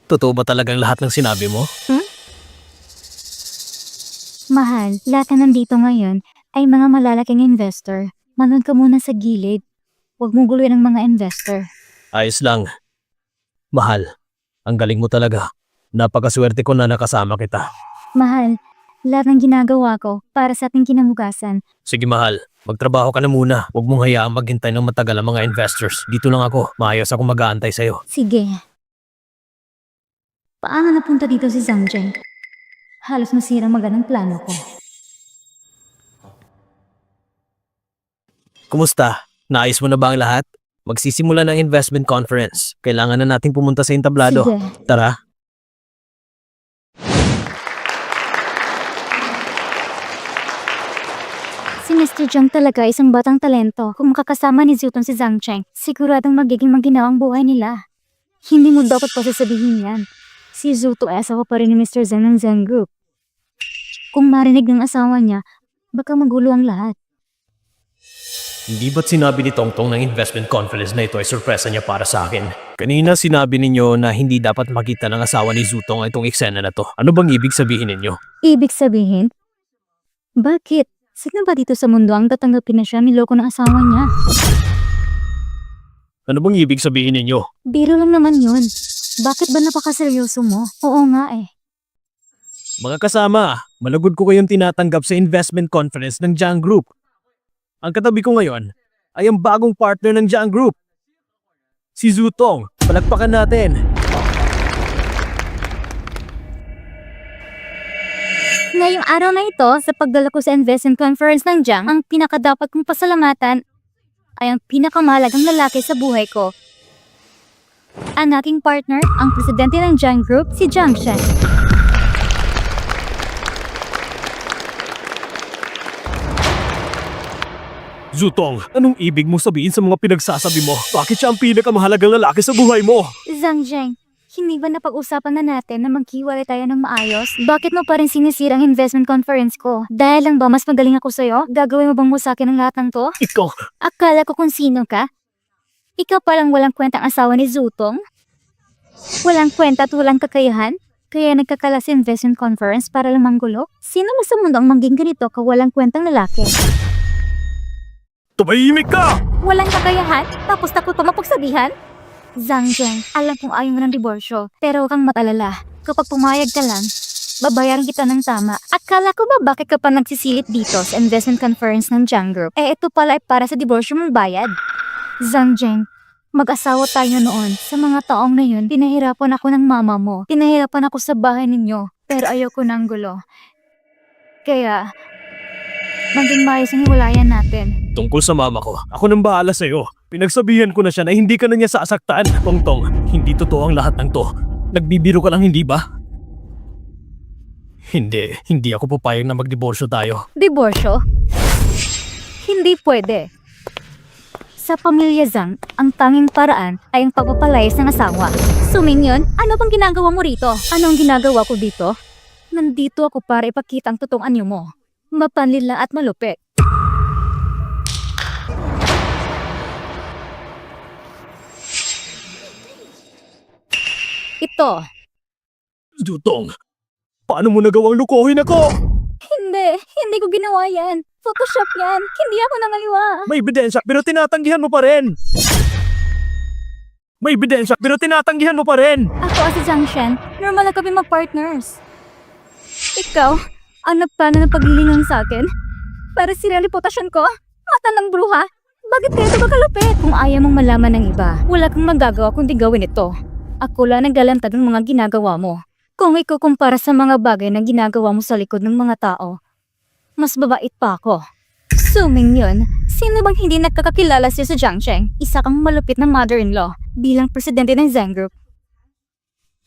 Totoo ba talagang lahat ng sinabi mo? Mahal, lahat na nandito ngayon ay mga malalaking investor. Manood ka muna sa gilid. Huwag mo guluhin ang mga investor. Ayos lang. Mahal, ang galing mo talaga. Napakaswerte ko na nakasama kita. Mahal, lahat ng ginagawa ko para sa ating kinabukasan. Sige mahal, magtrabaho ka na muna. Huwag mong hayaang maghintay ng matagal ang mga investors. Dito lang ako. Maayos ako mag-aantay sa'yo. Sige. Paano napunta dito si Zhang Jing? Halos masira magandang plano ko. Kumusta? Naayos mo na ba ang lahat? Magsisimula ng investment conference. Kailangan na nating pumunta sa entablado. Sige. Tara. Si Mr. Zhang talaga ay isang batang talento. Kung makakasama ni Zutong si Zhang Cheng, siguradong magiging maginawang buhay nila. Hindi mo dapat pa sasabihin yan. Si Zutong ay asawa pa rin ni Mr. Zhang ng Zhang Group. Kung marinig ng asawa niya, baka magulo ang lahat. Hindi ba't sinabi ni Tongtong ng investment conference na ito ay sorpresa niya para sa akin? Kanina sinabi ninyo na hindi dapat makita ng asawa ni Zutong itong eksena na to. Ano bang ibig sabihin ninyo? Ibig sabihin? Bakit? Sino ba dito sa mundo ang tatanggapin na siya niloko ng asawa niya? Ano bang ibig sabihin ninyo? Biro lang naman yun. Bakit ba napakaseryoso mo? Oo nga eh. Mga kasama, malugod ko kayong tinatanggap sa investment conference ng Jiang Group. Ang katabi ko ngayon ay ang bagong partner ng Jiang Group. Si Zutong. Palakpakan natin. Ngayong araw na ito, sa pagdala ko sa investment conference ng Jiang, ang pinakadapat kong pasalamatan ay ang pinakamahalagang lalaki sa buhay ko. Ang aking partner, ang presidente ng Jiang Group, si Jiang Shen. Zutong, anong ibig mo sabihin sa mga pinagsasabi mo? Bakit siya ang pinakamahalagang lalaki sa buhay mo? Zhang Zheng, hindi ba napag-usapan na natin na maghiwalay tayo ng maayos? Bakit mo pa rin sinisira ang investment conference ko? Dahil lang ba mas magaling ako sa'yo? Gagawin mo bang mo sa akin ang lahat ng to? Ikaw, Akala ko kung sino ka? Ikaw palang walang kwentang asawa ni Zutong? Walang kwenta at walang kakayahan? Kaya nagkakala sa investment conference para lang manggulo? Sino ba sa mundo ang maging ganito kawalang kwentang lalaki? tumahimik ka! Walang kakayahan? Tapos takot pa mapagsabihan? Zhang Zheng, alam kong ayaw mo ng diborsyo, pero huwag kang matalala. Kapag pumayag ka lang, babayaran kita ng tama. Akala ko ba bakit ka pa nagsisilip dito sa investment conference ng Jiang Group? Ito pala ay para sa diborsyo mong bayad. Zhang Jing, mag-asawa tayo noon. Sa mga taong na yun, pinahirapan ako ng mama mo. Pinahirapan ako sa bahay ninyo. Pero ayoko ng gulo. Kaya, maging maayos ang hiwalayan natin. Tungkol sa mama ko, ako nang bahala sa'yo. Pinagsabihan ko na siya na hindi ka na niya sasaktan. Tongtong, hindi totoo ang lahat ng to. Nagbibiro ka lang, hindi ba? Hindi ako papayag na magdiborsyo tayo. Diborsyo? Hindi pwede. Sa pamilya Zhang, ang tanging paraan ay ang pagpapalayas ng asawa. Sumingyon, ano bang ginagawa mo rito? Ano ang ginagawa ko dito? Nandito ako para ipakita ang totoong anyo mo. Mapanlila at malupit. Ito. Dutong, paano mo nagawang lukuhin ako? Hindi ko ginawa yan. Photoshop yan. Hindi ako nangaliwa. May ebidensya pero tinatanggihan mo pa rin. May ebidensya pero tinatanggihan mo pa rin. Ako si Zhang Shen. Normal na kami mag-partners. Ikaw, ang nagplano ng paglilingon sa akin? Para sira ang reputasyon ko? Mata ng bruha? Bakit kaya ito kalupit? Kung ayaw mong malaman ng iba, wala kang magagawa kundi gawin ito. Ako lang naglalantad ng mga ginagawa mo. Kung ikukumpara sa mga bagay na ginagawa mo sa likod ng mga tao, mas babait pa ako. Suming yun, sino bang hindi nagkakakilala siya sa Jiangcheng? Isa kang malupit na mother-in-law bilang presidente ng Zhang Group.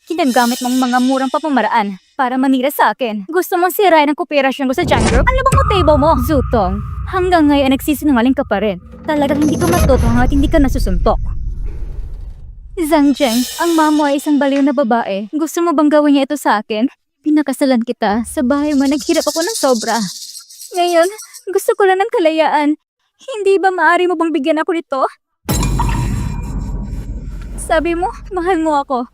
Ginagamit mong mga murang papamaraan para manira sa akin. Gusto mong sirain ang kooperasyon ko sa Jiang Group? Ano bang motibo mo? Zutong, hanggang ngayon ay nagsisinungaling ka pa rin. Talagang hindi ko matuto hanggat hindi ka nasusuntok. Zhang Jing, ang mama ay isang baliw na babae. Gusto mo bang gawin niya ito sa akin? Pinakasalan kita. Sa bahay mo, naghirap ako ng sobra. Ngayon, gusto ko lang ng kalayaan. Hindi ba maaari mo bang bigyan ako nito? Sabi mo, mahal mo ako.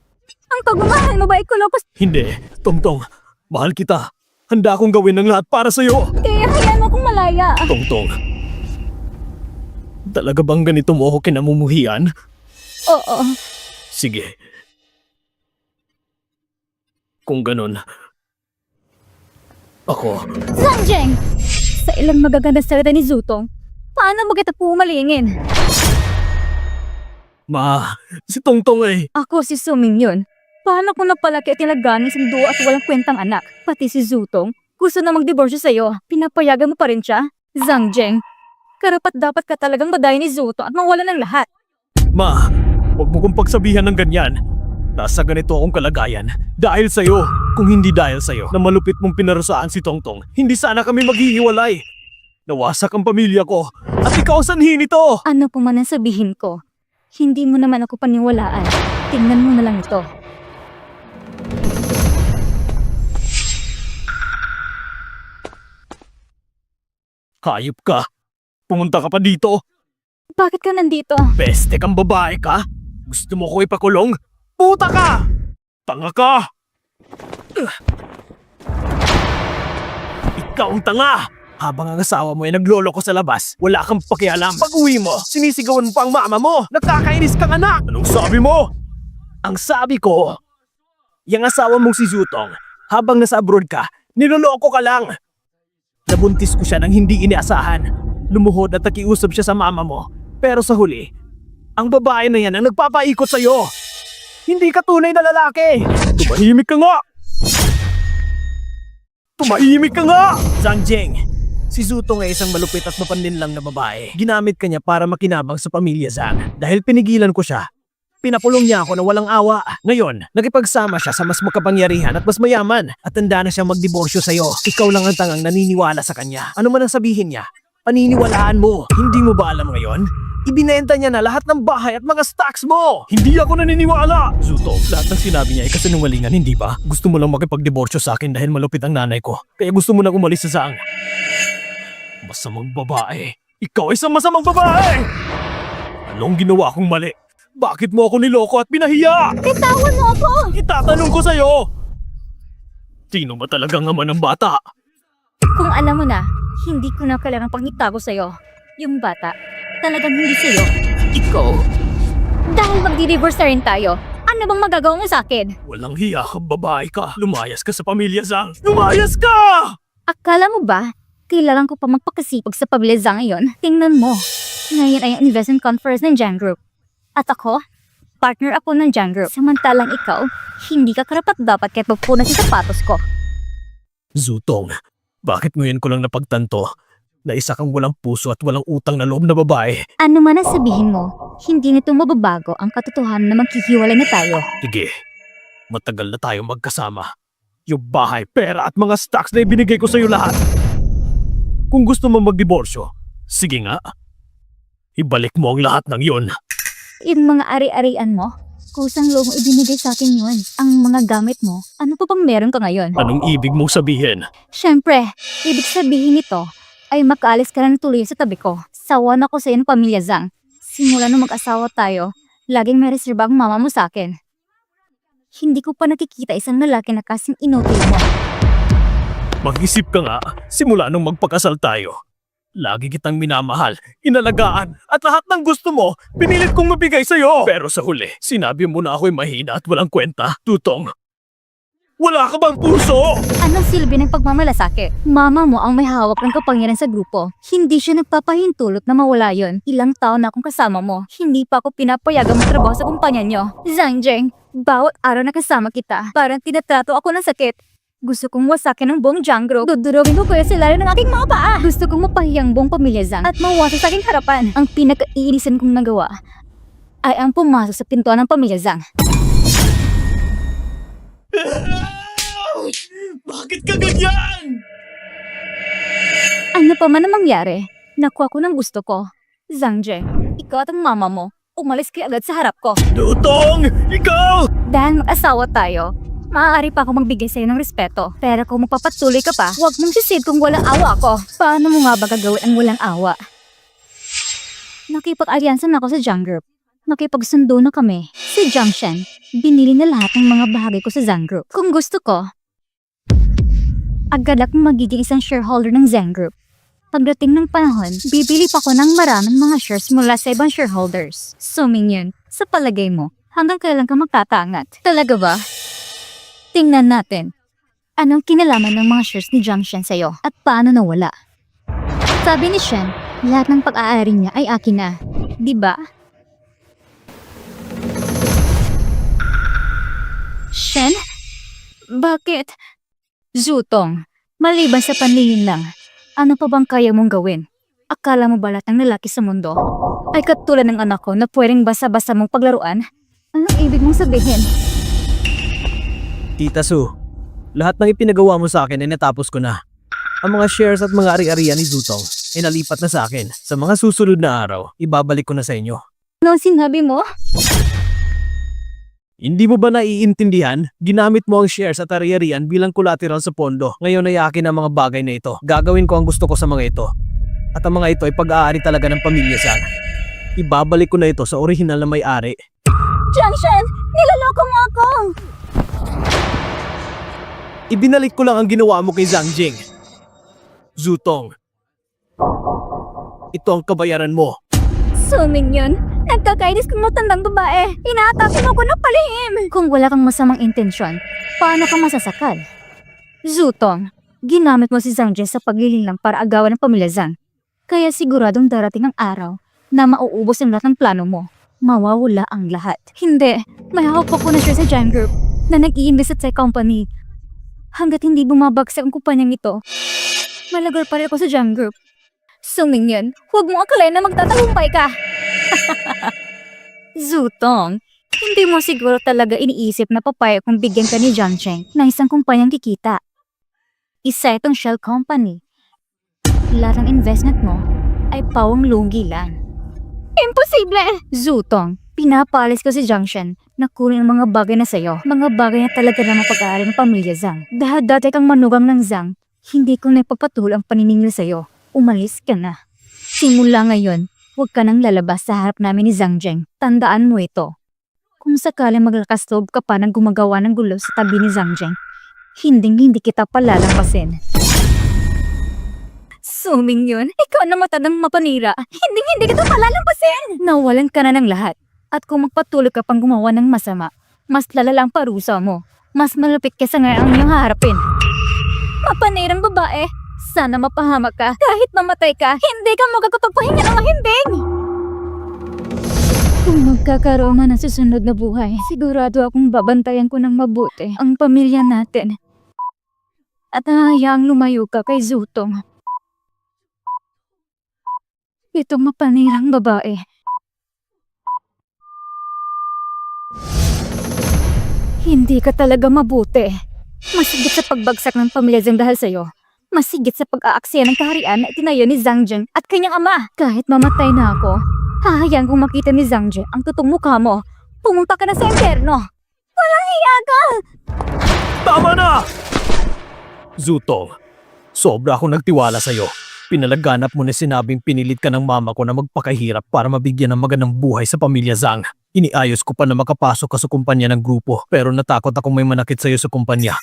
Ang pagmamahal mo ba ay kulokos? Hindi, Tongtong, mahal kita. Handa akong gawin ng lahat para sa'yo. Kaya hayaan mo kong malaya. Tongtong, talaga bang ganito mo ako kinamumuhian? Oo. Sige. Kung ganun, ako, Zhang Jing! Sa ilang magaganda salita ni Zutong, paano mo kita pumalingin? si Tongtong eh. Ako si Suming yun. Paano ko napalaki at tinaganin sa duwa at walang kwentang anak? Pati si Zutong, gusto na magdiborsyo sa'yo. Pinapayagan mo pa rin siya? Zhang Jing, karapat dapat ka talagang badayin ni Zutong at mawala ng lahat. Huwag mo kong pagsabihan ng ganyan. Nasa ganito akong kalagayan. Dahil sa'yo. Kung hindi dahil sa'yo na malupit mong pinarusaan si Tongtong, hindi sana kami maghihiwalay. Nawasak ang pamilya ko. At ikaw sanhin ito! Ano po man ang sabihin ko, hindi mo naman ako paniwalaan. Tingnan mo na lang ito. Hayop ka. Pumunta ka pa dito. Bakit ka nandito? Peste kang babae ka? Gusto mo ko ipakulong? Puta ka! Tanga ka! Ikaw ang tanga! Habang ang asawa mo ay nagloloko sa labas, wala kang pakialam. Pag-uwi mo, sinisigawan mo pa ang mama mo. Nakakainis kang anak! Anong sabi mo? Ang sabi ko, yung asawa mong si Zutong, habang nasa abroad ka, niloloko ka lang. Nabuntis ko siya nang hindi inaasahan. Lumuhod at nakiusap siya sa mama mo. Pero sa huli, ang babae na yan ang nagpapaikot sa'yo. Hindi ka tunay na lalaki. Tumahimik ka nga! Tumahimik ka nga! Zhang Jing, si Zutong ay isang malupit at mapanlinlang na babae. Ginamit ka niya para makinabang sa pamilya Zhang. Dahil pinigilan ko siya, pinapulong niya ako na walang awa. Ngayon, nakipagsama siya sa mas makapangyarihan at mas mayaman. At handa na siyang magdiborsyo sa'yo. Ikaw lang ang tangang naniniwala sa kanya. Ano man ang sabihin niya, paniniwalaan mo. Hindi mo ba alam ngayon? Ibinenta niya na lahat ng bahay at mga stocks mo! Hindi ako naniniwala! Zuto, lahat ng sinabi niya ay kasinungalingan, hindi ba? Gusto mo lang makipagdiborsyo sa akin dahil malupit ang nanay ko. Kaya gusto mo nang umalis sa Zhang. Masamang babae. Ikaw ay isang masamang babae! Anong ginawa kong mali? Bakit mo ako niloko at pinahiya? Bitawan mo ako! Itatanong ko sa'yo! Sino ba talagang ama ng bata? Kung alam mo na, hindi ko na kailangang pangitago sa'yo. Yung bata, talagang hindi sa'yo. Ikaw? Dahil magdi-divorce na rin tayo. Ano Ano bang magagawa mo sa akin? Walang hiya ka, babae ka. Lumayas ka sa pamilya Zhang. Lumayas ka! Akala mo ba, kailangan ko pa magpakasipag sa pamilya Zhang ngayon? Tingnan mo. Ngayon ay ang investment conference ng Jiang Group. At ako, partner ako ng Jiang Group. Samantalang ikaw, hindi ka karapat-dapat kahit magpunas sa sapatos ko. Zutong, bakit ngayon ko lang napagtanto na isa kang walang puso at walang utang na loob na babae? Ano man ang sabihin mo, hindi nito mababago ang katotohanan na magkihiwalay na tayo. Sige, matagal na tayo magkasama. Yung bahay, pera at mga stocks na ibinigay ko sa'yo lahat. Kung gusto mo magdiborsyo, sige nga. Ibalik mo ang lahat ng yun. Yung mga ari-arian mo, kusang loob mo ibinigay sa akin yun. Ang mga gamit mo, ano pa bang meron ka ngayon? Anong ibig mong sabihin? Siyempre, ibig sabihin nito ay makaalis ka na ng tuloy sa tabi ko. Sawa na ko sa iyong pamilya Zhang. Simula nung mag-asawa tayo, laging may reserba ang mama mo sa akin. Hindi ko pa nakikita isang lalaki na kasing inutil mo. Mag-isip ka nga, simula nung magpakasal tayo. Lagi kitang minamahal, inalagaan, at lahat ng gusto mo, pinilit kong mabigay sa'yo. Pero sa huli, sinabi mo na ako'y mahina at walang kwenta. Tutong, wala ka bang puso? Anong silbi ng pagmamalasake? Mama mo ang may hawak ng kapangyarihan sa grupo. Hindi siya nagpapahintulot na mawala yon. Ilang taon na akong kasama mo. Hindi pa ako pinapayagang matrabaho sa kumpanya nyo. Zhang Zheng, bawat araw na kasama kita, parang tinatrato ako ng sakit. Gusto kong wasakin ang buong Jiang Group. Dudurogin ko kayo sa ilalim ng aking mga paa. Gusto kong mapahiyang buong pamilya Zhang at mawasak sa aking harapan. Ang pinaka-iinisan kong nagawa ay ang pumasok sa pintuan ng pamilya Zhang. Bakit ka ganyan? Ano pa man ang mangyari, nakuha ko ng gusto ko. Zhang Zheng, ikaw at ang mama mo, umalis kayo agad sa harap ko. Tutong, ikaw! Dahil mag-asawa tayo, maaari pa ako magbigay sa'yo ng respeto. Pero kung magpapatuloy ka pa, huwag mong sisid kung walang awa ako. Paano mo nga ba gagawin ang walang awa? Nakipag-alyansa na ako sa Jiang Group. Nakipagsundo na kami. Si Jiang Shen, binili na lahat ng mga bahagi ko sa Zhang Group. Kung gusto ko, agad akong magiging isang shareholder ng Zhang Group. Pagdating ng panahon, bibili pa ko ng maraming mga shares mula sa ibang shareholders. So, Minion, sa palagay mo, hanggang kailan ka magtataangat? Talaga ba? Tingnan natin. Anong kinalaman ng mga shares ni Jiang Shen sa'yo? At paano nawala? Sabi ni Shen, lahat ng pag-aari niya ay akin na. Di ba? Shen? Bakit? Zutong, maliban sa panlingin lang, ano pa bang kaya mong gawin? Akala mo ba lahat ng lalaki sa mundo ay katulad ng anak ko na pwedeng basa-basa mong paglaruan? Anong ibig mong sabihin? Tita Su, lahat ng ipinagawa mo sa akin ay natapos ko na. Ang mga shares at mga ari-arian ni Zutong ay nalipat na sa akin. Sa mga susunod na araw, ibabalik ko na sa inyo. Ano sinabi mo? Hindi mo ba naiintindihan? Ginamit mo ang shares at ari-arian bilang collateral sa pondo. Ngayon ay akin ang mga bagay na ito. Gagawin ko ang gusto ko sa mga ito. At ang mga ito ay pag-aari talaga ng pamilya Zhang. Ibabalik ko na ito sa orihinal na may-ari. Jiang Shen, nilaloko mo ako! Ibinalik ko lang ang ginawa mo kay Zhang Jing. Zutong, ito ang kabayaran mo. So, Minion, nagkakainis kang matandang babae. Inaatake mo ko ng palihim. Kung wala kang masamang intensyon, paano ka masasakal? Zutong, ginamit mo si Zhang Jing sa paglilin lang para agawan ng pamilya Zhang. Kaya siguradong darating ang araw na mauubos ang lahat ng plano mo. Mawawala ang lahat. Hindi, may hawak ko na siya sa Jiang Group na nag-i-invest sa company. Hanggat hindi bumabagsak ang kumpanyang ito, malagar pa rin ako sa Jiang Group. So, Minion, huwag mong akalain na magtatagumpay ka. Zutong, hindi mo siguro talaga iniisip na papayag kung bigyan ka ni Jiang Cheng ng isang kumpanyang kikita. Isa itong shell company. Lahat ng investment mo ay pawang lugi lang. Imposible! Zutong, pinapalis ko si Jiang Shen na kunin ang mga bagay na sa'yo. Mga bagay na talaga na mapag-aari ng pamilya Zhang. Dahil dati kang manugang ng Zhang, hindi ko na ipapatuloy ang paniningil sa'yo. Umalis ka na. Simula ngayon, huwag ka nang lalabas sa harap namin ni Zhang Zheng. Tandaan mo ito. Kung sakaling maglakas loob ka pa ng gumagawa ng gulo sa tabi ni Zhang Zheng, hindi kita palalampasin. Suming yun, ikaw na matandang mapanira. Hindi kita palalampasin! Nawalan ka na ng lahat. At kung magpatuloy ka pang gumawa ng masama, mas lalalang parusa mo. Mas malapit ka sa ngayon ang iyong harapin. Mapanirang babae, sana mapahamak ka. Kahit mamatay ka, hindi ka magkakapagpahinga ng mahimbing! Kung magkakaroon man ng susunod na buhay, sigurado akong babantayan ko ng mabuti ang pamilya natin. At hahayaang lumayo ka kay Zutong. Itong mapanirang babae. Hindi ka talaga mabuti. Masigit sa pagbagsak ng pamilya Zhang dahil sa'yo. Masigit sa pag-aaksaya ng kaharian na itinayo ni Zhang Zheng at kanyang ama. Kahit mamatay na ako, hahayaan kong makita ni Zhang Zheng ang totoong mukha mo. Pumunta ka na sa impyerno. Walang hiya ka! Tama na! Zutong, sobra akong nagtiwala sa'yo. Pinalaganap mo na sinabing pinilit ka ng mama ko na magpakahirap para mabigyan ng magandang buhay sa pamilya Zhang. Iniayos ko pa na makapasok ka sa kumpanya ng grupo pero natakot akong may manakit sa'yo sa kumpanya.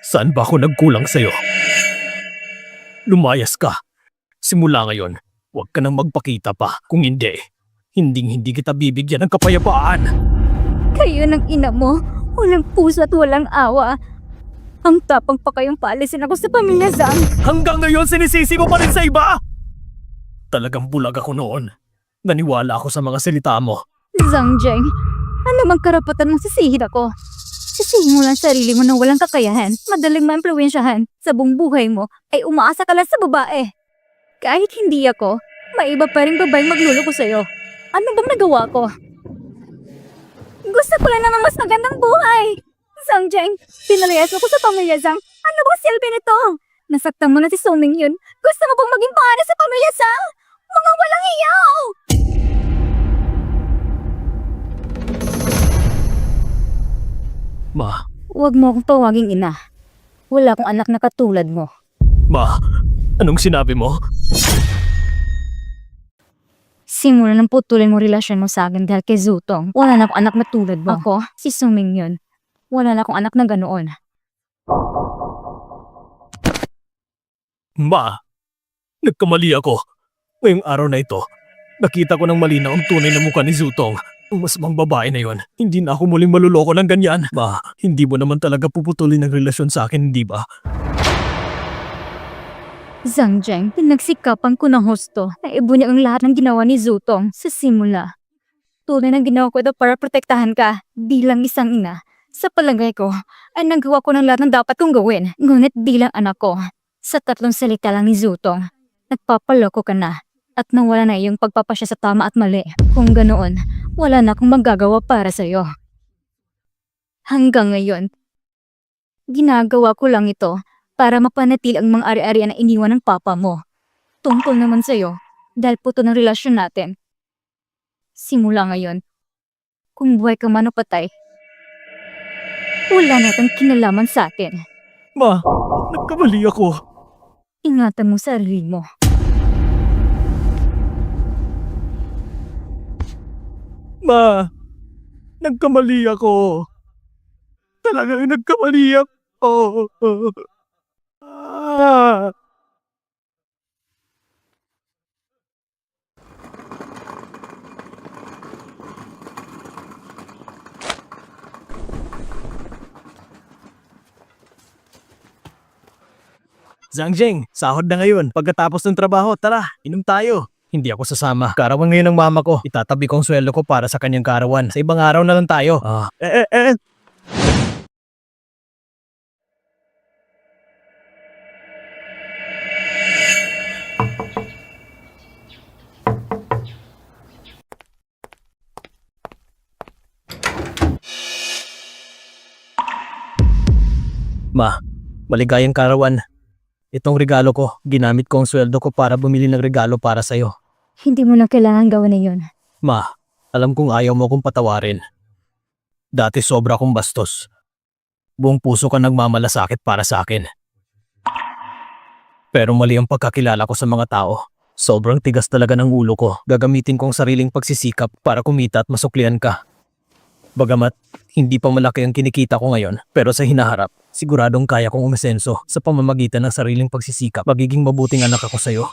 Saan ba ako nagkulang sa'yo? Lumayas ka. Simula ngayon, huwag ka nang magpakita pa. Kung hindi, hindi kita bibigyan ng kapayapaan. Kayo ng ina mo, walang puso at walang awa. Ang tapang pa kayong paalisin ako sa pamilya Zhang. Hanggang ngayon sinisisi mo pa rin sa iba? Talagang bulag ako noon. Naniwala ako sa mga salita mo. Zhang Zheng, ano mang karapatan mong sisihin ako? Sisihin mo lang sarili mo na walang kakayahan, madaling maimpluwensyahan. Sa buong buhay mo ay umaasa ka lang sa babae. Kahit hindi ako, may iba pa rin babaeng magluloko sa'yo. Ano bang nagawa ko? Gusto ko lang naman mas magandang buhay. Zhang Zheng, pinalayas mo ko sa pamilya Zhang. Ano bang silbi nito? Nasaktan mo na si Song-ming yun. Gusto mo bang maging pana sa pamilya Zhang? Mga walang hiyaw! Ma, Huwag mo akong tawaging ina. Wala akong anak na katulad mo. anong sinabi mo? Simula nang putulin mo relasyon mo sa akin dahil kay Zutong. Wala na akong anak na tulad mo. Ako, si Suming yun. Wala na akong anak na ganoon. Ma, nagkamali ako. Ngayong araw na ito, nakita ko ng malinaw ang tunay na mukha ni Zutong. Ang masamang babae na yon. Hindi na ako muling maluloko ng ganyan. Ma, hindi mo naman talaga puputulin ang relasyon sa akin, hindi ba? Zhang Zheng, pinagsikapan ko ng husto na ibunyag ang lahat ng ginawa ni Zutong sa simula. Tunay na ginawa ko ito para protektahan ka bilang isang ina. Sa palagay ko, ay nagawa ko ng lahat ng dapat kong gawin. Ngunit bilang anak ko, sa 3 salita lang ni Zutong, nagpapaloko ka na at nawala na iyong pagpapasya sa tama at mali. Kung ganoon, wala na akong magagawa para sa'yo. Hanggang ngayon, ginagawa ko lang ito para mapanatili ang mga ari-arian na iniwan ng papa mo. Tungkol naman sa'yo, dahil puto ng relasyon natin. Simula ngayon, kung buhay ka man o patay, wala na itong kinalaman sa atin. Ma, nagkamali ako. Ingatan mo sarili mo. Ma, nagkamali ako. Talagang nagkamali ako. Ah. Zhang Zheng, sahod na ngayon. Pagkatapos ng trabaho, tara, inom tayo. Hindi ako sasama. Karawan ngayon ng mama ko. Itatabi ko ang sweldo ko para sa kanyang karawan. Sa ibang araw na lang tayo. Ma, maligayang karawan. Itong regalo ko, ginamit ko ang sweldo ko para bumili ng regalo para sa'yo. Hindi mo na kailangan gawin na yun. Ma, alam kong ayaw mo kong patawarin. Dati sobra kong bastos. Buong puso ka nagmamalasakit para sa akin. Pero mali ang pagkakilala ko sa mga tao. Sobrang tigas talaga ng ulo ko. Gagamitin ko ang sariling pagsisikap para kumita at masuklian ka. Bagamat hindi pa malaki ang kinikita ko ngayon, pero sa hinaharap, siguradong kaya kong umasenso sa pamamagitan ng sariling pagsisikap. Magiging mabuting anak ako sa'yo.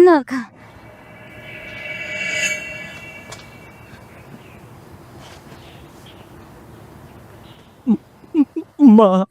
Anak, Ma,